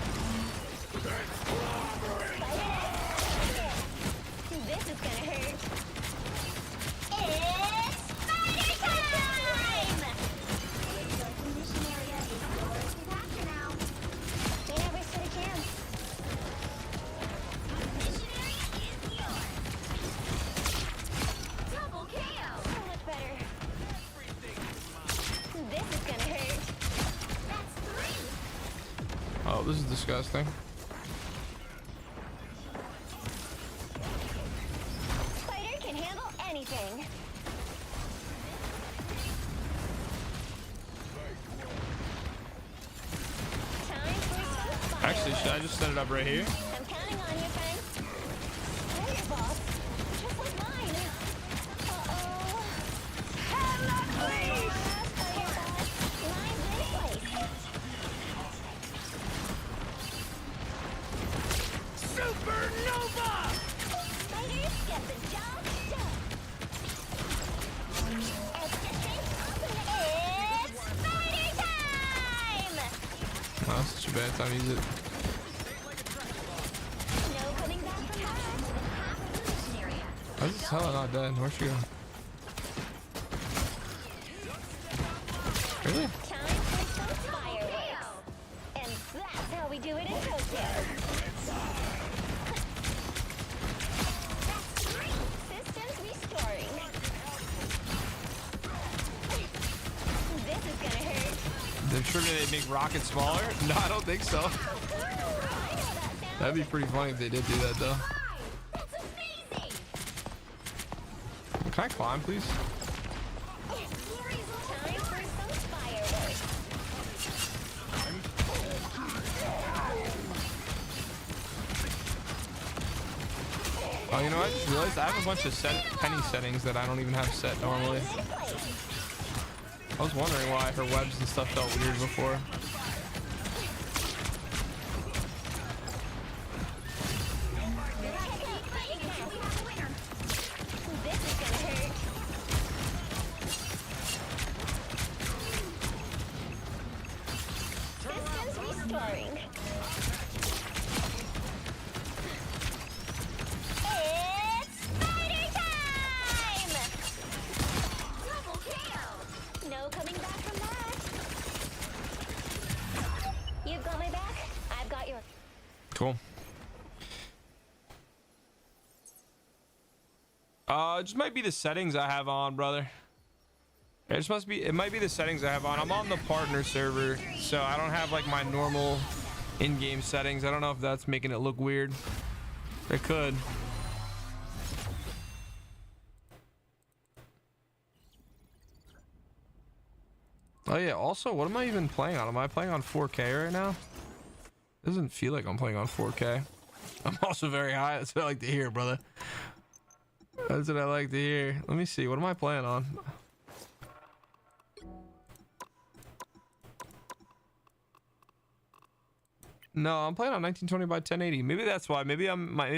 This is gonna hurt. It's spider time! Mission area is yours to capture now. They never stood a chance. Mission area is yours. Double KO. So much better. This is gonna hurt. That's 3. Oh, this is disgusting. Spider can handle anything. Time for some fireworks. Actually, should I just set it up right here? I'm counting on you, friends. They're your boss, just like mine. Uh-oh. Hello, please! Spider boss, mine's in place. Supernova! Spiders get the job done. It's spider time! Oh, that's such a bad time to use it. No coming back from that. Half of the mission area. How's this hella not dead? Where's she going? Really? Time for some fireworks. And that's how we do it in Tokyo. Systems restoring. This is gonna hurt. They're sure they make rockets smaller? No, I don't think so. I know that sound. That'd be pretty funny if they did do that, though. 5. That's amazing. Can I climb, please? Time for some fireworks. Oh, you know what? I just realized I have a bunch of penny settings that I don't even have set normally. I was wondering why her webs and stuff felt weird before. This is gonna hurt. Systems restoring. It's spider time! Double kill. No coming back from that. You've got my back. I've got your. Cool. It just might be the settings I have on, brother. It might be the settings I have on. I'm on the partner server, so I don't have like my normal in-game settings. I don't know if that's making it look weird. It could. Oh yeah, also, what am I even playing on? Am I playing on 4K right now? Doesn't feel like I'm playing on 4K. I'm also very high. That's what I like to hear, brother. That's what I like to hear. Let me see. What am I playing on? No, I'm playing on 1920 by 1080. Maybe that's why. Maybe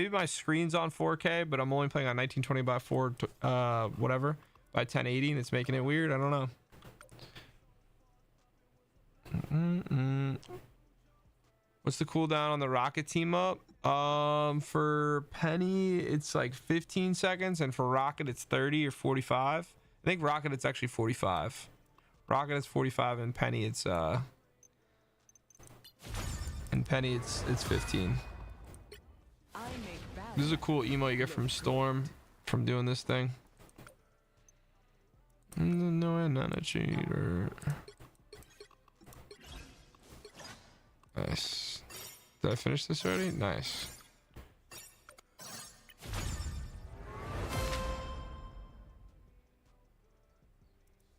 my screen's on 4K, but I'm only playing on 1920 by whatever by 1080, and it's making it weird. I don't know. What's the cooldown on the rocket team up? For Penny, it's like 15 seconds, and for Rocket, it's 30 or 45. I think Rocket, it's actually 45. Rocket, it's 45, and Penny, it's 15. This is a cool emo you get from Storm from doing this thing. No, I'm not a cheater. Nice. Did I finish this already? Nice.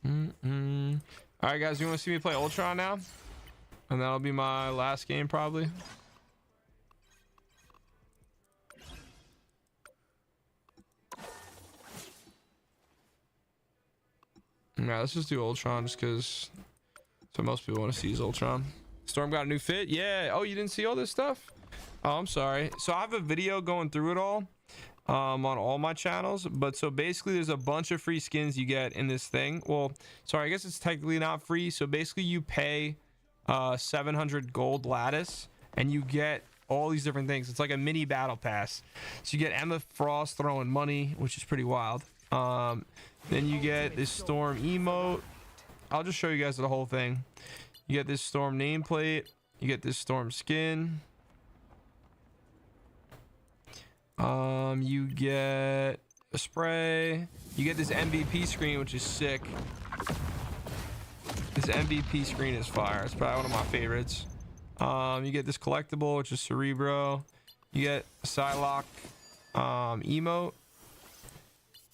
All right, guys, you want to see me play Ultron now? And that'll be my last game, probably. Yeah, let's just do Ultron just because that's what most people want to see is Ultron. Storm got a new fit. Yeah. Oh, you didn't see all this stuff? Oh, I'm sorry. So I have a video going through it all on all my channels. But so basically there's a bunch of free skins you get in this thing. Well, sorry, I guess it's technically not free. So basically you pay 700 gold lattice and you get all these different things. It's like a mini battle pass. So you get Emma Frost throwing money, which is pretty wild. Then you get this Storm emote. I'll just show you guys the whole thing. You get this Storm nameplate. You get this Storm skin. You get a spray. You get this MVP screen, which is sick. This MVP screen is fire. It's probably one of my favorites. You get this collectible, which is Cerebro. You get a Psylocke emote.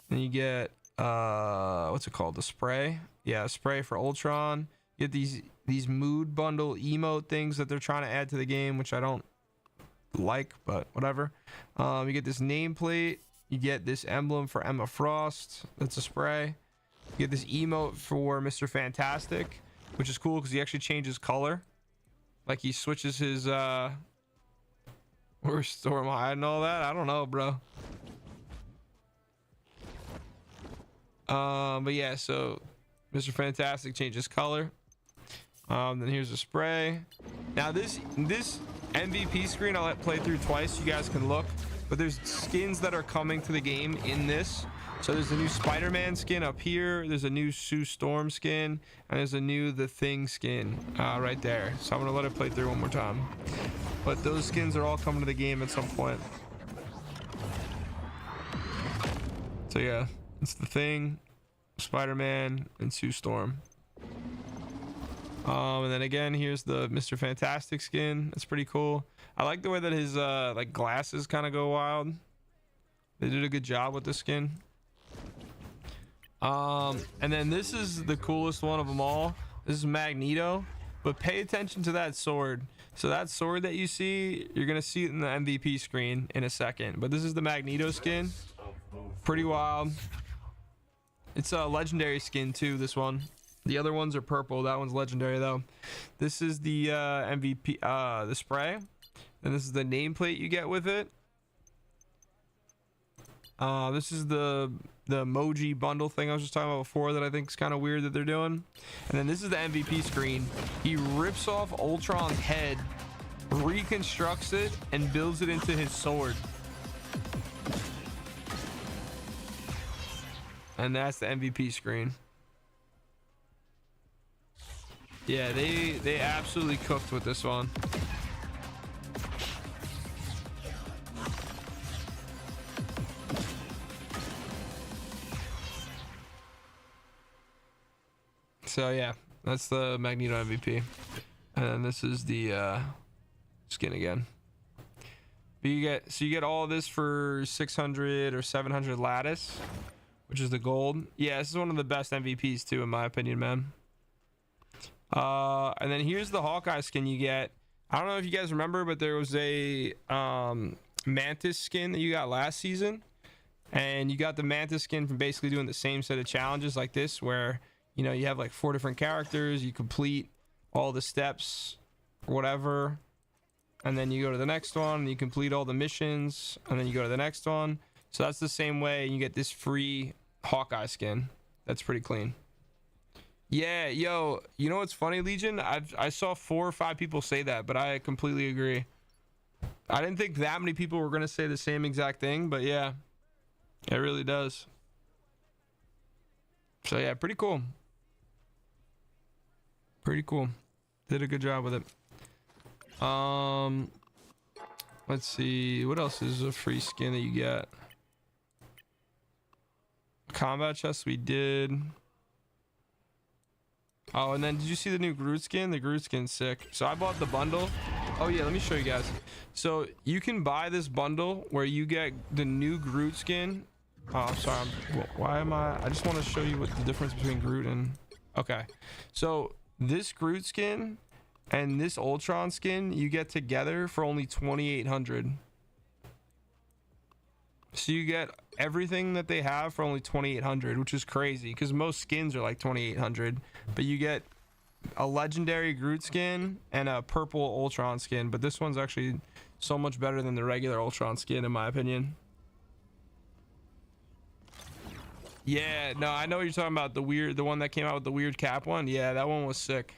Then you get what's it called? The spray. Yeah, a spray for Ultron. You get these mood bundle emote things that they're trying to add to the game, which I don't like, but whatever. You get this nameplate. You get this emblem for Emma Frost. That's a spray. You get this emote for Mr. Fantastic, which is cool because he actually changes color. Like he switches his where's Storm hide and all that. I don't know, bro. But yeah, so Mr. Fantastic changes color. Then here's a spray. Now this MVP screen I'll play through twice. You guys can look, but there's skins that are coming to the game in this. So there's a new Spider-Man skin up here. There's a new Sue Storm skin, and there's a new The Thing skin right there. So I'm gonna let it play through one more time. But those skins are all coming to the game at some point. So yeah, it's The Thing, Spider-Man, and Sue Storm. And then again, here's the Mr. Fantastic skin. That's pretty cool. I like the way that his like glasses kind of go wild. They did a good job with the skin. And then this is the coolest one of them all. This is Magneto. But pay attention to that sword. So that sword that you see, you're gonna see it in the MVP screen in a second. But this is the Magneto skin. Pretty wild. It's a legendary skin too, this one. The other ones are purple. That one's legendary though. This is the MVP, the spray. And this is the nameplate you get with it. This is the emoji bundle thing I was just talking about before that I think is kind of weird that they're doing. And then this is the MVP screen. He rips off Ultron's head, reconstructs it, and builds it into his sword. And that's the MVP screen. Yeah, they absolutely cooked with this one. So yeah, that's the Magneto MVP. And then this is the skin again. But you get all of this for 600 or 700 lattice, which is the gold. Yeah, this is one of the best MVPs too, in my opinion, man. And then here's the Hawkeye skin you get. I don't know if you guys remember, but there was a Mantis skin that you got last season. And you got the Mantis skin from basically doing the same set of challenges like this, where you know, you have like 4 different characters, you complete all the steps or whatever, and then you go to the next one and you complete all the missions, and then you go to the next one. So that's the same way, and you get this free Hawkeye skin. That's pretty clean. Yeah, yo, you know what's funny, Legion? I saw 4 or 5 people say that, but I completely agree. I didn't think that many people were gonna say the same exact thing, but yeah, it really does. So yeah, pretty cool. Pretty cool. Did a good job with it. Let's see, what else is a free skin that you get? Combat chest we did. Oh, and then did you see the new Groot skin? The Groot skin's sick. So I bought the bundle. Oh yeah, let me show you guys. So you can buy this bundle where you get the new Groot skin. Oh, I'm sorry. Why am I just want to show you what the difference between Groot and... Okay. So this Groot skin and this Ultron skin you get together for only 2,800. So you get everything that they have for only 2,800, which is crazy because most skins are like 2,800. But you get a legendary Groot skin and a purple Ultron skin. But this one's actually so much better than the regular Ultron skin, in my opinion. Yeah, no, I know what you're talking about. The one that came out with the weird cap one. Yeah, that one was sick.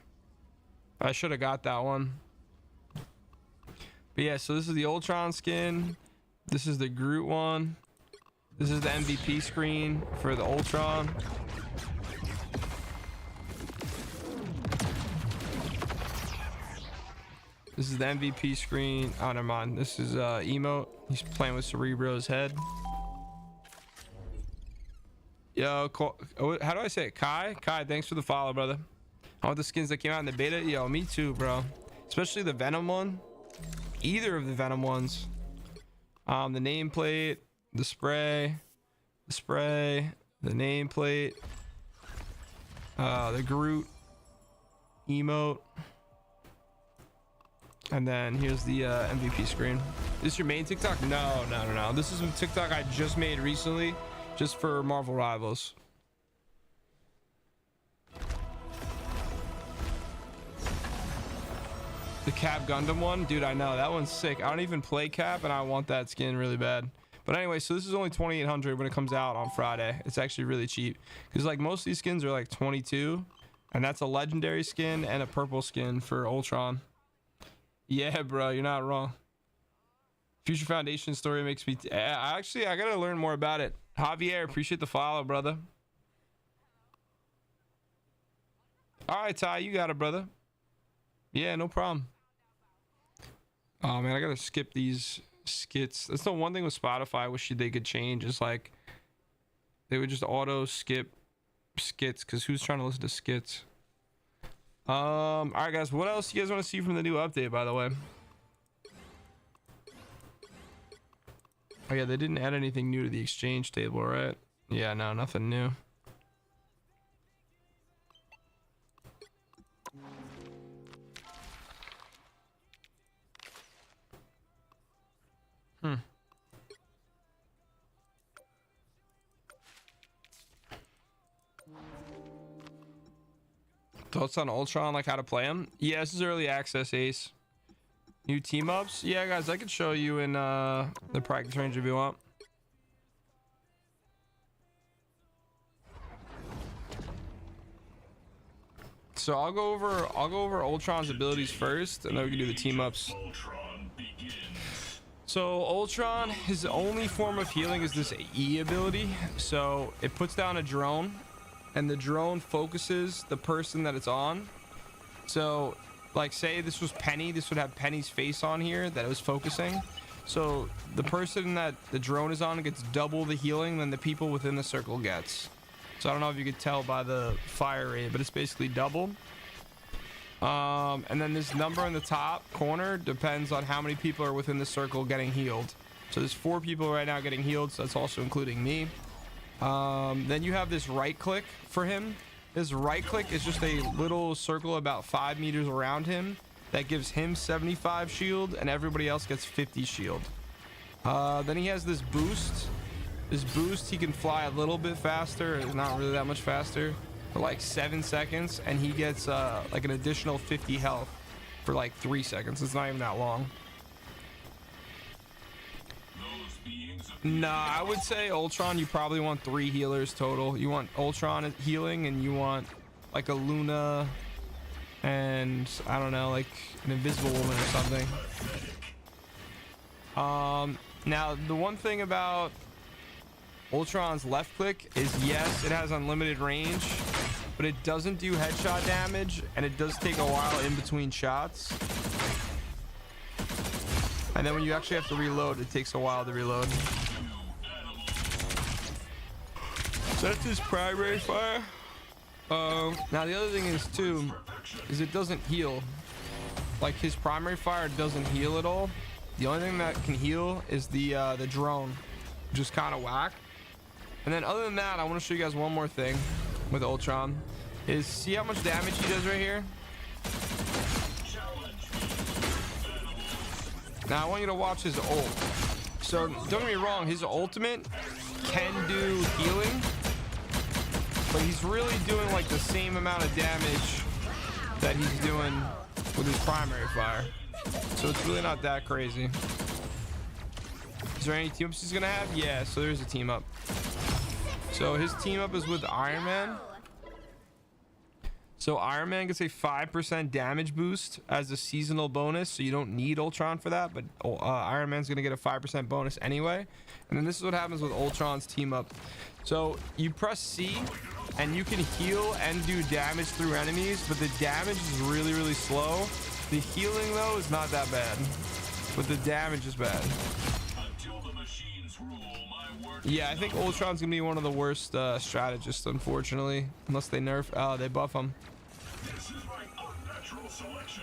I should have got that one. But yeah, so this is the Ultron skin. This is the Groot one. This is the MVP screen for the Ultron. This is the MVP screen. Oh, never mind. This is emote. He's playing with Cerebro's head. Yo, how do I say it? Kai, thanks for the follow, brother. I want the skins that came out in the beta. Yo, me too, bro. Especially the Venom one. Either of the Venom ones. The nameplate, the spray, the nameplate, the Groot emote, and then here's the MVP screen. Is this your main TikTok? No. This is a TikTok I just made recently, just for Marvel Rivals. The Cap Gundam one, dude, I know that one's sick. I don't even play Cap and I want that skin really bad. But anyway, so this is only 2,800 when it comes out on Friday. It's actually really cheap because like most of these skins are like 22, and that's a legendary skin and a purple skin for Ultron. Yeah, bro, you're not wrong. Future Foundation story makes me I gotta learn more about it. Javier, appreciate the follow, brother. All right, Ty, you got it, brother. Yeah, no problem. Oh man, I gotta skip these skits. That's the one thing with Spotify I wish they could change, is like they would just auto skip skits, because who's trying to listen to skits? All right, guys, what else you guys want to see from the new update, by the way? Oh yeah, they didn't add anything new to the exchange table, right? Yeah, no, nothing new. Notes on Ultron, like how to play him. Yeah, this is early access, Ace. New team ups. Yeah, guys, I could show you in the practice range if you want. So I'll go over Ultron's abilities first, and then we can do the team ups. So Ultron, his only form of healing is this E ability. So it puts down a drone, and the drone focuses the person that it's on. So like say this was Penny, this would have Penny's face on here that it was focusing. So the person that the drone is on gets double the healing than the people within the circle gets. So I don't know if you could tell by the fire rate, but it's basically double. And then this number in the top corner depends on how many people are within the circle getting healed. So there's 4 people right now getting healed, so that's also including me. Then you have this right click for him. This right click is just a little circle about 5 meters around him that gives him 75 shield and everybody else gets 50 shield. Then he has this boost. This boost, he can fly a little bit faster, not really that much faster, for like 7 seconds, and he gets like an additional 50 health for like 3 seconds. It's not even that long. Nah, I would say Ultron, you probably want 3 healers total. You want Ultron healing, and you want like a Luna, and I don't know, like an Invisible Woman or something. Now the one thing about Ultron's left click is, yes, it has unlimited range, but it doesn't do headshot damage, and it does take a while in between shots. And then when you actually have to reload, it takes a while to reload. So that's his primary fire. Now the other thing is too, is it doesn't heal. Like his primary fire doesn't heal at all. The only thing that can heal is the drone, which is kind of whack. And then other than that, I want to show you guys one more thing with Ultron. Is see how much damage he does right here? Now I want you to watch his ult. So don't get me wrong, his ultimate can do healing, but he's really doing like the same amount of damage that he's doing with his primary fire. So it's really not that crazy. Is there any team ups he's gonna have? Yeah, so there's a team up. So his team up is with Iron Man. So Iron Man gets a 5% damage boost as a seasonal bonus, so you don't need Ultron for that, but Iron Man's gonna get a 5% bonus anyway. And then this is what happens with Ultron's team up. So you press C and you can heal and do damage through enemies, but the damage is really, really slow. The healing though is not that bad, but the damage is bad. Yeah, I think Ultron's gonna be one of the worst strategists, unfortunately, unless they nerf, they buff him. This is my unnatural selection.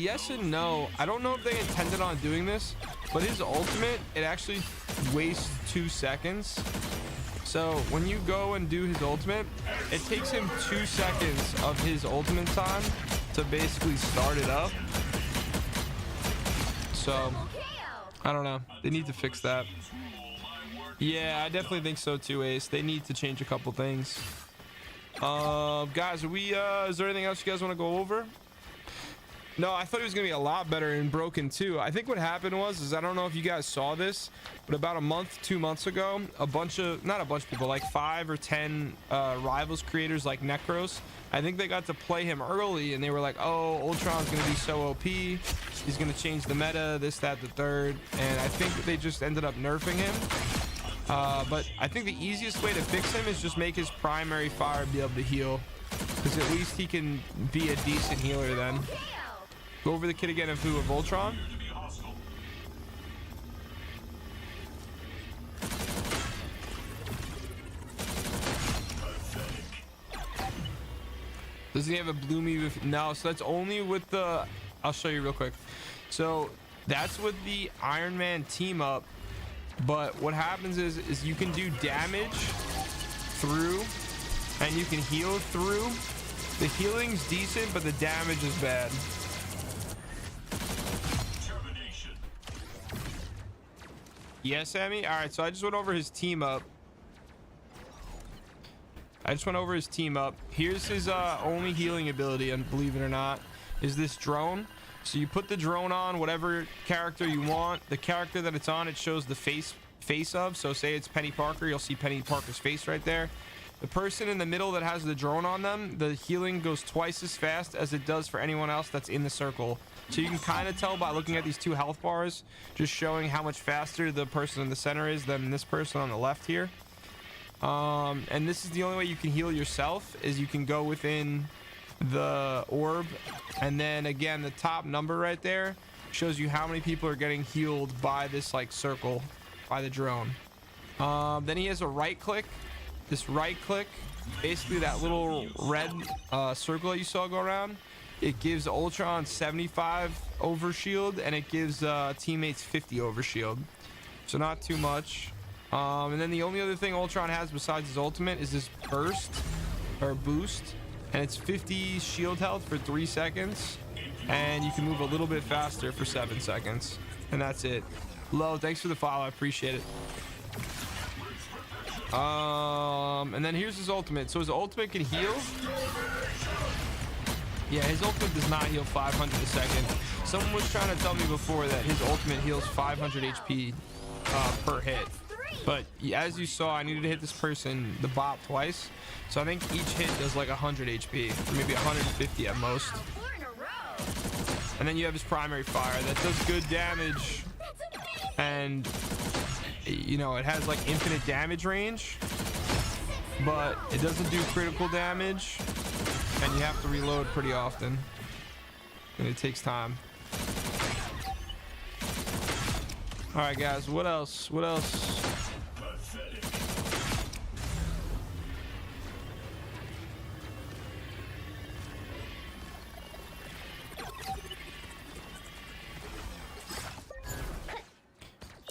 Yes and no. I don't know if they intended on doing this, but his ultimate, it actually wastes 2 seconds. So when you go and do his ultimate, it takes him 2 seconds of his ultimate time to basically start it up. So I don't know, they need to fix that. Yeah, I definitely think so too, Ace. They need to change a couple things. Guys, are we is there anything else you guys want to go over? No, I thought he was gonna be a lot better in Broken too. I think what happened was, I don't know if you guys saw this, but about a month, 2 months ago, not a bunch of people, like 5 or 10 Rivals creators like Necros, I think they got to play him early, and they were like, oh, Ultron's gonna be so OP, he's gonna change the meta, this, that, the third, and I think they just ended up nerfing him. But I think the easiest way to fix him is just make his primary fire be able to heal, because at least he can be a decent healer then. Go over the kit again of who? Of Ultron? Doesn't he have a bloomy? No, so that's only with the... I'll show you real quick. So that's with the Iron Man team up. But what happens is you can do damage through and you can heal through. The healing's decent, but the damage is bad. Yes, Sammy? All right, so I just went over his team up. I just went over his team up. Here's his only healing ability, and believe it or not, is this drone. So you put the drone on whatever character you want. The character that it's on, it shows the face of. So say it's Penny Parker, you'll see Penny Parker's face right there. The person in the middle that has the drone on them, the healing goes twice as fast as it does for anyone else that's in the circle. So you can kind of tell by looking at these 2 health bars, just showing how much faster the person in the center is than this person on the left here. And this is the only way you can heal yourself, is you can go within the orb, and then again the top number right there shows you how many people are getting healed by this like circle, by the drone. Then he has a right click. This right click, basically that little red circle that you saw go around, it gives Ultron 75 overshield, and it gives teammates 50 overshield, so not too much. And then the only other thing Ultron has besides his ultimate is this burst or boost, and it's 50 shield health for 3 seconds, and you can move a little bit faster for 7 seconds, and that's it. Lo, thanks for the follow, I appreciate it. And then here's his ultimate. So his ultimate can heal. Yeah, his ultimate does not heal 500 a second. Someone was trying to tell me before that his ultimate heals 500 HP per hit. But as you saw, I needed to hit this person, the bot, twice. So I think each hit does like 100 HP, or maybe 150 at most. And then you have his primary fire that does good damage, and you know, it has like infinite damage range, but it doesn't do critical damage, and you have to reload pretty often, and it takes time. All right, guys, what else?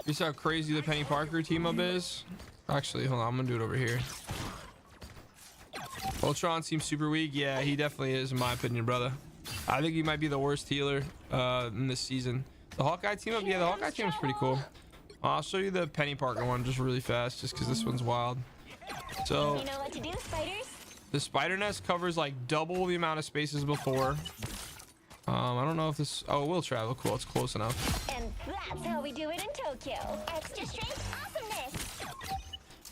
You see how crazy the Penny Parker team up is? Actually, hold on, I'm gonna do it over here. Ultron seems super weak. Yeah, he definitely is, in my opinion, brother. I think he might be the worst healer in this season. The Hawkeye team up, yeah, the Hawkeye team is pretty cool. I'll show you the Penny Parker one just really fast, just because this one's wild. So You know what to do, spiders? the spider nest covers like double the amount of spaces before. I don't know if this, oh, it will travel. Cool, it's close enough. And that's how we do it in Tokyo. Extra strength awesomeness.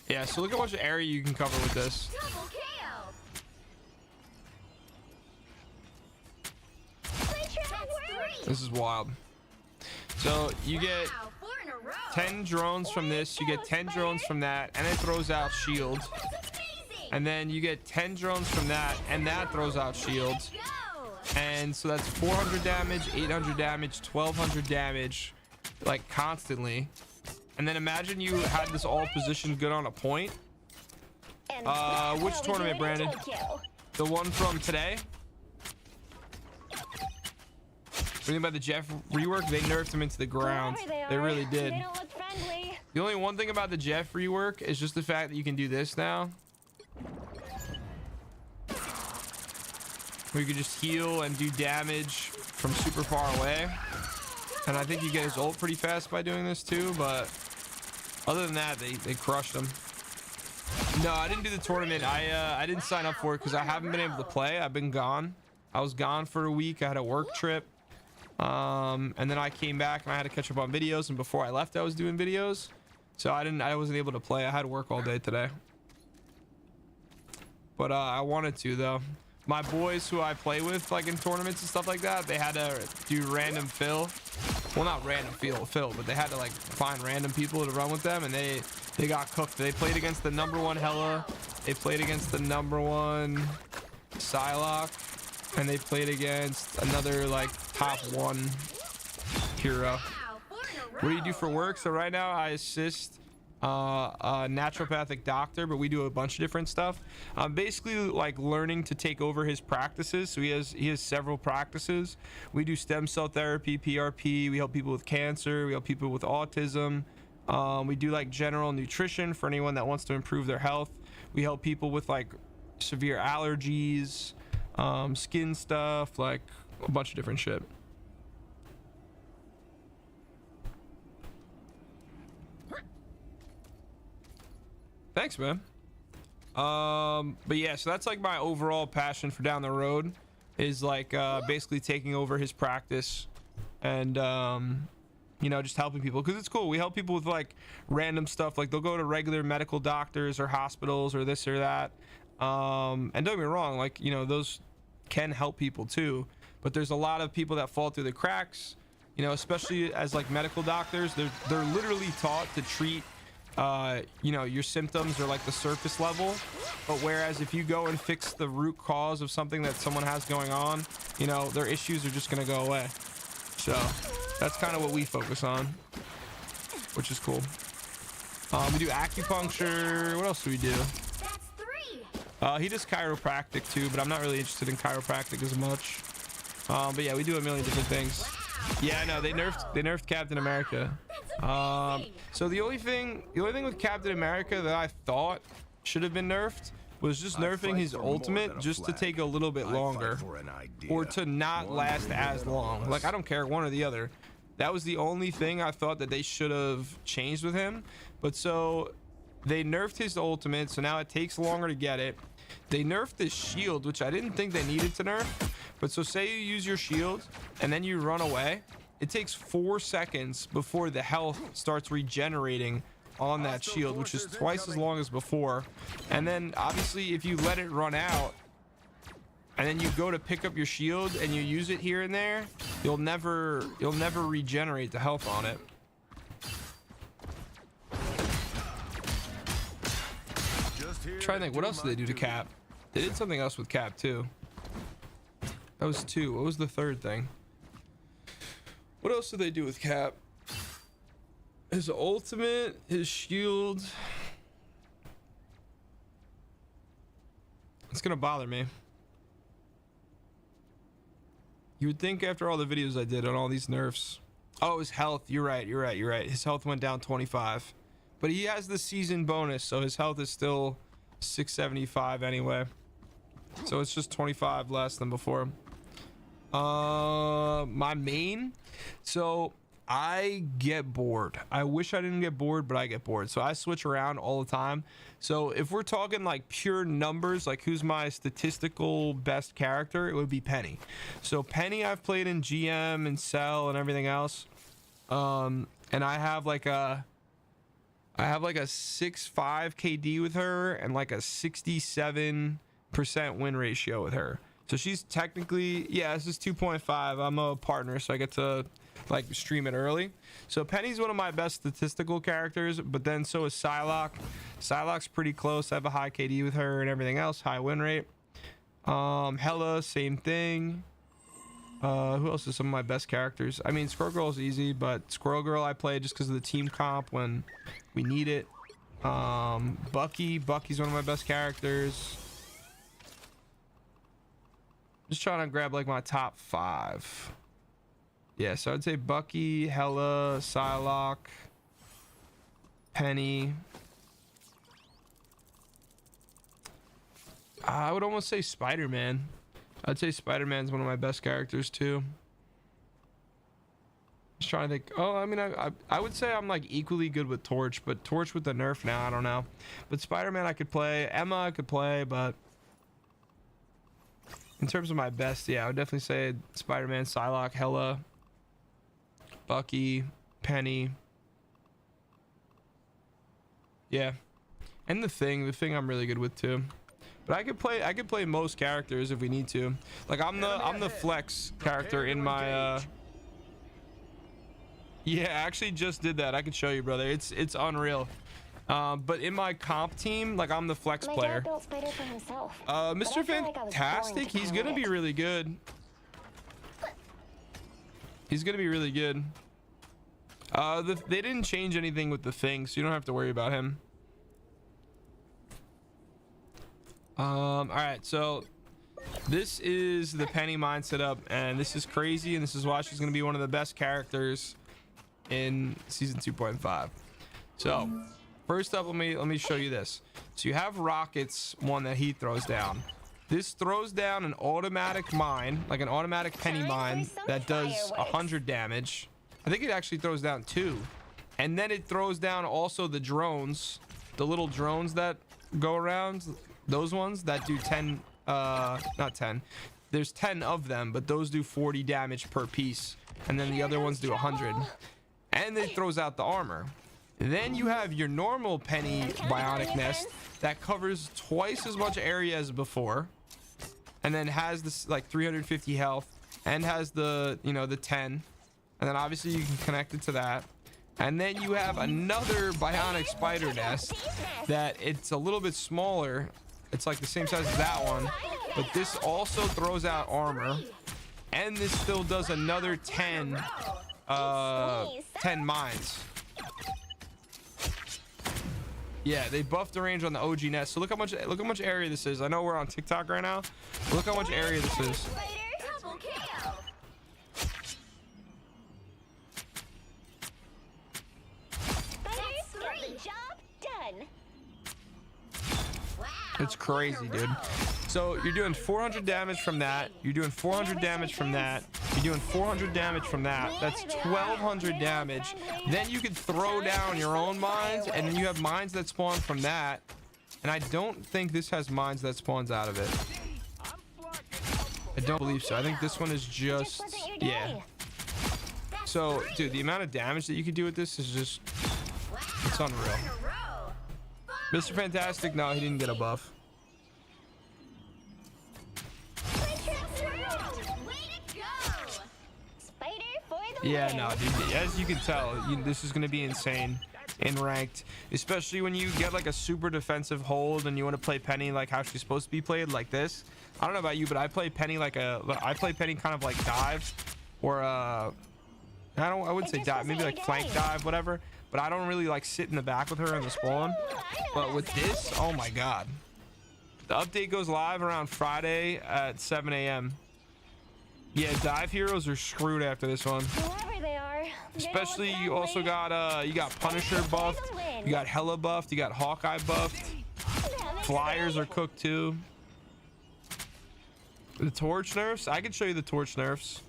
Yeah, so look at how much area you can cover with this. Double KO. Play triple word. This is wild. So you get Wow, 4 in a row. 10 drones from this, you get 10 drones from that, and it throws out shields. That's amazing. And then you get 10 drones from that, and that throws out shields. Go. And so that's 400 damage, 800 damage, 1200 damage, like constantly. And then imagine you had this all positioned good on a point. And that's which how we tournament, do it in Brandon? Tokyo. The one from today. What do you think about the Jeff rework? They nerfed him into the ground. Whoever They are, really did. They don't look friendly. The only one thing about the Jeff rework is just the fact that you can do this now. Where you can just heal and do damage from super far away. And I think you get his ult pretty fast by doing this too, but other than that, they crushed him. No, I didn't do the tournament. I didn't sign up for it because I haven't been able to play. I've been gone. I was gone for a week. I had a work trip. And then I came back and I had to catch up on videos, and before I left I was doing videos, so I wasn't able to play. I had work all day today, but I wanted to though. My boys who I play with like in tournaments and stuff like that, they had to do random fill. Well, not random fill, but they had to like find random people to run with them, and they got cooked. They played against the #1 Hela, they played against the #1 Psylocke, and they played against another like top 1 hero. Wow, 4 in a row. What do you do for work? So right now I assist a naturopathic doctor, but we do a bunch of different stuff. I'm basically like learning to take over his practices. So he has several practices. We do stem cell therapy, PRP. We help people with cancer. We help people with autism. We do like general nutrition for anyone that wants to improve their health. We help people with like severe allergies, skin stuff, like a bunch of different shit. Thanks, man. But yeah, so that's like my overall passion for down the road is like basically taking over his practice and you know, just helping people, because it's cool. We help people with like random stuff, like they'll go to regular medical doctors or hospitals or this or that, and don't get me wrong, like, you know, those can help people too, but there's a lot of people that fall through the cracks, you know, especially as like medical doctors. They're literally taught to treat you know, your symptoms are like the surface level, but whereas if you go and fix the root cause of something that someone has going on, you know, their issues are just gonna go away. So that's kind of what we focus on, which is cool. We do acupuncture. What else do we do? That's 3. He does chiropractic too, but I'm not really interested in chiropractic as much. But yeah, we do a million different things. Yeah, no, they nerfed Captain America. So the only thing with Captain America that I thought should have been nerfed was just nerfing his ultimate just to take a little bit longer, or to not last as long. Like, I don't care, one or the other. That was the only thing I thought that they should have changed with him. But so they nerfed his ultimate, so now it takes longer to get it. They nerfed his shield, which I didn't think they needed to nerf. But so say you use your shield and then you run away, it takes 4 seconds before the health starts regenerating on that shield, which is twice as long as before. And then obviously if you let it run out and then you go to pick up your shield and you use it here and there, you'll never regenerate the health on it. Trying to think, what else did they do to Cap? They did something else with Cap too. That was 2. What was the third thing? What else did they do with Cap? His ultimate, his shield. It's gonna bother me. You would think after all the videos I did on all these nerfs. Oh, his health. You're right. His health went down 25. But he has the season bonus, so his health is still 675 anyway. So it's just 25 less than before. My main. So I get bored. I wish I didn't get bored, but I get bored. So I switch around all the time. So if we're talking like pure numbers, like who's my statistical best character, it would be Penny. So Penny I've played in GM and Cell and everything else. And I have like a 6.5 KD with her and like a 67% win ratio with her. So she's technically, yeah, this is 2.5. I'm a partner, so I get to like stream it early. So Penny's one of my best statistical characters, but then so is Psylocke. Psylocke's pretty close. I have a high KD with her and everything else, high win rate. Hela, same thing. Who else is some of my best characters? I mean, Squirrel Girl is easy, but Squirrel Girl I play just because of the team comp when we need it. Bucky's one of my best characters. Just trying to grab like my top 5. Yeah, so I'd say Bucky, Hela, Psylocke, Penny. I would almost say Spider-Man. I'd say Spider-Man's one of my best characters too. Just trying to think. Oh, I mean, I would say I'm like equally good with Torch, but Torch with the nerf now, I don't know. But Spider-Man I could play. Emma I could play, but in terms of my best, yeah, I would definitely say Spider-Man, Psylocke, Hela, Bucky, Penny. Yeah. And the thing I'm really good with too. But I could play most characters if we need to. Like I'm the flex character in my yeah, I actually just did that. I could show you, brother. It's unreal. But in my comp team, like I'm the flex player. Mr. Fantastic, he's gonna be really good. He's gonna be really good. They didn't change anything with the thing, so you don't have to worry about him. All right, so this is the Penny mine setup, and this is crazy, and this is why she's gonna be one of the best characters in season 2.5. So first up, let me show you this. So you have rockets, one that he throws down. This throws down an automatic mine, like an automatic Penny mine that does 100 damage. I think it actually throws down 2, and then it throws down also the drones, the little drones that go around, those ones that do 10, not 10, there's 10 of them, but those do 40 damage per piece, and then the other ones do 100, and it throws out the armor. Then you have your normal penny bionic nest that covers twice as much area as before, and then has this like 350 health, and has the, you know, the 10, and then obviously you can connect it to that. And then you have another bionic spider nest that it's a little bit smaller. It's like the same size as that one, but this also throws out armor, and this still does another 10 mines. Yeah, they buffed the range on the OG nest. So look how much area this is. I know we're on TikTok right now. Look how much area this is. Double kill. Spiders get the job done. Wow. It's crazy, dude. So you're doing 400 damage from that. You're doing 400 damage from that. You're doing 400 damage from that. That's 1200 damage. Then you could throw down your own mines, and then you have mines that spawn from that. And I don't think this has mines that spawns out of it. I don't believe so. I think this one is just, yeah. So, dude, the amount of damage that you could do with this is just, it's unreal. Mr. Fantastic, no, he didn't get a buff. Yeah, no, dude, as you can tell, this is going to be insane in ranked, especially when you get like a super defensive hold and you want to play Penny like how she's supposed to be played, like this. I don't know about you, but I play Penny like I play Penny kind of like dive, or I wouldn't say dive, maybe like flank dive, whatever, but I don't really like sit in the back with her in the spawn. But with this, oh my god, the update goes live around Friday at 7 a.m. Yeah, dive heroes are screwed after this one. Whoever they are, especially you also got you got Punisher buffed, you got Hella buffed, you got Hawkeye buffed, Flyers are cooked too. The torch nerfs, I can show you the torch nerfs.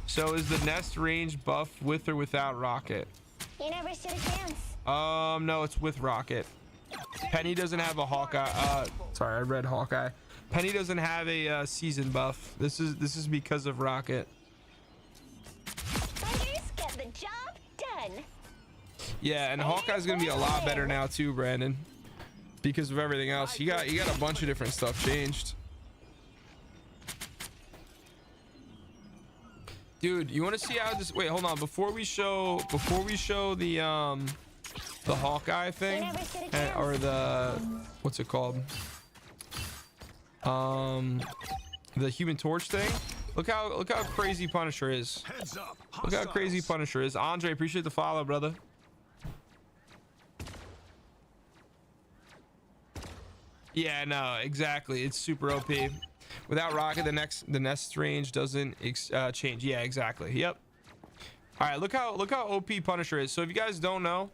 So is the nest range buff with or without rocket? You never stood a chance. No, it's with rocket. Penny doesn't have a Hawkeye. Sorry, I read Hawkeye. Penny doesn't have a season buff. This is because of rocket. Spiders get the job done. Yeah, and Hawkeye's gonna be a lot better now too, Brandon, because of everything else. You got a bunch of different stuff changed. Dude, you want to see how this? Wait, hold on. Before we show the Hawkeye thing, or the, what's it called? The Human Torch thing. Look how crazy Punisher is. Look how crazy Punisher is. Andre, appreciate the follow, brother. Yeah, no, exactly. It's super OP. Without rocket, the nest range doesn't change. Yeah, exactly. Yep. All right, look how OP Punisher is. So if you guys don't know,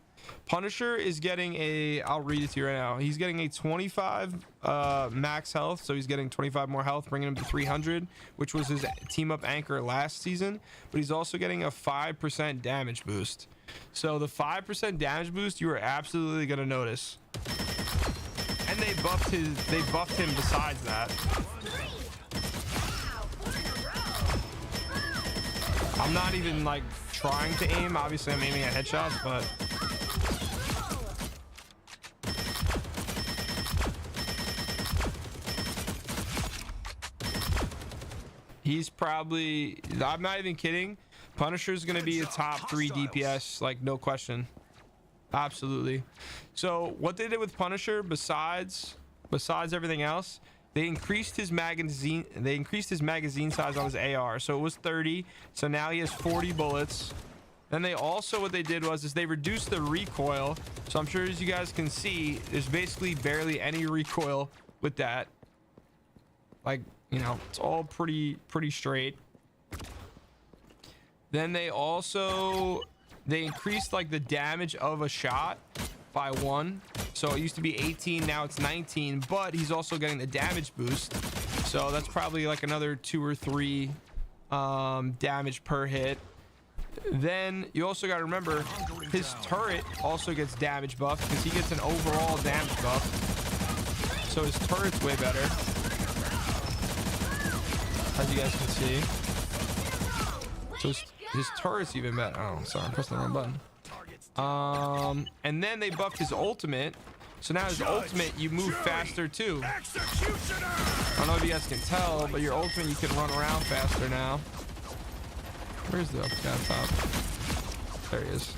Punisher is getting a, I'll read it to you right now. He's getting a 25 max health, so he's getting 25 more health, bringing him to 300, which was his team up anchor last season. But he's also getting a 5% damage boost. So the 5% damage boost, you are absolutely gonna notice. And they buffed him besides that. I'm not even like trying to aim. Obviously I'm aiming at headshots, but he's probably, I'm not even kidding, Punisher's gonna be a top 3 DPS, like no question. Absolutely. So what they did with Punisher, besides everything else, they increased his magazine size on his AR. So it was 30, so now he has 40 bullets. Then they also, what they did was they reduced the recoil. So I'm sure, as you guys can see, there's basically barely any recoil with that. Like, you know, it's all pretty straight. Then they increased like the damage of a shot by 1. So it used to be 18, now it's 19, but he's also getting the damage boost. So that's probably like another 2 or 3 damage per hit. Then you also got to remember his turret also gets damage buff because he gets an overall damage buff. So his turret's way better, as you guys can see. So his turret's even better. Oh, sorry, I'm pressing the wrong button. And then they buffed his ultimate. So now his ultimate, you move faster too. I don't know if you guys can tell, but your ultimate, you can run around faster now. Where's the guy on top? There he is.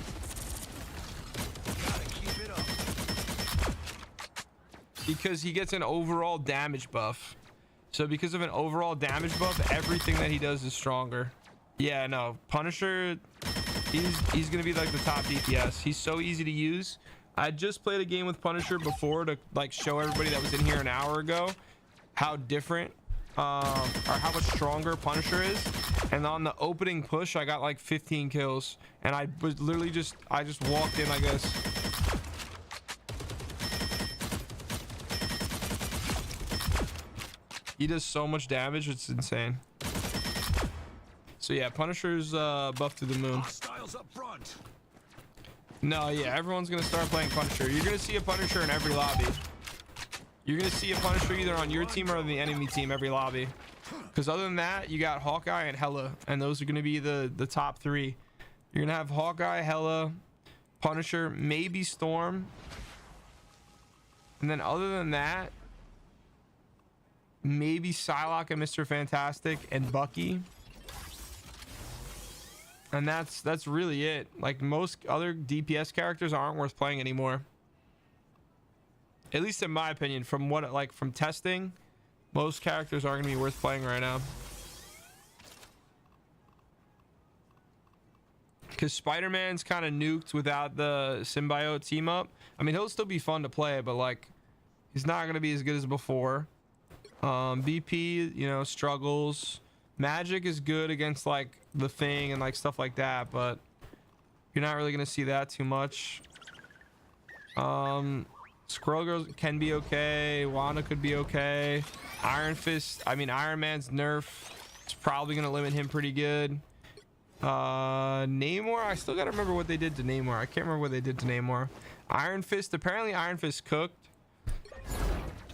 Because he gets an overall damage buff. So because of an overall damage buff, everything that he does is stronger. Yeah, no, Punisher, he's gonna be like the top DPS. He's so easy to use. I just played a game with Punisher before to like show everybody that was in here an hour ago how different or how much stronger Punisher is. And on the opening push, I got like 15 kills, and I was literally just walked in, I guess. He does so much damage, it's insane. So yeah, Punisher's buff to the moon. Hostiles up front. No, yeah, everyone's gonna start playing Punisher. You're gonna see a Punisher in every lobby. You're gonna see a Punisher either on your team or on the enemy team every lobby. Because other than that, you got Hawkeye and Hela, and those are gonna be the top three. You're gonna have Hawkeye, Hela, Punisher, maybe Storm, and then other than that, maybe Psylocke and Mr. Fantastic and Bucky. And that's really it. Like, most other DPS characters aren't worth playing anymore. At least in my opinion, from what from testing, most characters aren't gonna be worth playing right now. Because Spider-Man's kind of nuked without the symbiote team up. I mean, he'll still be fun to play, but like, he's not gonna be as good as before. BP, you know, struggles. Magic is good against like the Thing and like stuff like that, but you're not really gonna see that too much. Squirrel Girl can be okay. Wanda could be okay. Iron Fist, I mean Iron Man's nerf is probably gonna limit him pretty good. Namor, I still gotta remember what they did to Namor. I can't remember what they did to Namor. Iron Fist, apparently Iron Fist cooked.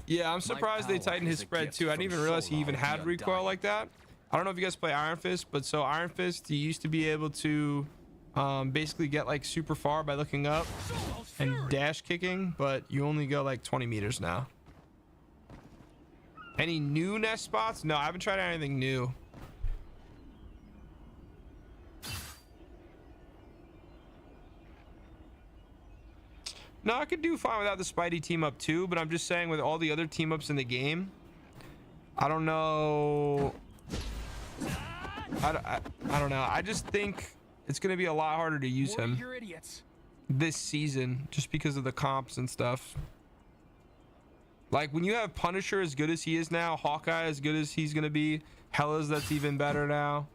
Yeah, I'm surprised they tightened his spread too. I didn't even realize he even had recoil like that. I don't know if you guys play Iron Fist, but so Iron Fist, you used to be able to basically get like super far by looking up and dash kicking, but you only go like 20 meters now. Any new nest spots? No, I haven't tried anything new. No, I could do fine without the Spidey team up too, but I'm just saying with all the other team ups in the game, I don't know. I don't know. I just think it's going to be a lot harder to use him this season just because of the comps and stuff. Like when you have Punisher as good as he is now, Hawkeye as good as he's going to be, Hela's that's even better now.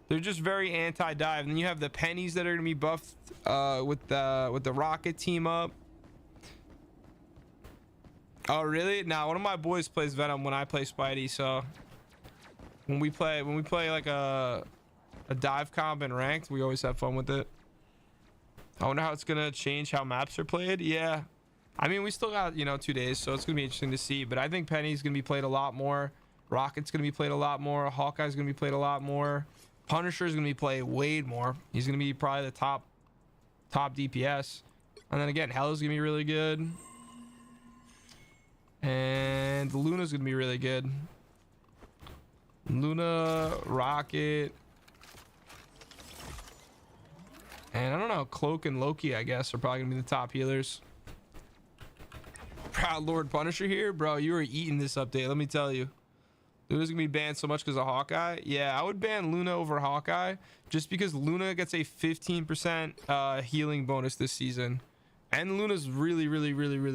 They're just very anti-dive. And then you have the pennies that are going to be buffed with the Rocket team up. Oh really? Nah, one of my boys plays Venom when I play Spidey, so when we play like a dive comp and ranked, we always have fun with it. I wonder how it's gonna change how maps are played. Yeah, I mean we still got, you know, 2 days, so it's gonna be interesting to see, but I think Penny's gonna be played a lot more, Rocket's gonna be played a lot more, Hawkeye's gonna be played a lot more, Punisher's gonna be played way more. He's gonna be probably the top DPS, and then again Hela's gonna be really good, and Luna's gonna be really good. Luna, Rocket, and I don't know, Cloak and Loki I guess are probably gonna be the top healers. Proud Lord Punisher here, bro. You were eating this update, let me tell you. Luna's gonna be banned so much because of Hawkeye. Yeah, I would ban Luna over Hawkeye just because Luna gets a 15% healing bonus this season, and Luna's really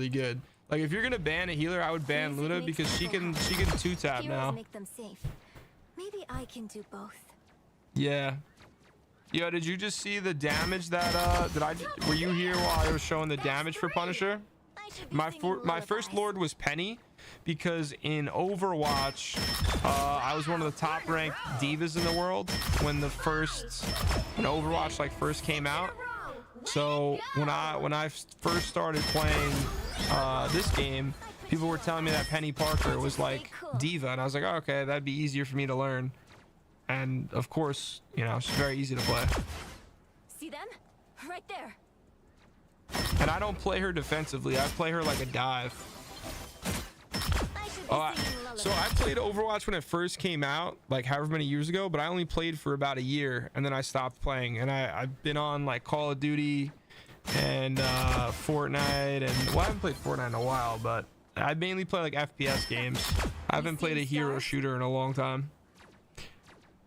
good. Like if you're gonna ban a healer, I would ban Luna because she can 2-tap now. Make them safe. Maybe I can do both. Yeah. Yo, did you just see the damage that were you here while I was showing the damage for Punisher? I My first Lord was Penny, because in Overwatch, I was one of the top ranked divas in the world when Overwatch like first came out. So when I first started playing this game, people were telling me that Penny Parker was like diva, and I was like, oh, okay, that'd be easier for me to learn. And of course, you know, she's very easy to play. See them? Right there. And I don't play her defensively. I play her like a dive. So I played Overwatch when it first came out, like however many years ago, but I only played for about a year, and then I stopped playing. And I've been on like Call of Duty and Fortnite, and well, I haven't played Fortnite in a while, but I mainly play like FPS games. I haven't played a hero shooter in a long time.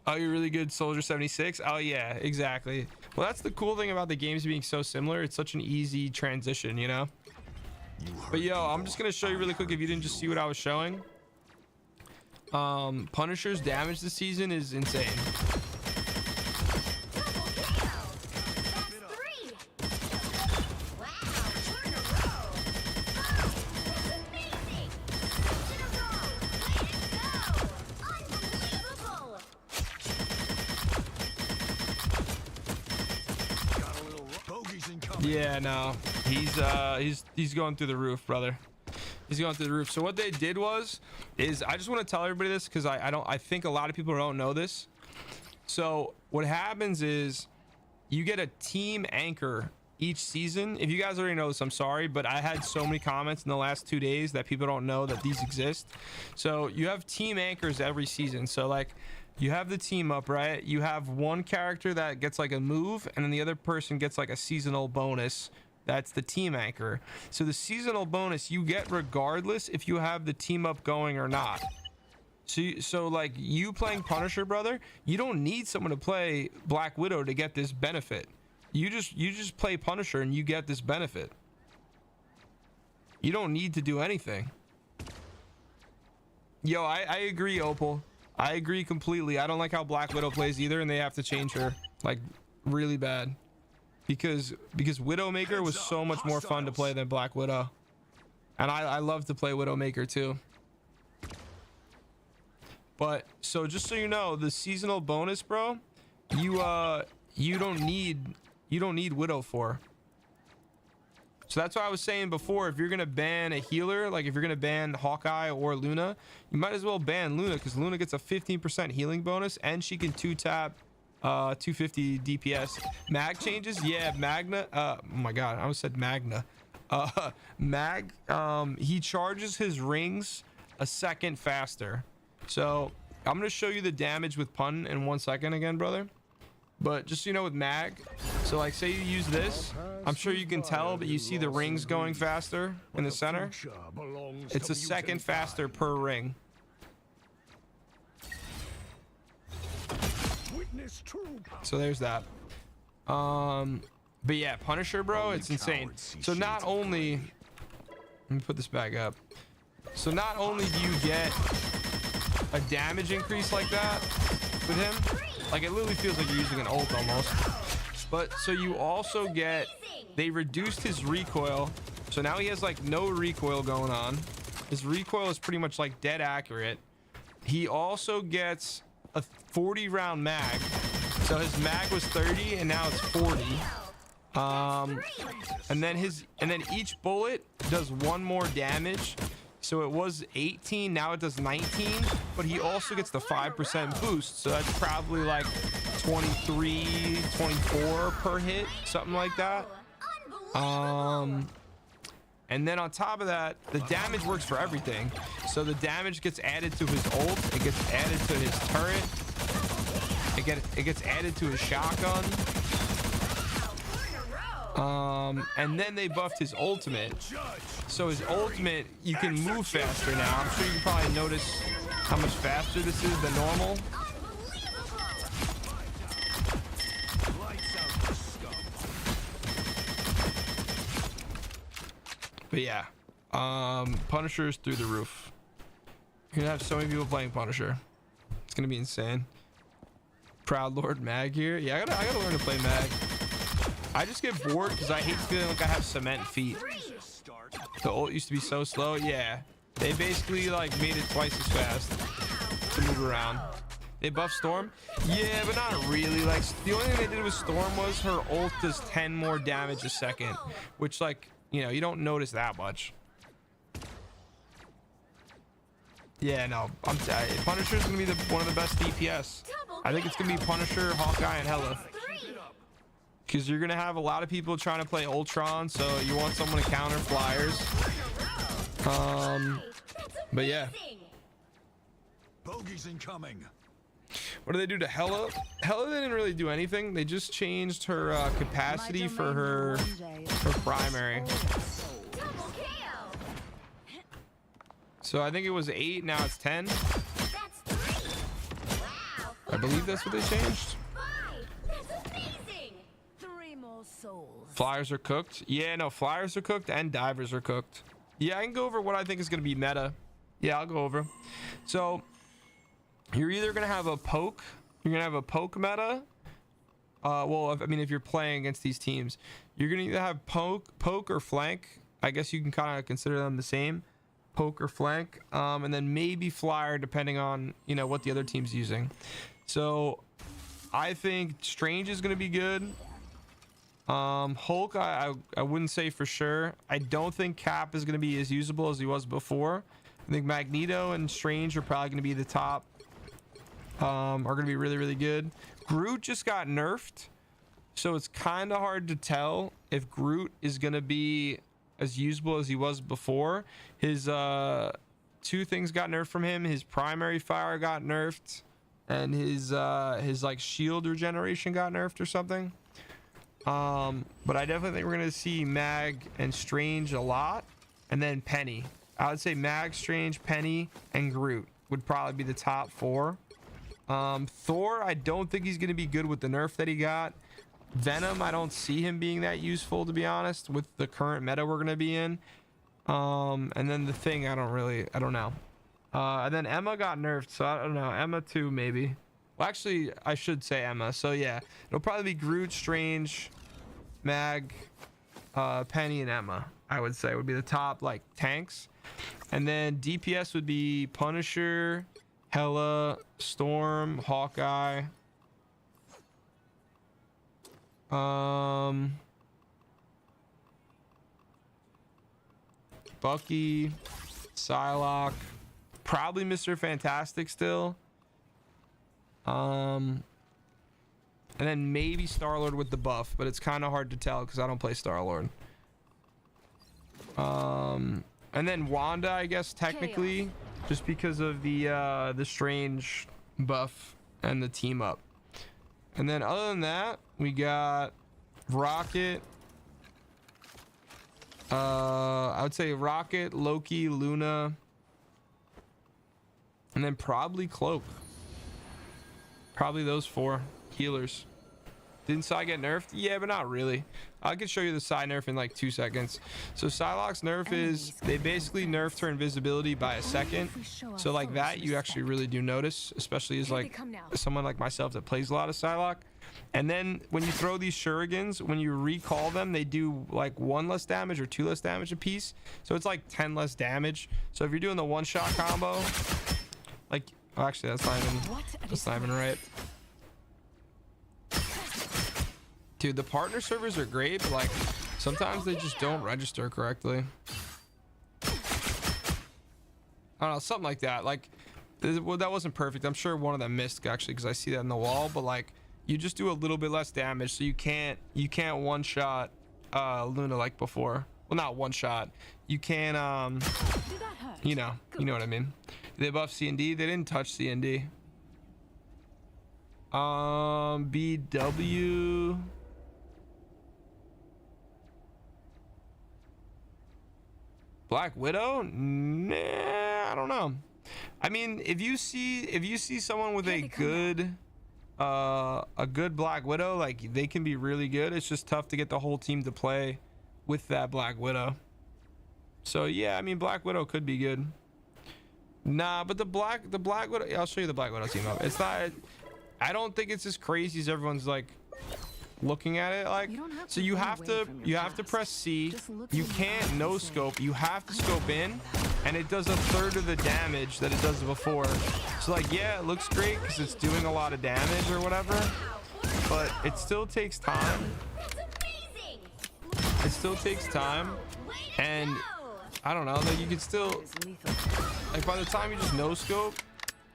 Oh, you're really good, Soldier 76. Oh yeah, exactly. Well, that's the cool thing about the games being so similar. It's such an easy transition, you know. But yo, I'm just gonna show you really quick if you didn't just see what I was showing. Punisher's damage this season is insane. Yeah, no, he's going through the roof, brother. He's going through the roof. So what they did is I just want to tell everybody this, because I think a lot of people don't know this. So what happens is you get a team anchor each season. If you guys already know this, I'm sorry, but I had so many comments in the last 2 days that people don't know that these exist. So you have team anchors every season. So like, you have the team up, right? You have one character that gets like a move, and then the other person gets like a seasonal bonus. That's the team anchor. So the seasonal bonus you get regardless if you have the team up going or not. So like you playing Punisher, brother, you don't need someone to play Black Widow to get this benefit. You just play Punisher and you get this benefit. You don't need to do anything. Yo, I agree, Opal. I agree completely. I don't like how Black Widow plays either, and they have to change her like really bad, because Widowmaker was so much more fun to play than Black Widow, and I love to play Widowmaker too. But so just so you know, the seasonal bonus, bro, you don't need Widow for. So that's what I was saying before. If you're gonna ban a healer, like if you're gonna ban Hawkeye or Luna, you might as well ban Luna, because Luna gets a 15% healing bonus, and she can 2-tap 250 DPS. Mag changes, yeah. Magna, oh my god, I almost said Magna. He charges his rings a second faster. So I'm gonna show you the damage with Pun in 1 second again, brother. But just so you know, with Mag, so like say you use this, I'm sure you can tell, but you see the rings going faster in the center. It's a second faster per ring. So there's that. But yeah, Punisher, bro, it's insane. So not only, let me put this back up. So not only do you get a damage increase like that with him, like it literally feels like you're using an ult almost, but so you also get, they reduced his recoil, so now he has like no recoil going on. His recoil is pretty much like dead accurate. He also gets a 40 round mag, so his mag was 30 and now it's 40. And then each bullet does one more damage. So it was 18, now it does 19, but he also gets the 5% boost. So that's probably like 23, 24 per hit, something like that. And then on top of that, the damage works for everything. So the damage gets added to his ult, it gets added to his turret, it gets added to his shotgun. And then they buffed his ultimate. So his ultimate, you can move faster now. I'm sure you can probably notice how much faster this is than normal. But yeah, Punisher's through the roof. You're gonna have so many people playing Punisher. It's gonna be insane. Proud Lord Mag here. Yeah, I gotta learn to play Mag. I just get bored because I hate feeling like I have cement feet. The ult used to be so slow. Yeah, they basically like made it twice as fast to move around. They buffed Storm. Yeah, but not really. Like the only thing they did with Storm was her ult does 10 more damage a second, which like, you know, you don't notice that much. Yeah, no, Punisher's gonna be one of the best DPS. I think it's gonna be Punisher, Hawkeye, and Hela. Because you're gonna have a lot of people trying to play Ultron, so you want someone to counter flyers. But yeah. Bogeys incoming. What did they do to Hela? Hela didn't really do anything. They just changed her capacity for her primary. So I think it was 8, now it's 10. I believe that's what they changed. Flyers are cooked. Yeah, no, flyers are cooked and divers are cooked. Yeah, I can go over what I think is going to be meta. Yeah, I'll go over. So you're either going to have a poke. You're going to have a poke meta. Well, I mean, if you're playing against these teams, you're going to either have poke or flank. I guess you can kind of consider them the same. Poke or flank. And then maybe flyer, depending on, you know, what the other team's using. So I think Strange is going to be good. Hulk, I wouldn't say for sure. I don't think Cap is going to be as usable as he was before. I think Magneto and Strange are probably going to be the top. Are going to be really, really good. Groot just got nerfed, so it's kind of hard to tell if Groot is going to be as usable as he was before. His 2 things got nerfed from him. His primary fire got nerfed, and his like shield regeneration got nerfed or something. But I definitely think we're gonna see Mag and Strange a lot, and then Penny. I would say Mag, Strange, Penny, and Groot would probably be the top 4. Thor, I don't think he's gonna be good with the nerf that he got. Venom, I don't see him being that useful, to be honest, with the current meta we're gonna be in. And then the Thing, I don't know. And then Emma got nerfed, so I don't know. Emma too, maybe. Well, actually, I should say Emma. So yeah, it'll probably be Groot, Strange, Mag, Penny, and Emma. I would say would be the top like tanks, and then DPS would be Punisher, Hela, Storm, Hawkeye. Bucky, Psylocke, probably Mr. Fantastic still. And then maybe Star-Lord with the buff, but it's kind of hard to tell because I don't play Star-Lord. And then Wanda, I guess technically, just because of the Strange buff and the team up. And then other than that, we got Rocket. I would say Rocket, Loki, Luna, and then probably Cloak. Probably those 4 healers. Didn't Psy get nerfed? Yeah, but not really. I can show you the Psy nerf in like 2 seconds. So Psylocke's nerf is they basically nerfed her invisibility by a second. So like that you actually really do notice, especially as like someone like myself that plays a lot of Psylocke. And then when you throw these shurikens, when you recall them, they do like 1 less damage or 2 less damage a piece. So it's like 10 less damage. So if you're doing the one-shot combo, like actually that's not even right. Dude, the partner servers are great, but like sometimes they just don't register correctly. I don't know, something like that. Like, well, that wasn't perfect. I'm sure one of them missed actually because I see that in the wall. But like, you just do a little bit less damage, so you can't one shot Luna like before. Well, not one shot. You can you know what I mean. They buff C&D. They didn't touch C&D. BW. Black Widow? Nah, I don't know. I mean, if you see someone with a good Black Widow, like they can be really good. It's just tough to get the whole team to play with that Black Widow. So yeah, I mean Black Widow could be good. Nah, but the Black Widow, I'll show you the Black Widow team up. It's not, I don't think it's as crazy as everyone's like looking at it like. You don't have So to you run have away to from your past. press C. Just look You to the can't eyes no and say, scope. You have to scope in, and it does a third of the damage that it does before. So like, yeah, it looks great because it's doing a lot of damage or whatever, but it still takes time. That's amazing! It still takes time, Way to and go! I don't know, like you could still, It's lethal. like by the time you just no scope,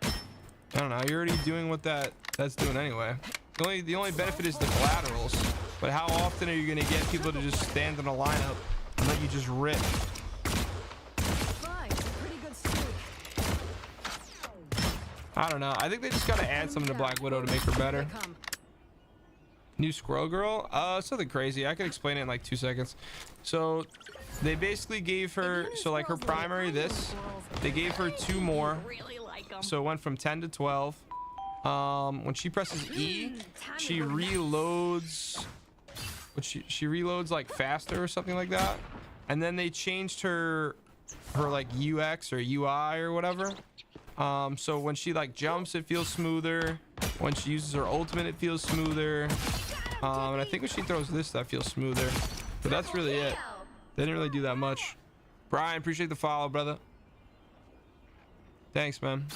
I don't know, you're already doing what that's doing anyway. The only benefit is the collaterals, but how often are you gonna get people to just stand in a lineup and let you just rip? Fine, it's a pretty good streak. I don't know. I think they just gotta add something to Black Widow to make her better. They come. New Squirrel Girl? It's nothing crazy. I can explain it in like 2 seconds. So they basically gave her, so like her primary this, they gave her 2 more. Really like 'em. So it went from 10 to 12. When she presses E, she reloads, but she reloads like faster or something like that. And then they changed her like UX or UI or whatever. So when she like jumps, it feels smoother. When she uses her ultimate, it feels smoother. And I think when she throws this, that feels smoother. But that's really it. They didn't really do that much. Brian, appreciate the follow, brother. Thanks, man.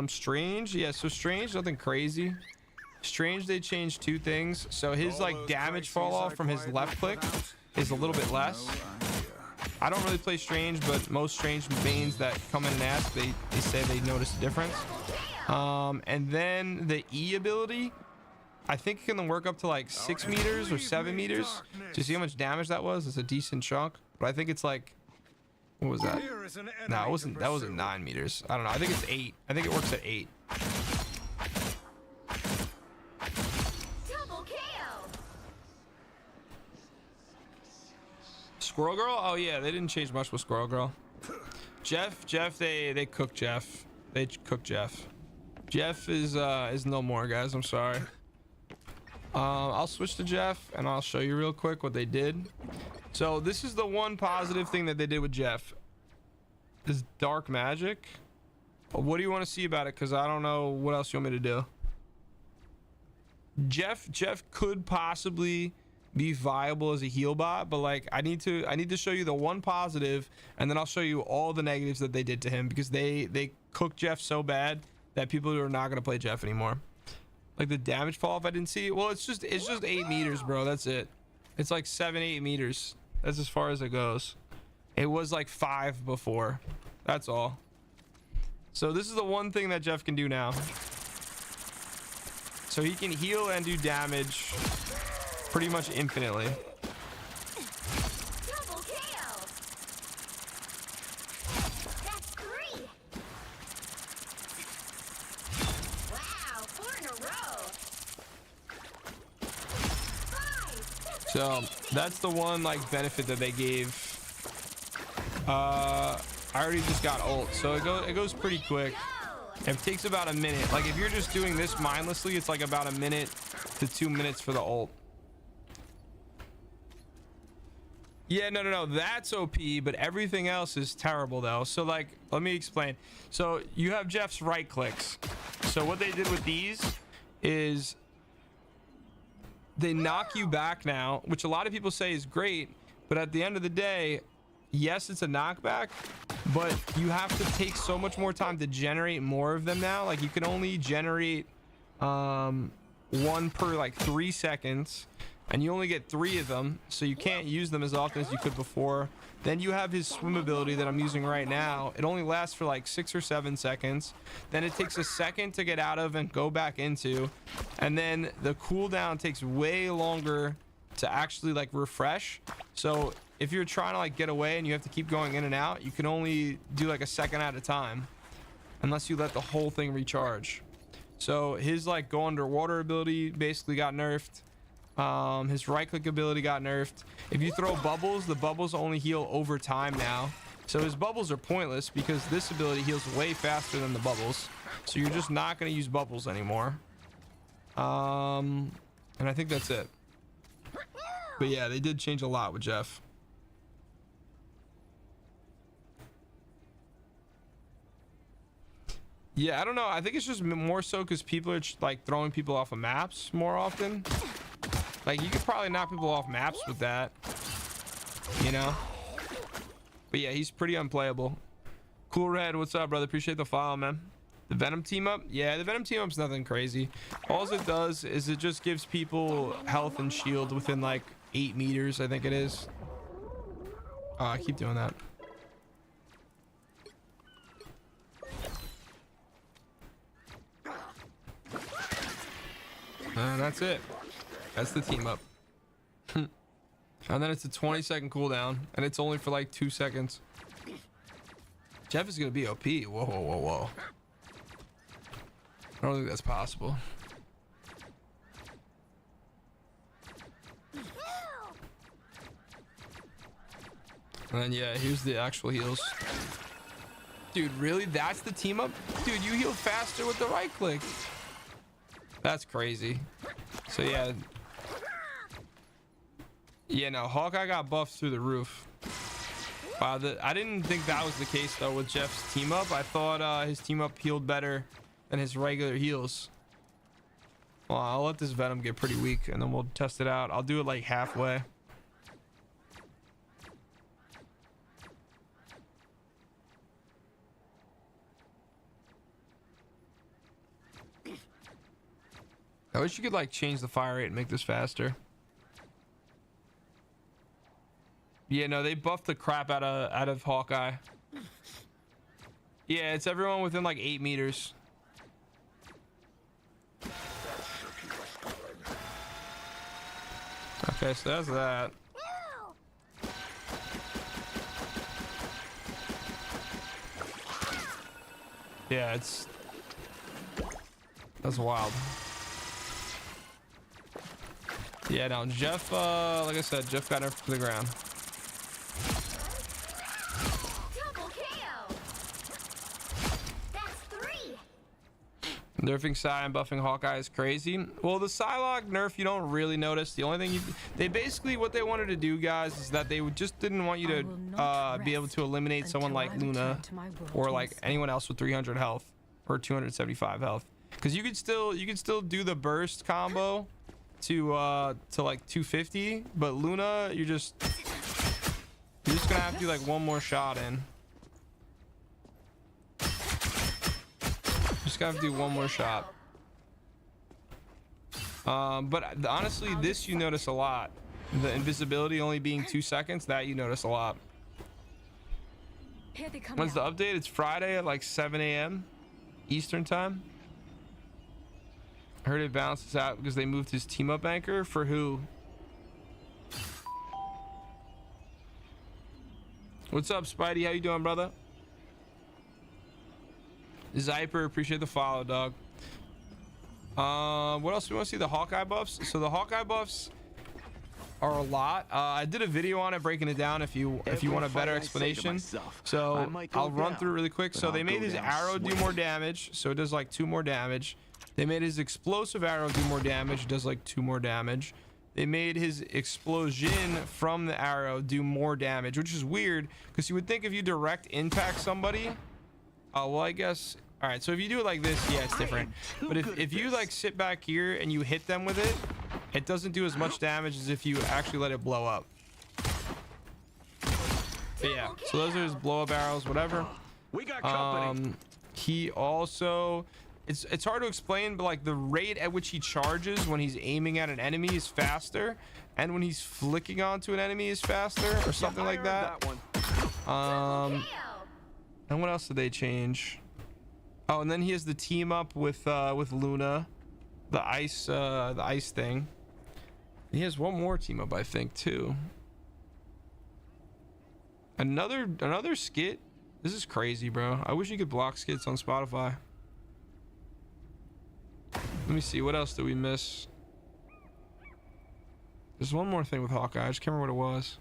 Strange. Yeah, so Strange, nothing crazy. Strange, they changed 2 things. So his like damage fall off from his left click is a little bit less. I don't really play Strange, but most Strange mains that come in and ask, they say they notice a difference. And then the E ability, I think it can work up to like 6 meters or 7 meters. Do you see how much damage that was? It's a decent chunk, but I think it's like, what was that? No, it wasn't. That wasn't 9 meters. I don't know. I think it's 8. I think it works at 8. Double KO! Squirrel Girl? Oh yeah, they didn't change much with Squirrel Girl. Jeff, they cooked Jeff. They cooked Jeff. Jeff is no more, guys. I'm sorry. I'll switch to Jeff and I'll show you real quick what they did. So this is the one positive thing that they did with Jeff. Is dark magic. What do you want to see about it? Because I don't know what else you want me to do. Jeff could possibly be viable as a heal bot, but like I need to show you the one positive, and then I'll show you all the negatives that they did to him, because they cooked Jeff so bad that people are not gonna play Jeff anymore. Like the damage fall off, I didn't see it. Well, it's just 8 meters, bro. That's it. It's like 7-8 meters. That's as far as it goes. It was like 5 before. That's all. So this is the one thing that Jeff can do now. So he can heal and do damage pretty much infinitely. Double KO! That's 3! Wow, 4 in a row! 5! That's So amazing! that's the one like benefit that they gave. I already just got ult, so it goes pretty quick. It takes about a minute. Like if you're just doing this mindlessly, it's like about a minute to 2 minutes for the ult. Yeah, no, that's OP, but everything else is terrible though. So like, let me explain. So you have Jeff's right clicks. So what they did with these is they knock you back now, which a lot of people say is great, but at the end of the day, yes, it's a knockback, but you have to take so much more time to generate more of them now. Like you can only generate one per like 3 seconds, and you only get 3 of them, so you can't use them as often as you could before. Then you have his swim ability that I'm using right now. It only lasts for like 6 or 7 seconds. Then it takes a second to get out of and go back into, and then the cooldown takes way longer to actually like refresh. So if you're trying to like get away and you have to keep going in and out, you can only do like a second at a time unless you let the whole thing recharge. So his like go underwater ability basically got nerfed. His right click ability got nerfed. If you throw bubbles, the bubbles only heal over time now. So his bubbles are pointless because this ability heals way faster than the bubbles. So you're just not going to use bubbles anymore. And I think that's it. But yeah, they did change a lot with Jeff. Yeah, I don't know. I think it's just more so because people are like throwing people off of maps more often. Like you could probably knock people off maps with that, you know. But yeah, he's pretty unplayable. Cool Red, what's up, brother? Appreciate the follow, man. The Venom team up? Yeah, the Venom team up's nothing crazy. All it does is it just gives people health and shield within like 8 meters, I think it is. I keep doing that. And that's it. That's the team up. And then it's a 20-second cooldown, and it's only for like 2 seconds. Jeff is gonna be OP. Whoa, whoa, whoa, whoa. I don't think that's possible. And then yeah, here's the actual heals. Dude, really? That's the team up? Dude, you heal faster with the right click. That's crazy. So yeah. Yeah, no, Hawkeye got buffed through the roof. I didn't think that was the case though with Jeff's team up. I thought his team up healed better than his regular heals. Well, I'll let this Venom get pretty weak and then we'll test it out. I'll do it like halfway. I wish you could like change the fire rate and make this faster. Yeah, no, they buffed the crap out of Hawkeye. Yeah, it's everyone within like 8 meters. Okay, so that's that. Yeah, that's wild. Yeah, no, Jeff, like I said, Jeff got nerfed to the ground. Double KO. That's 3. Nerfing Psy and buffing Hawkeye is crazy. Well, the Psylocke nerf you don't really notice. The only thing they basically what they wanted to do, guys, is that they just didn't want you to be able to eliminate someone like Luna or like anyone else with 300 health or 275 health, because you could still do the burst combo to like 250, but Luna you're just gonna have to do like one more shot in. Just gotta do one more shot. But honestly, this you notice a lot. The invisibility only being 2 seconds, that you notice a lot. Here they come. When's the update? It's Friday at like 7 a.m. Eastern time. I heard it balances out because they moved his team up anchor. For who? What's up, Spidey? How you doing, brother? Zyper, appreciate the follow, dog. What else do we want to see? The Hawkeye buffs. So the Hawkeye buffs are a lot. I did a video on it breaking it down if you want a better explanation. So I'll run through it really quick. So they made his arrow do more damage, so it does like 2 more damage. They made his explosive arrow do more damage, it does like 2 more damage. They made his explosion from the arrow do more damage, which is weird because you would think if you direct impact somebody, well, I guess. All right, so if you do it like this, yeah, it's different. But if you like sit back here and you hit them with it, it doesn't do as much damage as if you actually let it blow up. But yeah, so those are his blow up arrows, whatever. We got company. He also, it's hard to explain, but like the rate at which he charges when he's aiming at an enemy is faster, and when he's flicking onto an enemy is faster, or something like that. And what else did they change? Oh, and then he has the team up with Luna, the ice thing. He has one more team up, I think, too. Another skit. This is crazy, bro. I wish you could block skits on Spotify. Let me see, what else did we miss? There's one more thing with Hawkeye. I just can't remember what it was.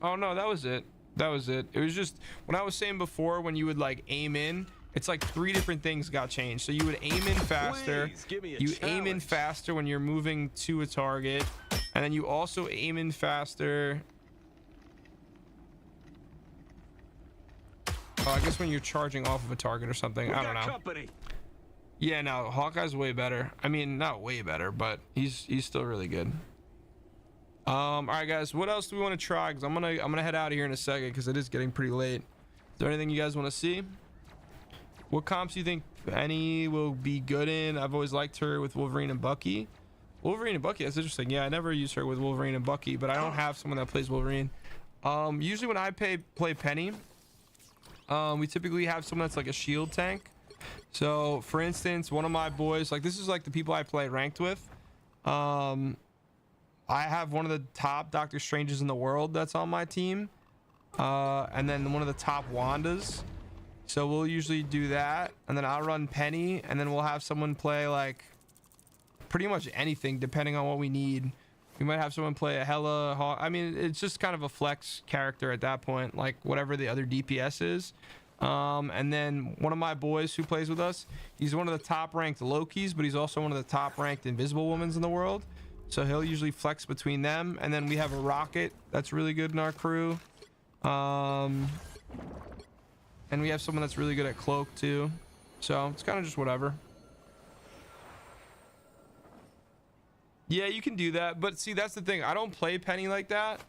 Oh no, that was it. That was it. It was just when I was saying before, when you would like aim in, it's like 3 different things got changed. So you would aim in faster. You aim in faster when you're moving to a target, and then you also aim in faster. Oh, I guess when you're charging off of a target or something. I don't know. Company. Yeah, no, Hawkeye's way better. I mean, not way better, but he's still really good. All right, guys, what else do we want to try? Because I'm gonna head out of here in a second because it is getting pretty late. Is there anything you guys want to see? What comps do you think any will be good in? I've always liked her with Wolverine and Bucky. Wolverine and Bucky, that's interesting. Yeah, I never used her with Wolverine and Bucky, but I don't have someone that plays Wolverine. Usually when I play Penny, we typically have someone that's like a shield tank. So for instance, one of my boys, like this is like the people I play ranked with. I have one of the top Doctor Stranges in the world that's on my team, and then one of the top Wandas. So we'll usually do that, and then I'll run Penny, and then we'll have someone play like pretty much anything depending on what we need. We might have someone play a Hela. I mean, it's just kind of a flex character at that point, like whatever the other DPS is. And then one of my boys who plays with us, he's one of the top ranked Lokis, but he's also one of the top ranked Invisible Womans in the world. So he'll usually flex between them. And then we have a Rocket that's really good in our crew. And we have someone that's really good at Cloak too. So it's kind of just whatever. Yeah, you can do that. But see, that's the thing. I don't play Penny like that.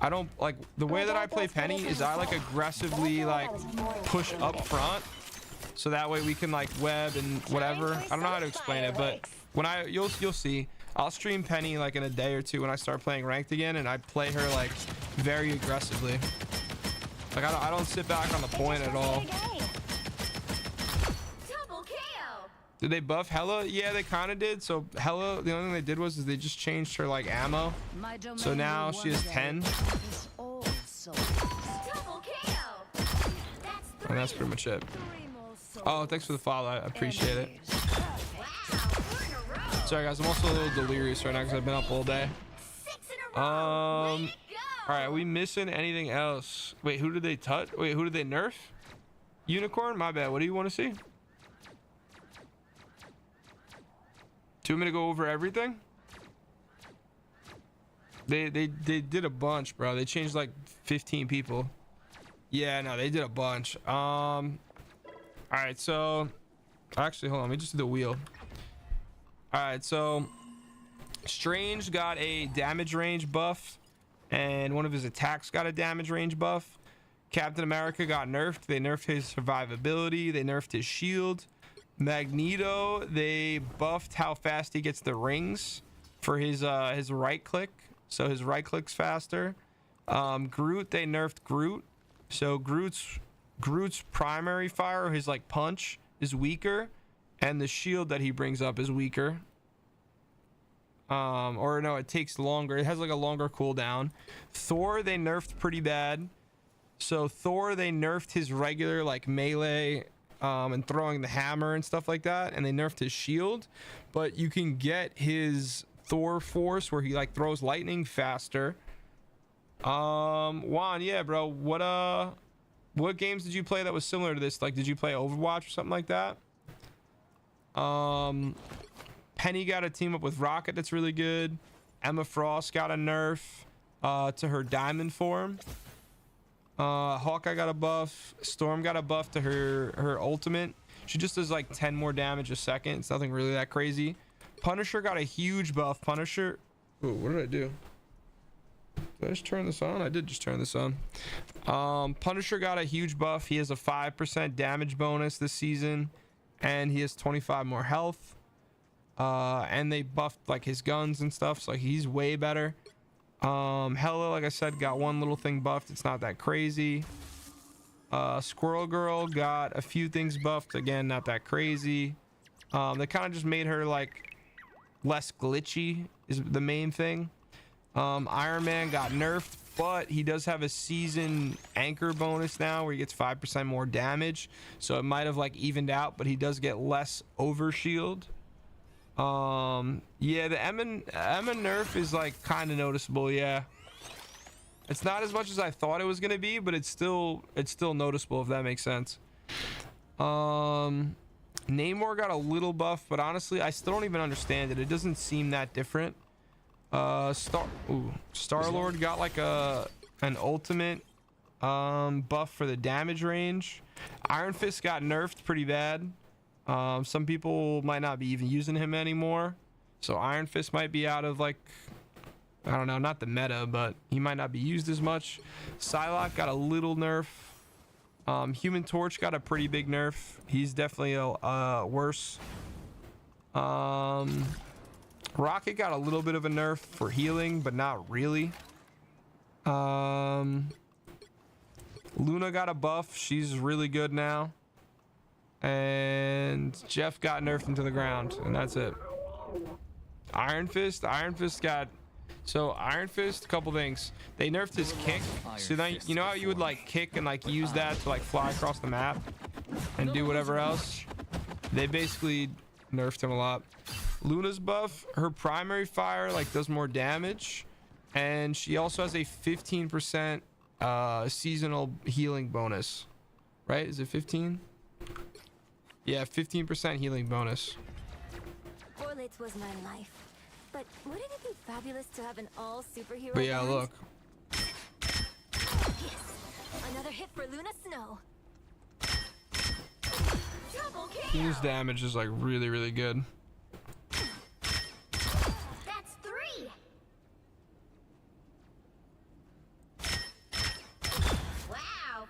I don't like the way that I play Penny is I like aggressively like push up front. So that way we can like web and whatever. I don't know how to explain it, but when you'll see, I'll stream Penny like in a day or two when I start playing ranked again, and I play her like very aggressively. Like I don't sit back on the point at all. Double kill. Did they buff Hela? Yeah, they kind of did. So Hela, the only thing they did was they just changed her like ammo. So now she has 10. Double kill. And that's pretty much it. Oh, thanks for the follow. I appreciate it. Wow, 4 in a row. Sorry guys, I'm also a little delirious right now because I've been up all day. 6 in a row. Way to go. All right, are we missing anything else? Wait, who did they touch? Wait, who did they nerf? Unicorn? My bad. What do you want to see? Do you want me to go over everything? They did a bunch, bro. They changed like 15 people. Yeah, no, they did a bunch. All right, so actually, hold on. Let me just do the wheel. All right, so Strange got a damage range buff, and one of his attacks got a damage range buff. Captain America got nerfed. They nerfed his survivability. They nerfed his shield. Magneto, they buffed how fast he gets the rings for his right click, so his right click's faster. Groot, they nerfed Groot, so Groot's primary fire, his like punch, is weaker, and the shield that he brings up is weaker. Or no, it takes longer. It has like a longer cooldown. Thor, they nerfed pretty bad. So Thor, they nerfed his regular like melee and throwing the hammer and stuff like that, and they nerfed his shield. But you can get his Thor force where he like throws lightning faster. Juan, yeah, bro. What games did you play that was similar to this? Like, did you play Overwatch or something like that? Penny got a team up with Rocket that's really good. Emma Frost got a nerf to her diamond form. Hawkeye got a buff. Storm got a buff to her ultimate. She just does like 10 more damage a second. It's nothing really that crazy. Punisher got a huge buff. Punisher. Ooh, what did I do? Did I just turn this on? I did just turn this on. Punisher got a huge buff. He has a 5% damage bonus this season, and he has 25 more health. And they buffed like his guns and stuff, so like, he's way better. Hela, like I said, got one little thing buffed. It's not that crazy. Squirrel Girl got a few things buffed. Again, not that crazy. They kind of just made her like less glitchy is the main thing. Iron Man got nerfed, but he does have a season anchor bonus now where he gets 5% more damage, so it might have like evened out, but he does get less overshield. Yeah, the Emma nerf is like kind of noticeable. Yeah, it's not as much as I thought it was gonna be, but it's still noticeable, if that makes sense. Namor got a little buff, but honestly I still don't even understand it. It doesn't seem that different. Star-Lord got like an ultimate buff for the damage range. Iron Fist got nerfed pretty bad. Some people might not be even using him anymore, so Iron Fist might be out of, like, I don't know, not the meta, but he might not be used as much. Psylocke got a little nerf. Human Torch got a pretty big nerf. He's definitely worse. Rocket got a little bit of a nerf for healing, but not really. Luna got a buff. She's really good now. And Jeff got nerfed into the ground, and that's it. Iron Fist got... So Iron Fist, a couple things. They nerfed his kick. So then, you know how you would like kick and like use that to like fly across the map and do whatever else? They basically nerfed him a lot. Luna's buff, her primary fire like does more damage, and she also has a 15% seasonal healing bonus. Right? Is it 15? Yeah, 15% healing bonus. Orlates was my life. But wouldn't it be fabulous to have an all-superhero But yeah, band? look. Yes. Another hit for Luna Snow. Double kill. Luna's damage is like really, really good. That's 3. Wow.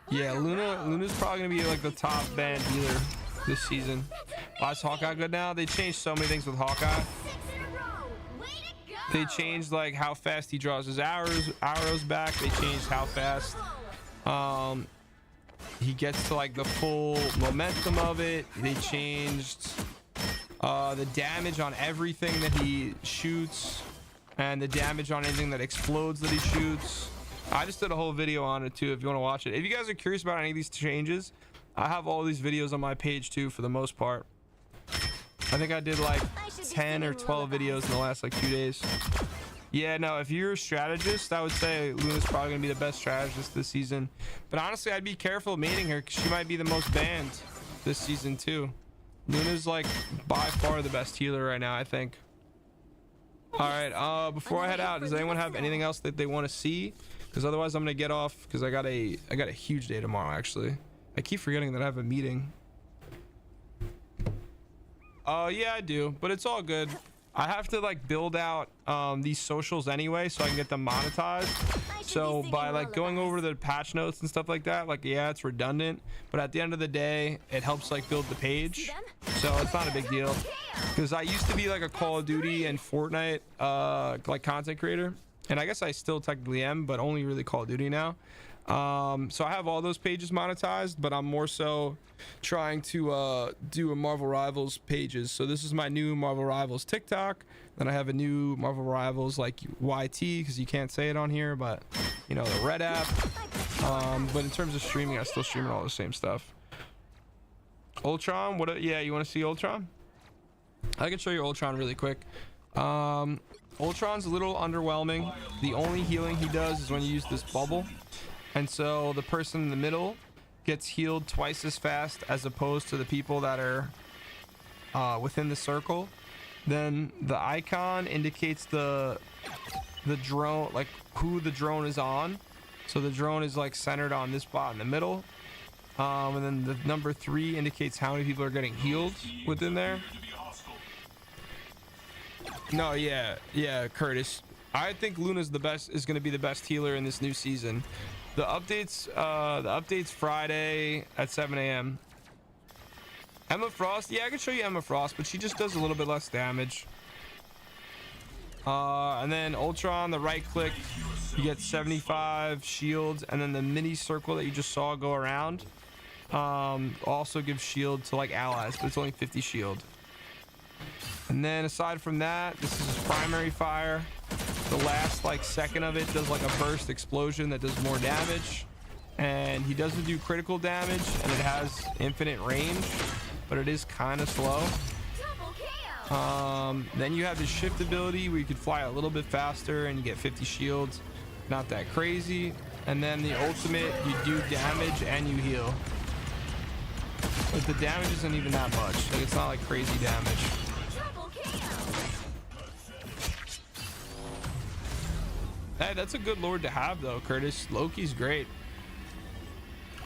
Yeah, Luna's probably gonna be like the top band healer this season. Why is Hawkeye good now? They changed so many things with Hawkeye. 6 in a row. Way to go. They changed like how fast he draws his arrows back. They changed how fast he gets to like the full momentum of it. They changed the damage on everything that he shoots and the damage on anything that explodes that he shoots. I just did a whole video on it too if you want to watch it. If you guys are curious about any of these changes, I have all these videos on my page too for the most part. I think I did like 10 or 12 videos in the last like 2 days. Yeah, no, if you're a strategist, I would say Luna's probably gonna be the best strategist this season. But honestly, I'd be careful maining her because she might be the most banned this season too. Luna's like by far the best healer right now, I think. All right, before I head out, does anyone have anything else that they want to see? Because otherwise I'm gonna get off because I got a huge day tomorrow actually. I keep forgetting that I have a meeting. Yeah, I do, but it's all good. I have to like build out these socials anyway so I can get them monetized. So by like going over the patch notes and stuff like that, like yeah, it's redundant, but at the end of the day it helps like build the page, so it's not a big deal. Because I used to be like a Call of Duty and Fortnite like content creator, and I guess I still technically am, but only really Call of Duty now. So I have all those pages monetized, but I'm more so trying to do a Marvel Rivals pages. So this is my new Marvel Rivals TikTok. Then I have a new Marvel Rivals like YT, because you can't say it on here, but you know, the Red app. But in terms of streaming, I still stream all the same stuff. Ultron, yeah, you want to see Ultron? I can show you Ultron really quick. Ultron's a little underwhelming. The only healing he does is when you use this bubble. And so the person in the middle gets healed twice as fast as opposed to the people that are within the circle. Then the icon indicates the drone, like who the drone is on. So the drone is like centered on this spot in the middle. And then the number 3 indicates how many people are getting healed within there. No, yeah, Curtis. I think Luna's is going to be the best healer in this new season. The update's Friday at 7 a.m. Emma Frost, yeah, I can show you Emma Frost, but she just does a little bit less damage. And then Ultron, the right click, you get 75 shields, and then the mini circle that you just saw go around also gives shield to like allies, but it's only 50 shield. And then aside from that, this is his primary fire. The last like second of it does like a burst explosion that does more damage, and he doesn't do critical damage, and it has infinite range, but it is kind of slow. Then you have his shift ability where you can fly a little bit faster and you get 50 shields. Not that crazy. And then the ultimate, you do damage and you heal, but the damage isn't even that much. Like, it's not like crazy damage. Hey, that's a good lord to have though, Curtis. Loki's great.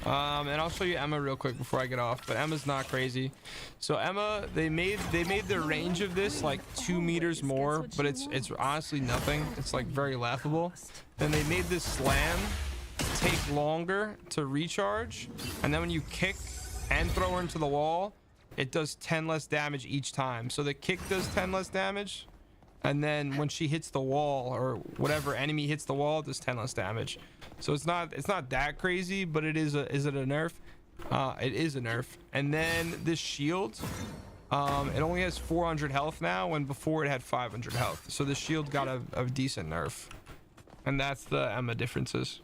And I'll show you Emma real quick before I get off, but Emma's not crazy. So Emma, they made the range of this like 2 meters more, but it's honestly nothing. It's like very laughable. Then they made this slam take longer to recharge, and then when you kick and throw her into the wall, it does 10 less damage each time. So the kick does 10 less damage, and then when she hits the wall or whatever enemy hits the wall, it does 10 less damage. So it's not that crazy, but it is is it a nerf? It is a nerf. And then this shield, it only has 400 health now, when before it had 500 health. So the shield got a decent nerf, and that's the Emma differences.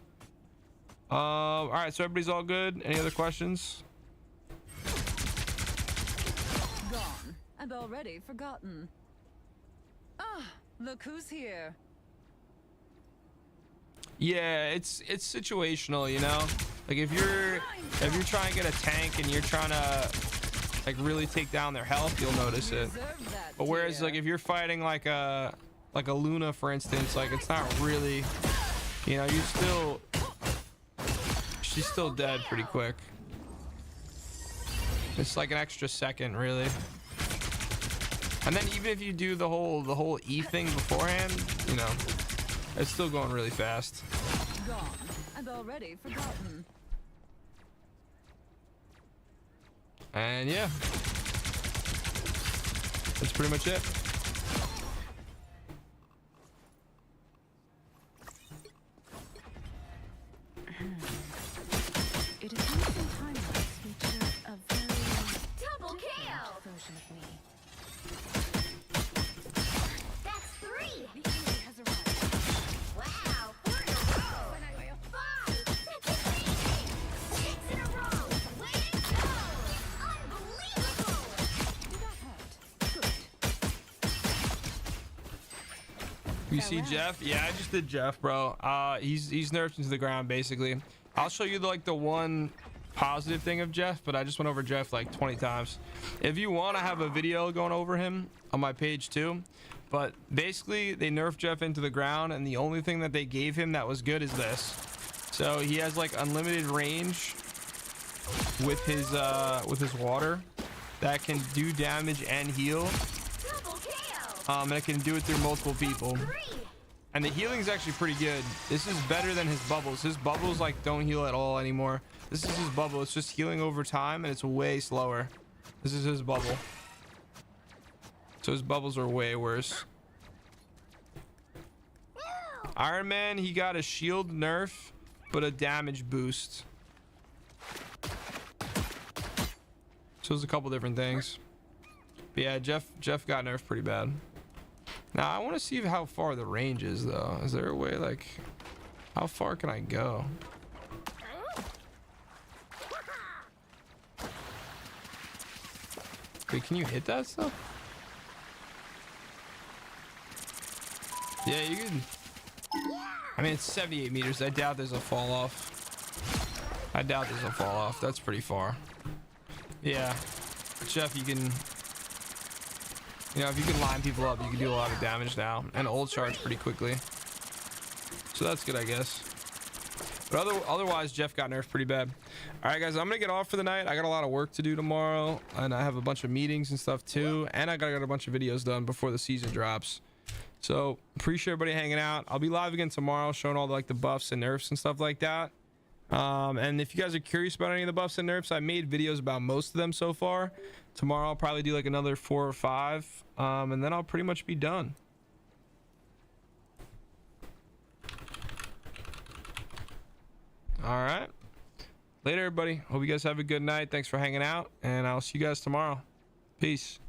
All right, so everybody's all good. Any other questions? Gone and already forgotten. Ah, look who's here. Yeah, it's situational, you know. Like if you're trying to get a tank and you're trying to like really take down their health, you'll notice it. But whereas like if you're fighting like a Luna, for instance, like it's not really, you know, she's still dead pretty quick. It's like an extra second, really. And then even if you do the whole E thing beforehand, you know, it's still going really fast. Gone and already forgotten. And yeah, that's pretty much it. It is in time-lapse features a very Double kill! version of me. That's 3! The enemy has arrived. Wow, 4 in a row! 5! That's amazing! 6 in a row! Way to go! Unbelievable! Did that hurt? Good. You see Jeff? Yeah, I just did Jeff, bro. He's nerfed into the ground basically. I'll show you the one positive thing of Jeff, but I just went over Jeff like 20 times. If you want, I have a video going over him on my page too. But basically, they nerfed Jeff into the ground, and the only thing that they gave him that was good is this. So he has like unlimited range with his water that can do damage and heal. Double kill! And it can do it through multiple people. 3! And the healing is actually pretty good. This is better than his bubbles. His bubbles like don't heal at all anymore. This is his bubble. It's just healing over time, and it's way slower. This is his bubble. So his bubbles are way worse. Iron Man, he got a shield nerf, but a damage boost. So there's a couple different things. But yeah, Jeff got nerfed pretty bad. Now I want to see how far the range is though. Is there a way like, how far can I go? Wait, can you hit that stuff? Yeah, you can. I mean, it's 78 meters. I doubt there's a fall off. I doubt there's a fall off. That's pretty far. Yeah, Jeff, you can, you know, if you can line people up, you can do a lot of damage now and ult charge pretty quickly. So that's good, I guess. But otherwise, Jeff got nerfed pretty bad. All right, guys, I'm gonna get off for the night. I got a lot of work to do tomorrow, and I have a bunch of meetings and stuff too, and I gotta get a bunch of videos done before the season drops. So appreciate everybody hanging out. I'll be live again tomorrow, showing all the buffs and nerfs and stuff like that. And if you guys are curious about any of the buffs and nerfs, I made videos about most of them so far. Tomorrow I'll probably do like another 4 or 5, and then I'll pretty much be done. All right, later everybody. Hope you guys have a good night. Thanks for hanging out, and I'll see you guys tomorrow. Peace.